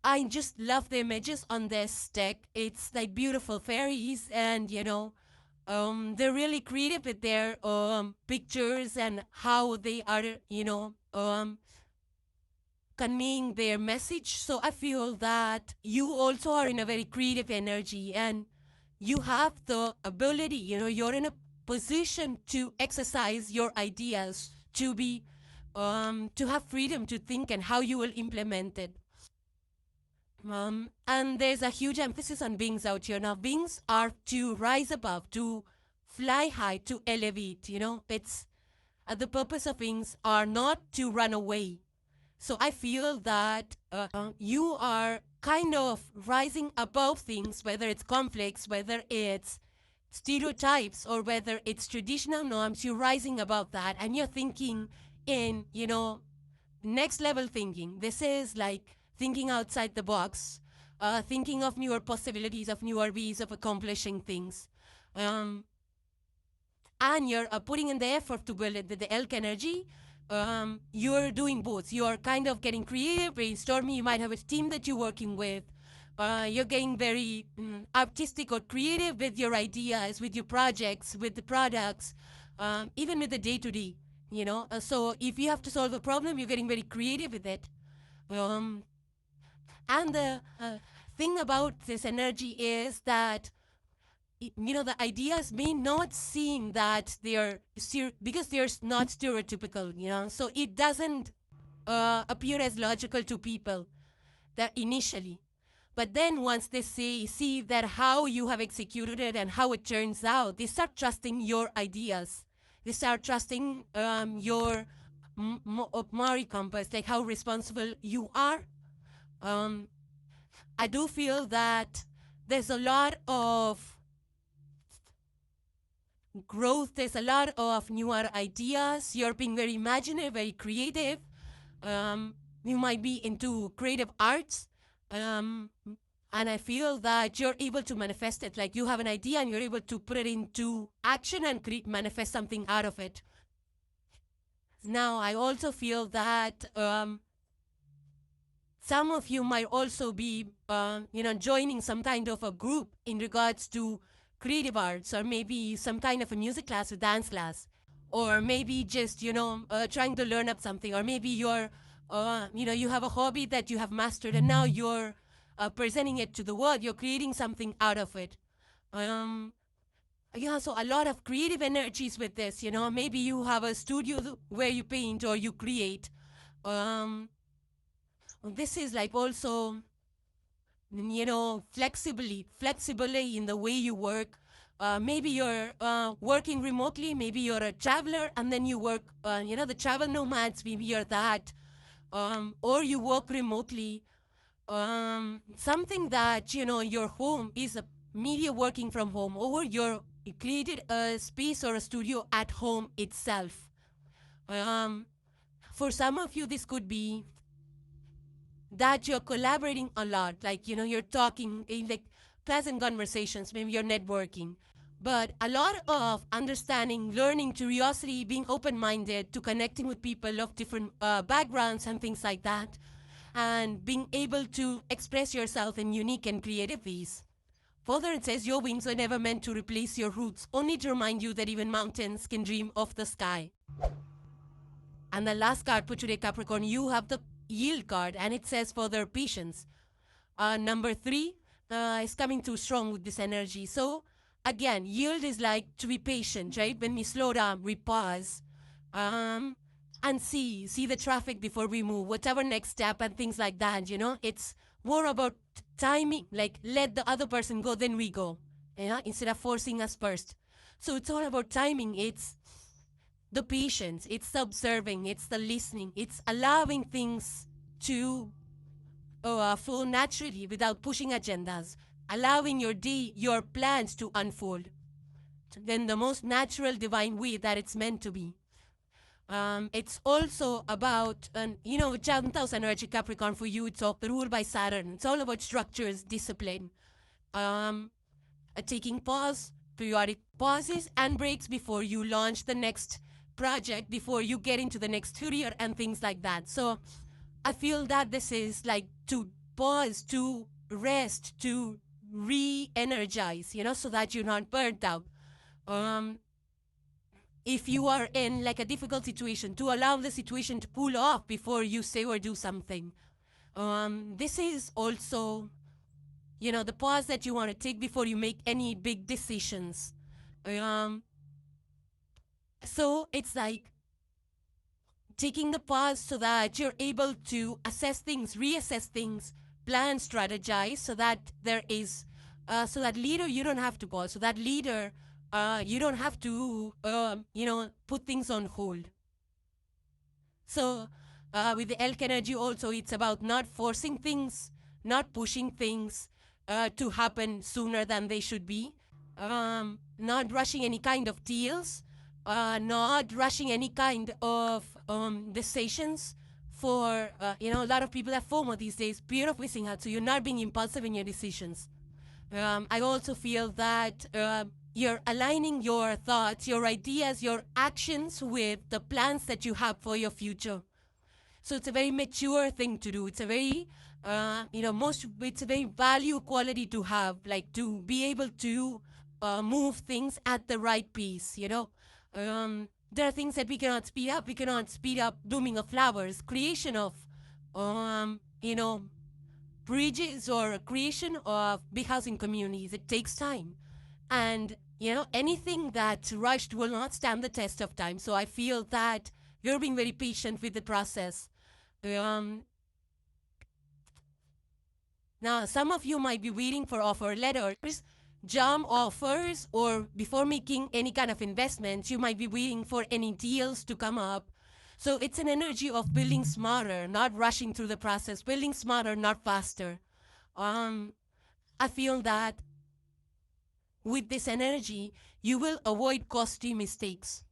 I just love the images on this deck. It's like beautiful fairies and, they're really creative with their pictures and how they are, conveying their message. So I feel that you also are in a very creative energy and you have the ability, you're in a position to exercise your ideas, to be to have freedom to think and how you will implement it. And there's a huge emphasis on wings out here. Now, wings are to rise above, to fly high, to elevate. It's the purpose of wings are not to run away. So I feel that you are kind of rising above things, whether it's conflicts, whether it's stereotypes, or whether it's traditional norms. You're rising above that and you're thinking in, next level thinking. This is like thinking outside the box, thinking of newer possibilities, of newer ways of accomplishing things. And you're putting in the effort to build it with the elk energy. You're doing both. You're kind of getting creative, brainstorming. You might have a team that you're working with. You're getting very artistic or creative with your ideas, with your projects, with the products, even with the day-to-day. So if you have to solve a problem, you're getting very creative with it. And the thing about this energy is that, the ideas may not seem that they're because they're not stereotypical, so it doesn't appear as logical to people that initially. But then once they see that how you have executed it and how it turns out, they start trusting your ideas. They start trusting your Mari compass, like how responsible you are. I do feel that there's a lot of growth. There's a lot of newer ideas. You're being very imaginative, very creative. You might be into creative arts. And I feel that you're able to manifest it. Like you have an idea and you're able to put it into action and manifest something out of it. Now, I also feel that some of you might also be, joining some kind of a group in regards to creative arts, or maybe some kind of a music class or dance class, or maybe just, trying to learn up something, or maybe you're, you have a hobby that you have mastered and now you're presenting it to the world. You're creating something out of it. Yeah, so a lot of creative energies with this, maybe you have a studio where you paint or you create. This is like also, flexibly in the way you work. Maybe you're working remotely, maybe you're a traveler and then you work, the travel nomads, maybe you're that. Or you work remotely. Something that, your home is a media working from home, or you created a space or a studio at home itself. For some of you, this could be that you're collaborating a lot, like, you're talking in like pleasant conversations, maybe you're networking, but a lot of understanding, learning, curiosity, being open-minded to connecting with people of different backgrounds and things like that, and being able to express yourself in unique and creative ways. Further, it says your wings were never meant to replace your roots, only to remind you that even mountains can dream of the sky. And the last card for today, Capricorn, you have the yield card, and it says further patience. Number 3 is coming too strong with this energy. So again, yield is like to be patient, right? When we slow down, we pause, and see the traffic before we move, whatever next step and things like that. It's more about timing, like let the other person go, then we go, instead of forcing us first. So it's all about timing. It's the patience, it's the observing, it's the listening, it's allowing things to flow naturally without pushing agendas, allowing your day, your plans to unfold in the most natural, divine way that it's meant to be. It's also about, 10,000 energy Capricorn for you. It's all ruled by Saturn. It's all about structures, discipline, taking pause, periodic pauses and breaks before you launch the next project, before you get into the next career and things like that. So I feel that this is like to pause, to rest, to re-energize, so that you're not burnt out. If you are in like a difficult situation, to allow the situation to cool off before you say or do something. This is also, the pause that you want to take before you make any big decisions. So it's like taking the pause so that you're able to assess things, reassess things, plan, strategize, so that there is, so that leader, you don't have to pause. So that leader, you don't have to, put things on hold. So with the elk energy also, it's about not forcing things, not pushing things to happen sooner than they should be, not rushing any kind of deals, not rushing any kind of decisions. For, a lot of people have FOMO these days, fear of missing out, so you're not being impulsive in your decisions. I also feel that you're aligning your thoughts, your ideas, your actions with the plans that you have for your future. So it's a very mature thing to do. It's a very, it's a very value quality to have, like to be able to move things at the right pace, there are things that we cannot speed up. We cannot speed up blooming of flowers, creation of, bridges, or creation of big housing communities. It takes time. And, anything that's rushed will not stand the test of time. So I feel that you're being very patient with the process. Now, some of you might be waiting for offer letters, job offers, or before making any kind of investments, you might be waiting for any deals to come up. So it's an energy of building smarter, not rushing through the process, building smarter, not faster. I feel that with this energy, you will avoid costly mistakes.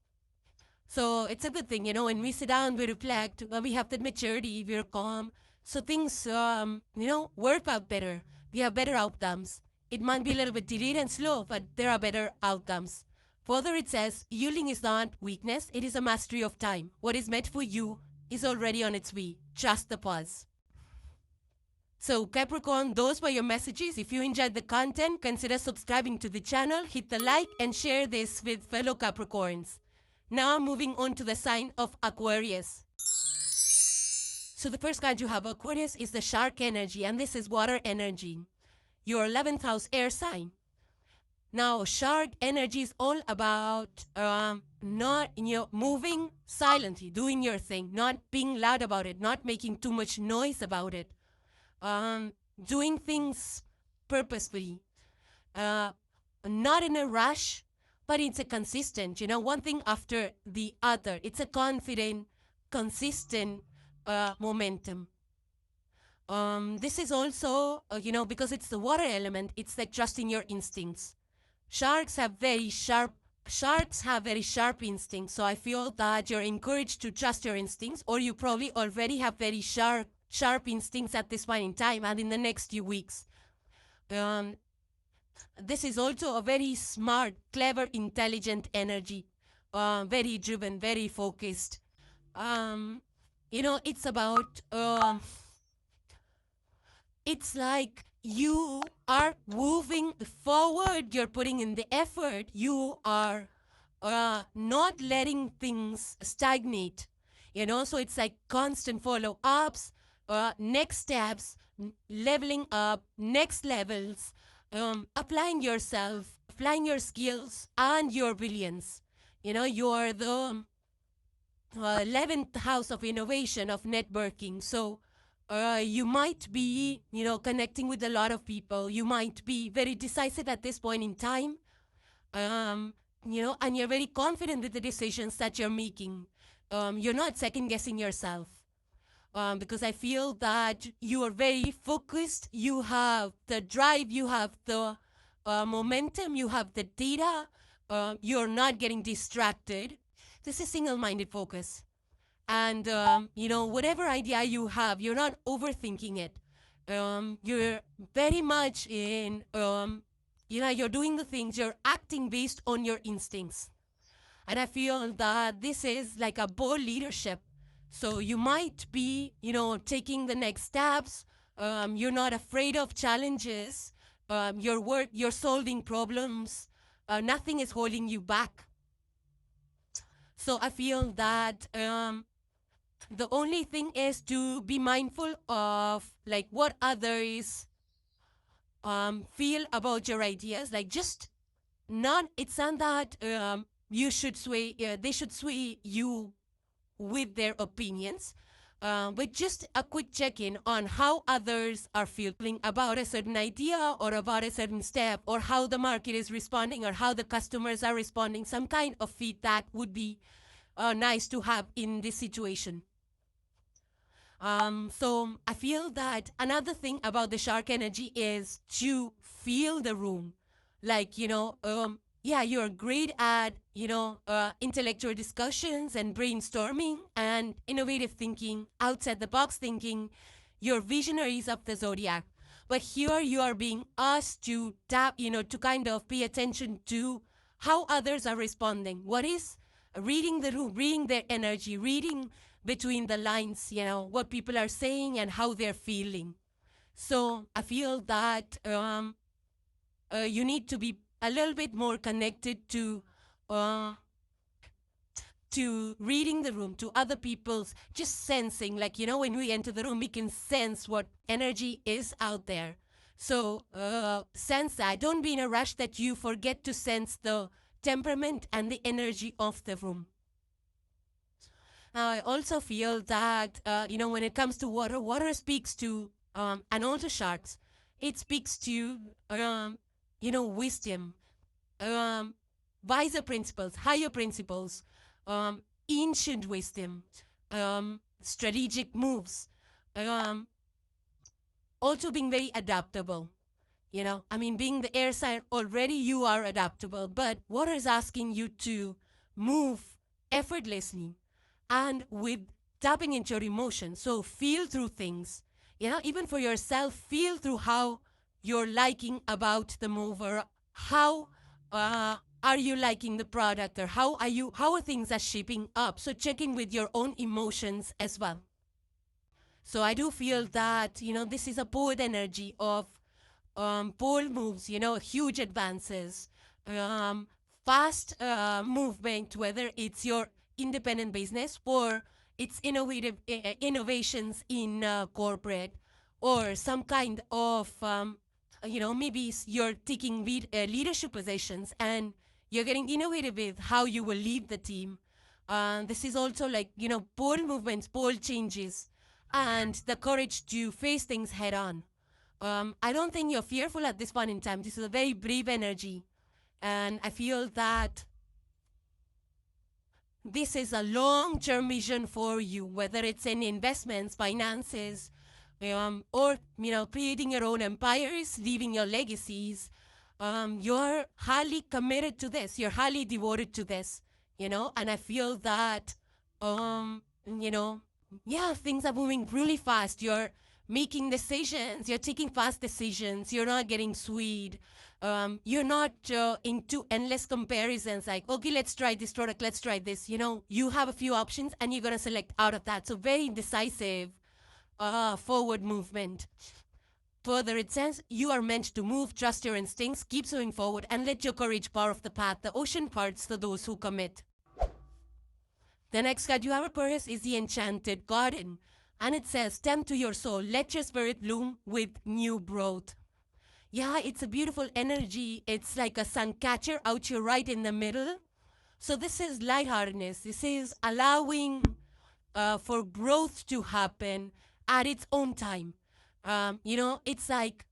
So it's a good thing, when we sit down, we reflect, we have that maturity, we're calm. So things, work out better. we have better outcomes. It might be a little bit delayed and slow, but there are better outcomes. Further, it says, yielding is not weakness, it is a mastery of time. What is meant for you is already on its way. Trust the pause. So Capricorn, those were your messages. If you enjoyed the content, consider subscribing to the channel, hit the like and share this with fellow Capricorns. Now moving on to the sign of Aquarius. So the first card you have, Aquarius, is the shark energy, and this is water energy. Your 11th house air sign. Now, shark energy is all about not moving silently, doing your thing, not being loud about it, not making too much noise about it. Doing things purposefully, not in a rush, but it's a consistent, one thing after the other. It's a confident, consistent momentum. This is also, because it's the water element, it's like trusting your instincts. Sharks have very sharp instincts, so I feel that you're encouraged to trust your instincts, or you probably already have very sharp instincts at this point in time and in the next few weeks. This is also a very smart, clever, intelligent energy, very driven, very focused. It's about, it's like you are moving forward, you're putting in the effort, you are not letting things stagnate, so it's like constant follow-ups, next steps, leveling up, next levels, applying yourself, applying your skills and your brilliance. You're the 11th house of innovation, of networking. So you might be, connecting with a lot of people. You might be very decisive at this point in time, and you're very confident with the decisions that you're making. You're not second-guessing yourself. Because I feel that you are very focused, you have the drive, you have the momentum, you have the data, you're not getting distracted. This is single-minded focus. And, whatever idea you have, you're not overthinking it. You're very much in, you're doing the things, you're acting based on your instincts. And I feel that this is like a bold leadership. So you might be, taking the next steps. You're not afraid of challenges. You're solving problems. Nothing is holding you back. So I feel that the only thing is to be mindful of like what others feel about your ideas. Like it's not that you should sway, they should sway you with their opinions, but just a quick check-in on how others are feeling about a certain idea or about a certain step, or how the market is responding or how the customers are responding. Some kind of feedback would be nice to have in this situation. So I feel that another thing about the shark energy is to feel the room. Like, you're great at, intellectual discussions and brainstorming and innovative thinking, outside the box thinking. You're visionaries of the zodiac. But here you are being asked to tap, to kind of pay attention to how others are responding. What is reading the room, reading their energy, reading between the lines, what people are saying and how they're feeling. So I feel that you need to be a little bit more connected to reading the room, to other people's, just sensing, like, when we enter the room, we can sense what energy is out there. So sense that. Don't be in a rush that you forget to sense the temperament and the energy of the room. I also feel that, when it comes to water speaks to, and also sharks, it speaks to, wisdom, wiser principles, higher principles, ancient wisdom, strategic moves, also being very adaptable. Being the air sign, already you are adaptable, but water is asking you to move effortlessly and with tapping into your emotions. So feel through things, even for yourself, feel through how you're liking about the move, or how are you liking the product, or how are things are shaping up. So check in with your own emotions as well. So I do feel that, this is a bold energy of bold moves, huge advances, um, fast movement, whether it's your independent business or it's innovations in corporate, or some kind of, maybe you're taking leadership positions and you're getting innovative with how you will lead the team. This is also like, bold movements, bold changes, and the courage to face things head on. I don't think you're fearful at this point in time. This is a very brave energy. And I feel that this is a long-term vision for you, whether it's in investments, finances, or, creating your own empires, leaving your legacies. You're highly committed to this. You're highly devoted to this, and I feel that, yeah, things are moving really fast. You're making decisions. You're taking fast decisions. You're not getting swayed. You're not into endless comparisons like, okay, let's try this product, let's try this. You have a few options and you're going to select out of that. So very decisive forward movement. Further, it says you are meant to move, trust your instincts, keep moving forward, and let your courage power of the path. The ocean parts for those who commit. The next card you have, Aquarius, is the Enchanted Garden. And it says, tend to your soul, let your spirit bloom with new growth. Yeah, it's a beautiful energy. It's like a sun catcher out here right in the middle. So this is lightheartedness. This is allowing for growth to happen at its own time. It's like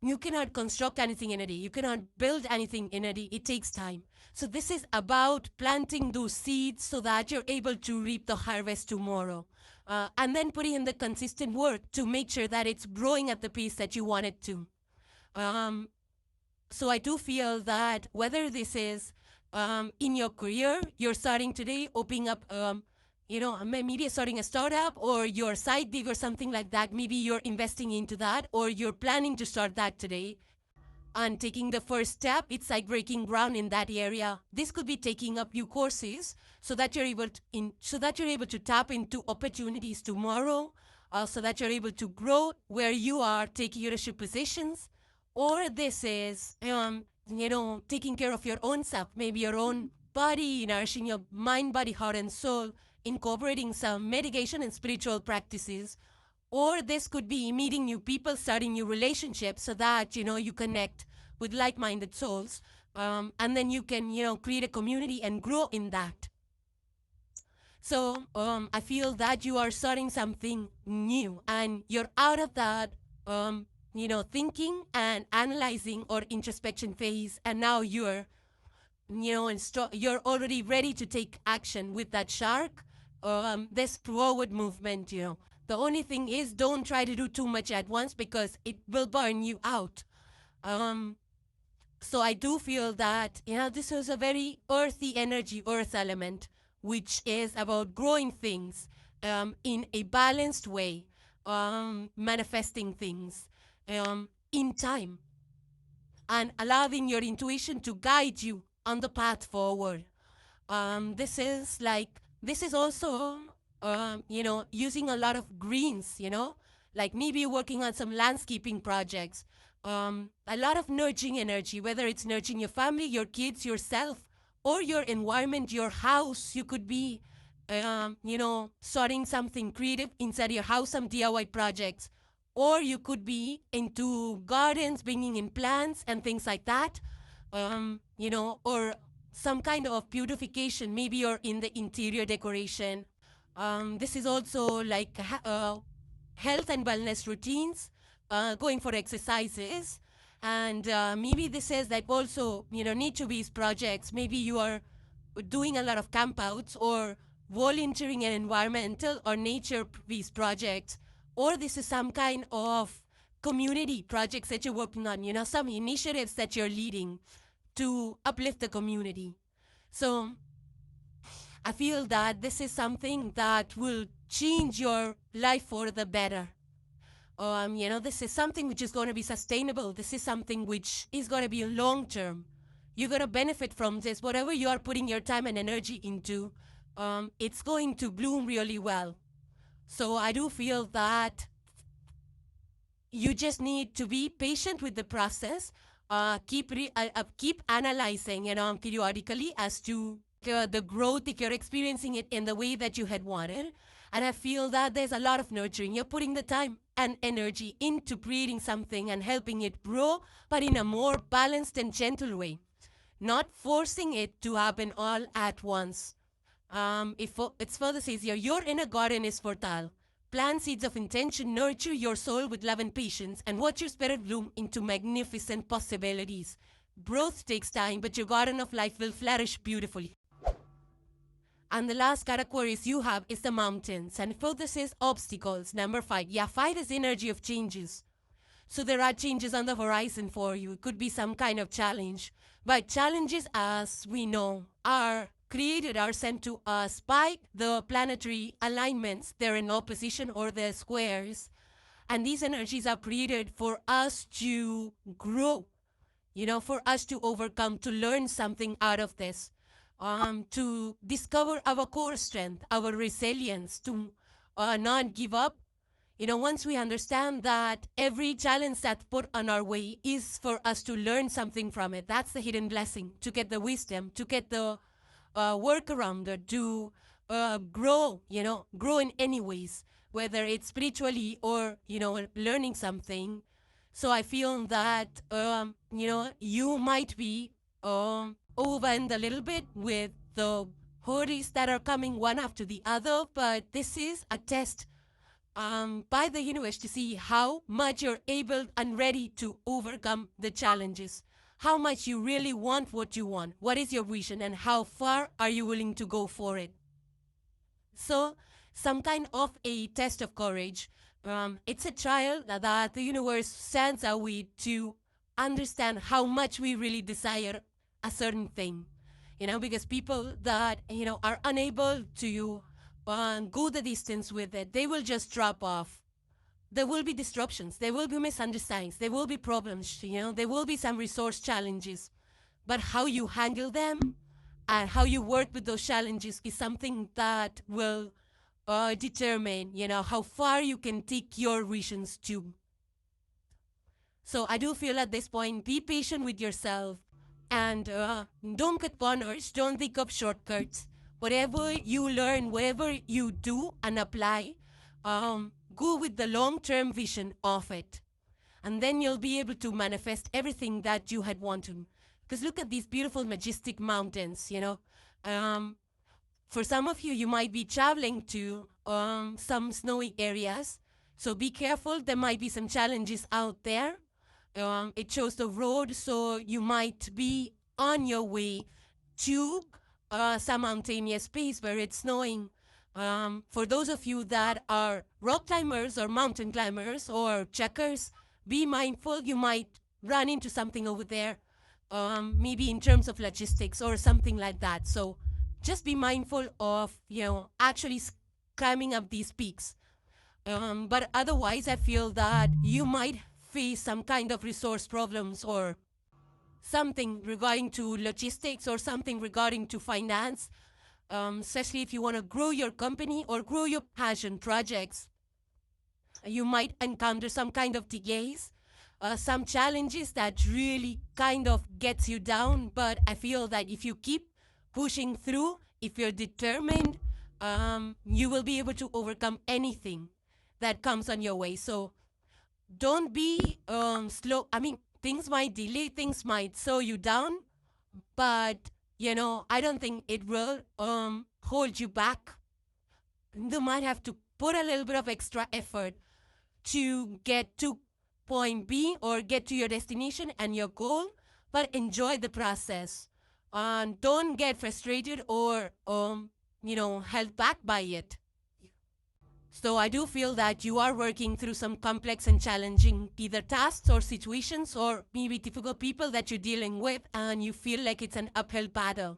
you cannot construct anything in a day. You cannot build anything in a day. It takes time. So this is about planting those seeds so that you're able to reap the harvest tomorrow. And then putting in the consistent work to make sure that it's growing at the pace that you want it to. So I do feel that whether this is in your career, you're starting today, opening up, maybe starting a startup or your side gig or something like that. Maybe you're investing into that, or you're planning to start that today and taking the first step. It's like breaking ground in that area. This could be taking up new courses so that you're able to tap into opportunities tomorrow, so that you're able to grow where you are, take leadership positions. Or this is, taking care of your own self, maybe your own body, nourishing your mind, body, heart, and soul, incorporating some meditation and spiritual practices. Or this could be meeting new people, starting new relationships so that, you connect with like-minded souls. And then you can, create a community and grow in that. So I feel that you are starting something new and you're out of that, thinking and analyzing or introspection phase. And now you're already ready to take action with that shark, this forward movement. The only thing is, don't try to do too much at once because it will burn you out. So I do feel that, this is a very earthy energy, earth element, which is about growing things in a balanced way, manifesting things in time, and allowing your intuition to guide you on the path forward. This is also, using a lot of greens, like maybe working on some landscaping projects, a lot of nurturing energy, whether it's nurturing your family, your kids, yourself, or your environment, your house. You could be, starting something creative inside your house, some DIY projects, or you could be into gardens, bringing in plants and things like that, or some kind of beautification. Maybe you're in the interior decoration. This is also like health and wellness routines, going for exercises. And maybe this is like also, nature-based projects. Maybe you are doing a lot of campouts or volunteering in environmental or nature-based projects. Or this is some kind of community projects that you're working on, some initiatives that you're leading to uplift the community. So I feel that this is something that will change your life for the better. This is something which is going to be sustainable. This is something which is going to be long term. You're going to benefit from this. Whatever you are putting your time and energy into, it's going to bloom really well. So I do feel that you just need to be patient with the process. Keep analyzing, periodically as to the growth if you're experiencing it in the way that you had wanted. And I feel that there's a lot of nurturing. You're putting the time and energy into creating something and helping it grow, but in a more balanced and gentle way, not forcing it to happen all at once. If it's further says here, your inner garden is fertile. Plant seeds of intention, nurture your soul with love and patience, and watch your spirit bloom into magnificent possibilities. Growth takes time, but your garden of life will flourish beautifully. And the last card, Aquarius, you have is the mountains. And further says obstacles. Number 5. Yeah, 5 is energy of changes. So there are changes on the horizon for you. It could be some kind of challenge. But challenges, as we know, are created, are sent to us by the planetary alignments. They're in opposition or they're squares. And these energies are created for us to grow, for us to overcome, to learn something out of this, to discover our core strength, our resilience, to not give up. Once we understand that every challenge that's put on our way is for us to learn something from it, that's the hidden blessing, to get the wisdom, to get the work around it, to grow, grow in any ways, whether it's spiritually or, learning something. So I feel that, you might be overwhelmed a little bit with the hurdles that are coming one after the other, but this is a test by the universe to see how much you're able and ready to overcome the challenges, how much you really want what you want, what is your vision, and how far are you willing to go for it. So some kind of a test of courage. It's a trial that the universe sends our way to understand how much we really desire a certain thing. Because people that, are unable to go the distance with it, they will just drop off. There will be disruptions, there will be misunderstandings, there will be problems, there will be some resource challenges. But how you handle them and how you work with those challenges is something that will determine, how far you can take your visions to. So I do feel at this point, be patient with yourself and don't cut corners, don't think of shortcuts. Whatever you learn, whatever you do and apply, go with the long-term vision of it. And then you'll be able to manifest everything that you had wanted. Because look at these beautiful, majestic mountains, For some of you, you might be traveling to some snowy areas. So be careful. There might be some challenges out there. It shows the road, so you might be on your way to some mountainous space where it's snowing. For those of you that are rock climbers or mountain climbers or trekkers, be mindful. You might run into something over there, maybe in terms of logistics or something like that. So just be mindful of, actually climbing up these peaks. But otherwise, I feel that you might face some kind of resource problems or something regarding to logistics or something regarding to finance, especially if you want to grow your company or grow your passion projects. You might encounter some kind of delays, some challenges that really kind of gets you down. But I feel that if you keep pushing through, if you're determined, you will be able to overcome anything that comes on your way. So don't be slow. I mean, things might delay, things might slow you down, but I don't think it will hold you back. You might have to put a little bit of extra effort to get to point B or get to your destination and your goal, but enjoy the process. Don't get frustrated or held back by it. So I do feel that you are working through some complex and challenging either tasks or situations or maybe difficult people that you're dealing with, and you feel like it's an uphill battle.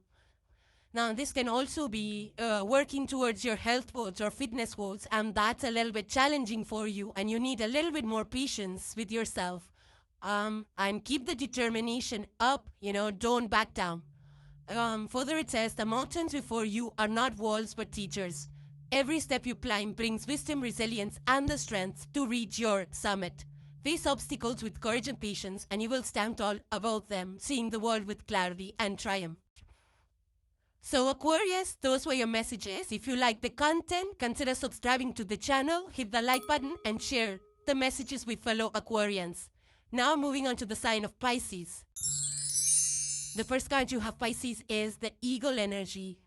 Now, this can also be working towards your health goals or fitness goals, and that's a little bit challenging for you, and you need a little bit more patience with yourself. And keep the determination up, don't back down. Further, it says, the mountains before you are not walls but teachers. Every step you climb brings wisdom, resilience, and the strength to reach your summit. Face obstacles with courage and patience, and you will stand tall above them, seeing the world with clarity and triumph. So Aquarius, those were your messages. If you like the content, consider subscribing to the channel, hit the like button, and share the messages with fellow Aquarians. Now moving on to the sign of Pisces. The first card you have, Pisces, is the Eagle energy.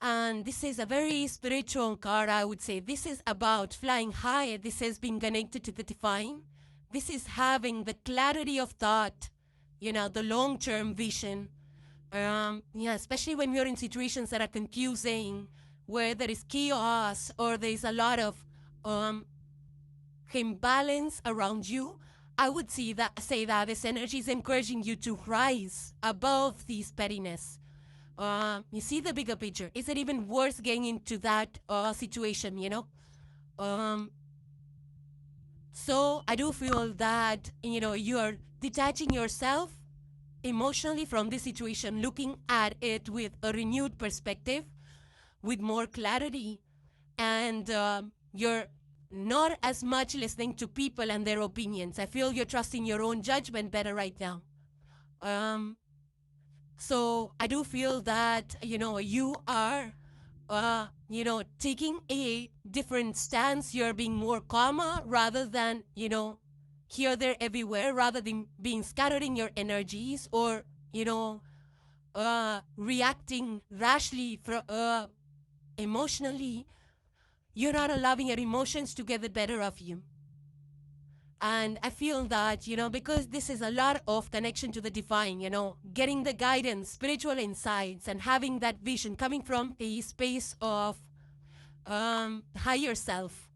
And this is a very spiritual card, I would say. This is about flying high. This is being connected to the divine. This is having the clarity of thought, the long-term vision. Especially when you're in situations that are confusing, where there is chaos or there is a lot of imbalance around you. I would say that this energy is encouraging you to rise above this pettiness. You see the bigger picture. Is it even worth getting into that situation, So I do feel that, you are detaching yourself emotionally from this situation, looking at it with a renewed perspective, with more clarity, and you're not as much listening to people and their opinions. I feel you're trusting your own judgment better right now. So I do feel that, you are, taking a different stance. You're being more calmer rather than, here, there, everywhere, rather than being scattered in your energies or, reacting rashly, emotionally. You're not allowing your emotions to get the better of you. And I feel that, because this is a lot of connection to the divine, getting the guidance, spiritual insights, and having that vision coming from a space of higher self.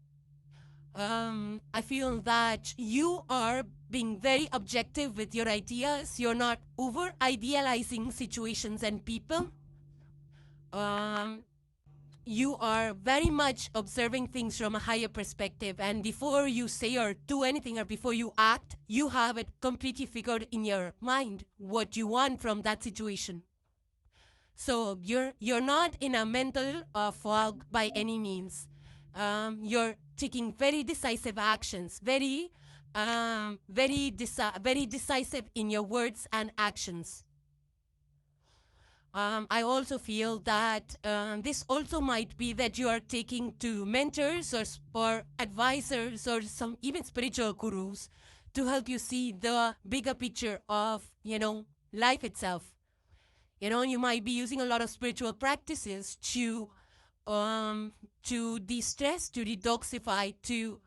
I feel that you are being very objective with your ideas. You're not over idealizing situations and people. You are very much observing things from a higher perspective, and before you say or do anything, or before you act, you have it completely figured in your mind what you want from that situation. So you're not in a mental fog by any means. You're taking very decisive actions, very decisive in your words and actions. I also feel that this also might be that you are taking to mentors or advisors or some even spiritual gurus to help you see the bigger picture of, life itself. You might be using a lot of spiritual practices to de-stress, to detoxify, to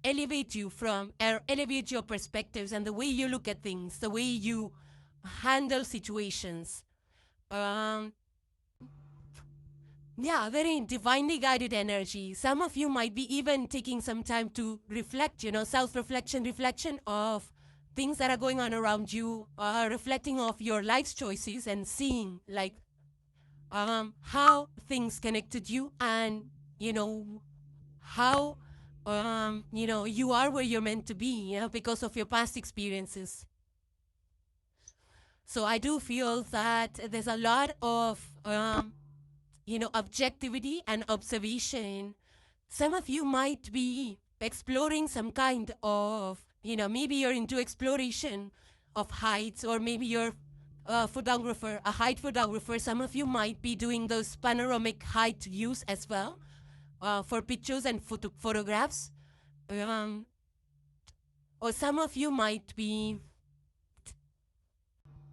elevate your perspectives and the way you look at things, the way you handle situations. Very divinely guided energy. Some of you might be even taking some time to reflect, reflection of things that are going on around you, reflecting of your life's choices and seeing how things connected you and, how, you are where you're meant to be, because of your past experiences. So I do feel that there's a lot of, objectivity and observation. Some of you might be exploring some kind of, maybe you're into exploration of heights, or maybe you're a photographer, a height photographer. Some of you might be doing those panoramic height views as well, for pictures and photographs. Or some of you might be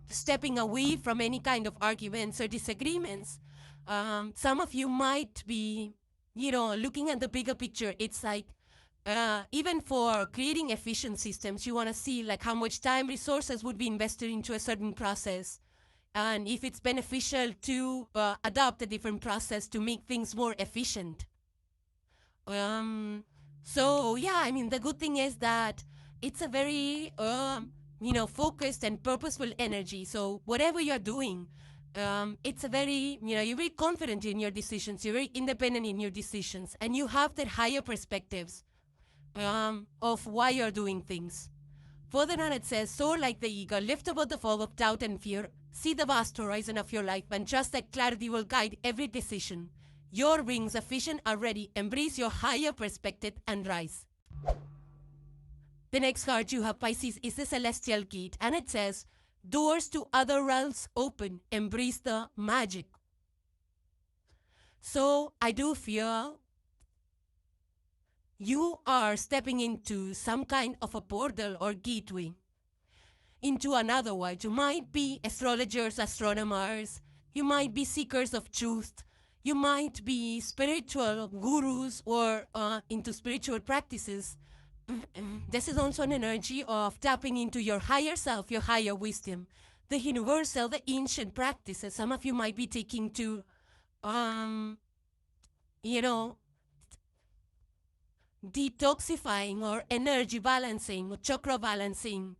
stepping away from any kind of arguments or disagreements. Some of you might be, looking at the bigger picture. It's like, even for creating efficient systems, you want to see like how much time, resources would be invested into a certain process, and if it's beneficial to adopt a different process to make things more efficient. So yeah, I mean, the good thing is that it's a very focused and purposeful energy. So whatever you're doing, It's a very, you're very confident in your decisions. You're very independent in your decisions. And you have that higher perspectives of why you're doing things. Further on, it says, soar like the eagle, lift above the fog of doubt and fear, see the vast horizon of your life, and trust that clarity will guide every decision. Your wings of vision are ready. Embrace your higher perspective and rise. The next card you have, Pisces, is the celestial gate, and it says, doors to other realms open. Embrace the magic. So I do feel you are stepping into some kind of a portal or gateway into another world. You might be astrologers, astronomers. You might be seekers of truth. You might be spiritual gurus or into spiritual practices. This is also an energy of tapping into your higher self, your higher wisdom, the universal, the ancient practices. Some of you might be taking to, detoxifying or energy balancing or chakra balancing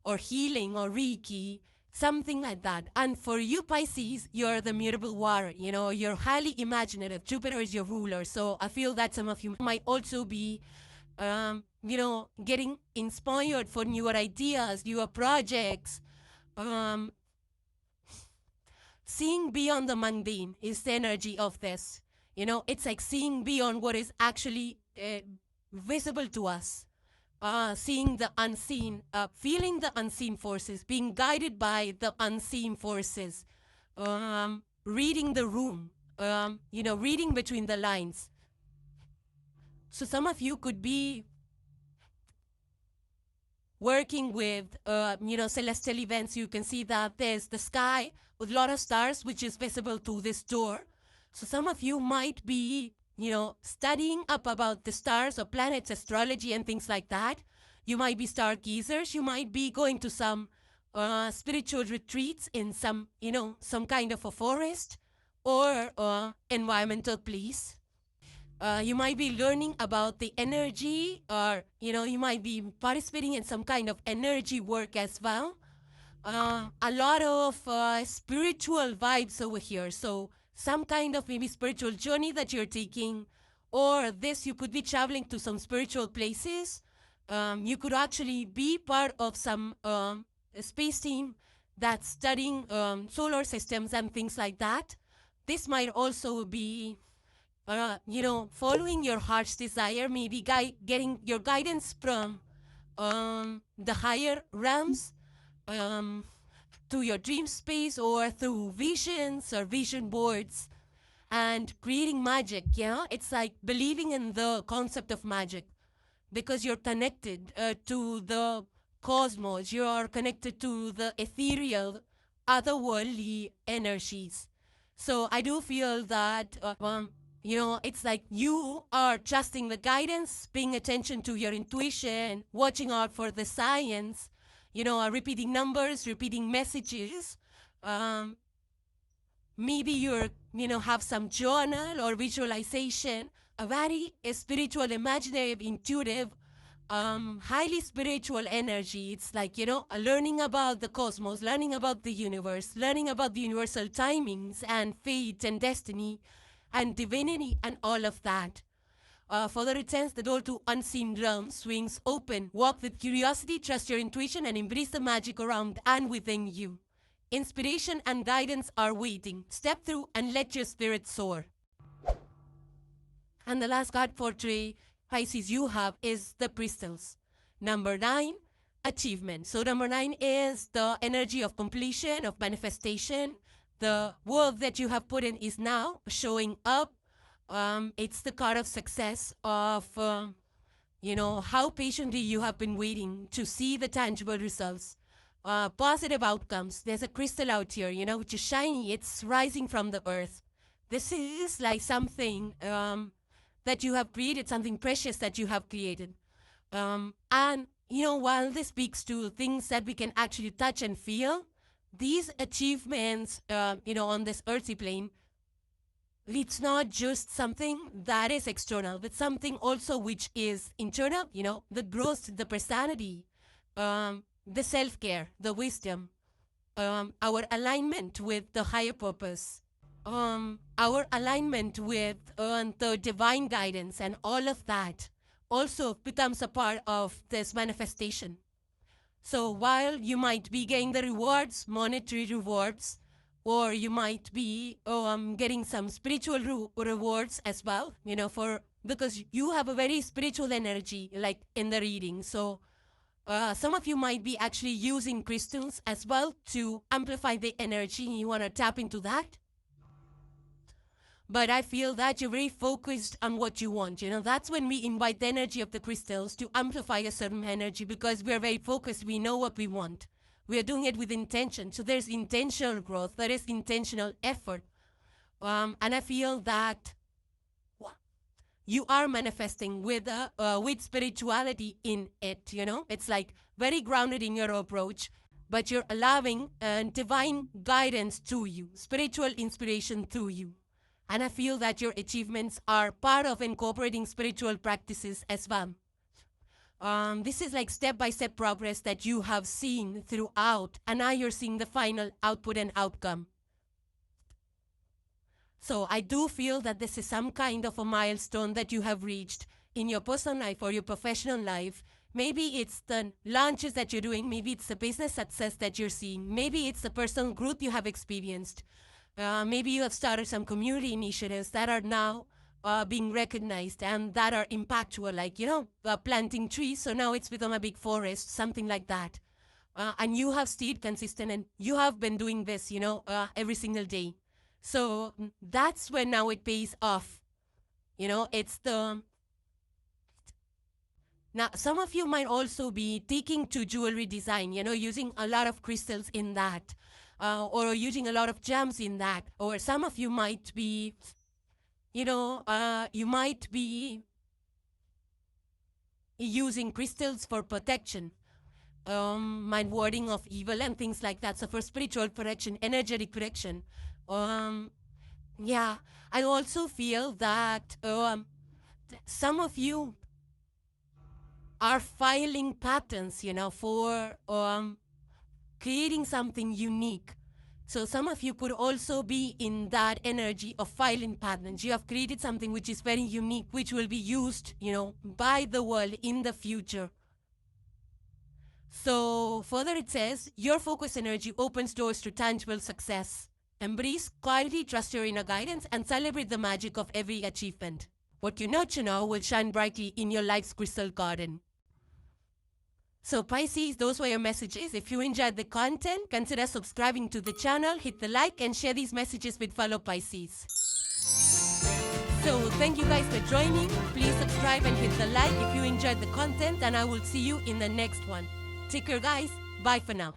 or healing or Reiki, something like that. And for you, Pisces, you're the mutable warrior. You're highly imaginative. Jupiter is your ruler. So I feel that some of you might also be, getting inspired for newer ideas, newer projects. Seeing beyond the mundane is the energy of this. It's like seeing beyond what is actually visible to us. Seeing the unseen, feeling the unseen forces, being guided by the unseen forces, reading the room, reading between the lines. So some of you could be working with, celestial events. You can see that there's the sky with a lot of stars, which is visible through this door. So some of you might be studying up about the stars or planets, astrology, and things like that. You might be stargazers. You might be going to some spiritual retreats in some kind of a forest or environmental place. You might be learning about the energy, or you might be participating in some kind of energy work as well. A lot of spiritual vibes over here. So some kind of maybe spiritual journey that you're taking, or this, you could be traveling to some spiritual places. You could actually be part of some space team that's studying solar systems and things like that. This might also be, following your heart's desire, maybe getting your guidance from the higher realms, through your dream space or through visions or vision boards, and creating magic. It's like believing in the concept of magic because you're connected to the cosmos. You are connected to the ethereal, otherworldly energies. So I do feel that it's like you are trusting the guidance, paying attention to your intuition, watching out for the signs, repeating numbers, repeating messages. Maybe you're, have some journal or visualization, a very spiritual, imaginative, intuitive, highly spiritual energy. It's like, learning about the cosmos, learning about the universe, learning about the universal timings and fate and destiny and divinity and all of that. Further, it says the door to unseen realms swings open. Walk with curiosity, trust your intuition, and embrace the magic around and within you. Inspiration and guidance are waiting. Step through and let your spirit soar. And the last card for today, Pisces, you have is the crystals. Number 9, achievement. So number 9 is the energy of completion, of manifestation. The work that you have put in is now showing up. It's the card of success, of, how patiently you have been waiting to see the tangible results. Positive outcomes. There's a crystal out here, which is shiny. It's rising from the earth. This is like something that you have created, something precious that you have created. And, while this speaks to things that we can actually touch and feel, these achievements, on this earthly plane, it's not just something that is external, but something also which is internal, the growth, the personality, the self-care, the wisdom. our alignment with the higher purpose, our alignment with the divine guidance, and all of that also becomes a part of this manifestation. So while you might be getting the rewards, monetary rewards, or you might be getting some spiritual rewards as well, because you have a very spiritual energy, like in the reading. So some of you might be actually using crystals as well to amplify the energy. You want to tap into that. But I feel that you're very focused on what you want. That's when we invite the energy of the crystals to amplify a certain energy, because we're very focused. We know what we want. We are doing it with intention. So there's intentional growth. There is intentional effort. And I feel that you are manifesting with spirituality in it. It's like very grounded in your approach, but you're allowing divine guidance to you, spiritual inspiration to you. And I feel that your achievements are part of incorporating spiritual practices as well. This is like step-by-step progress that you have seen throughout, and now you're seeing the final output and outcome. So I do feel that this is some kind of a milestone that you have reached in your personal life or your professional life. Maybe it's the launches that you're doing. Maybe it's the business success that you're seeing. Maybe it's the personal growth you have experienced. Maybe you have started some community initiatives that are now being recognized and that are impactful, like, planting trees. So now it's become a big forest, something like that. And you have stayed consistent and you have been doing this, every single day. So that's when now it pays off. It's the... Now, some of you might also be taking to jewelry design, using a lot of crystals in that. Or using a lot of gems in that. Or some of you might be, you might be using crystals for protection. Mind warding of evil and things like that. So for spiritual protection, energetic protection. Yeah, I also feel that some of you are filing patterns, for creating something unique. So some of you could also be in that energy of filing patterns. You have created something which is very unique, which will be used, by the world in the future. So further it says, your focus energy opens doors to tangible success. Embrace clarity, trust your inner guidance, and celebrate the magic of every achievement. What you nurture now will shine brightly in your life's crystal garden. So Pisces, those were your messages. If you enjoyed the content, consider subscribing to the channel, hit the like, and share these messages with fellow Pisces. So thank you guys for joining. Please subscribe and hit the like if you enjoyed the content, and I will see you in the next one. Take care, guys. Bye for now.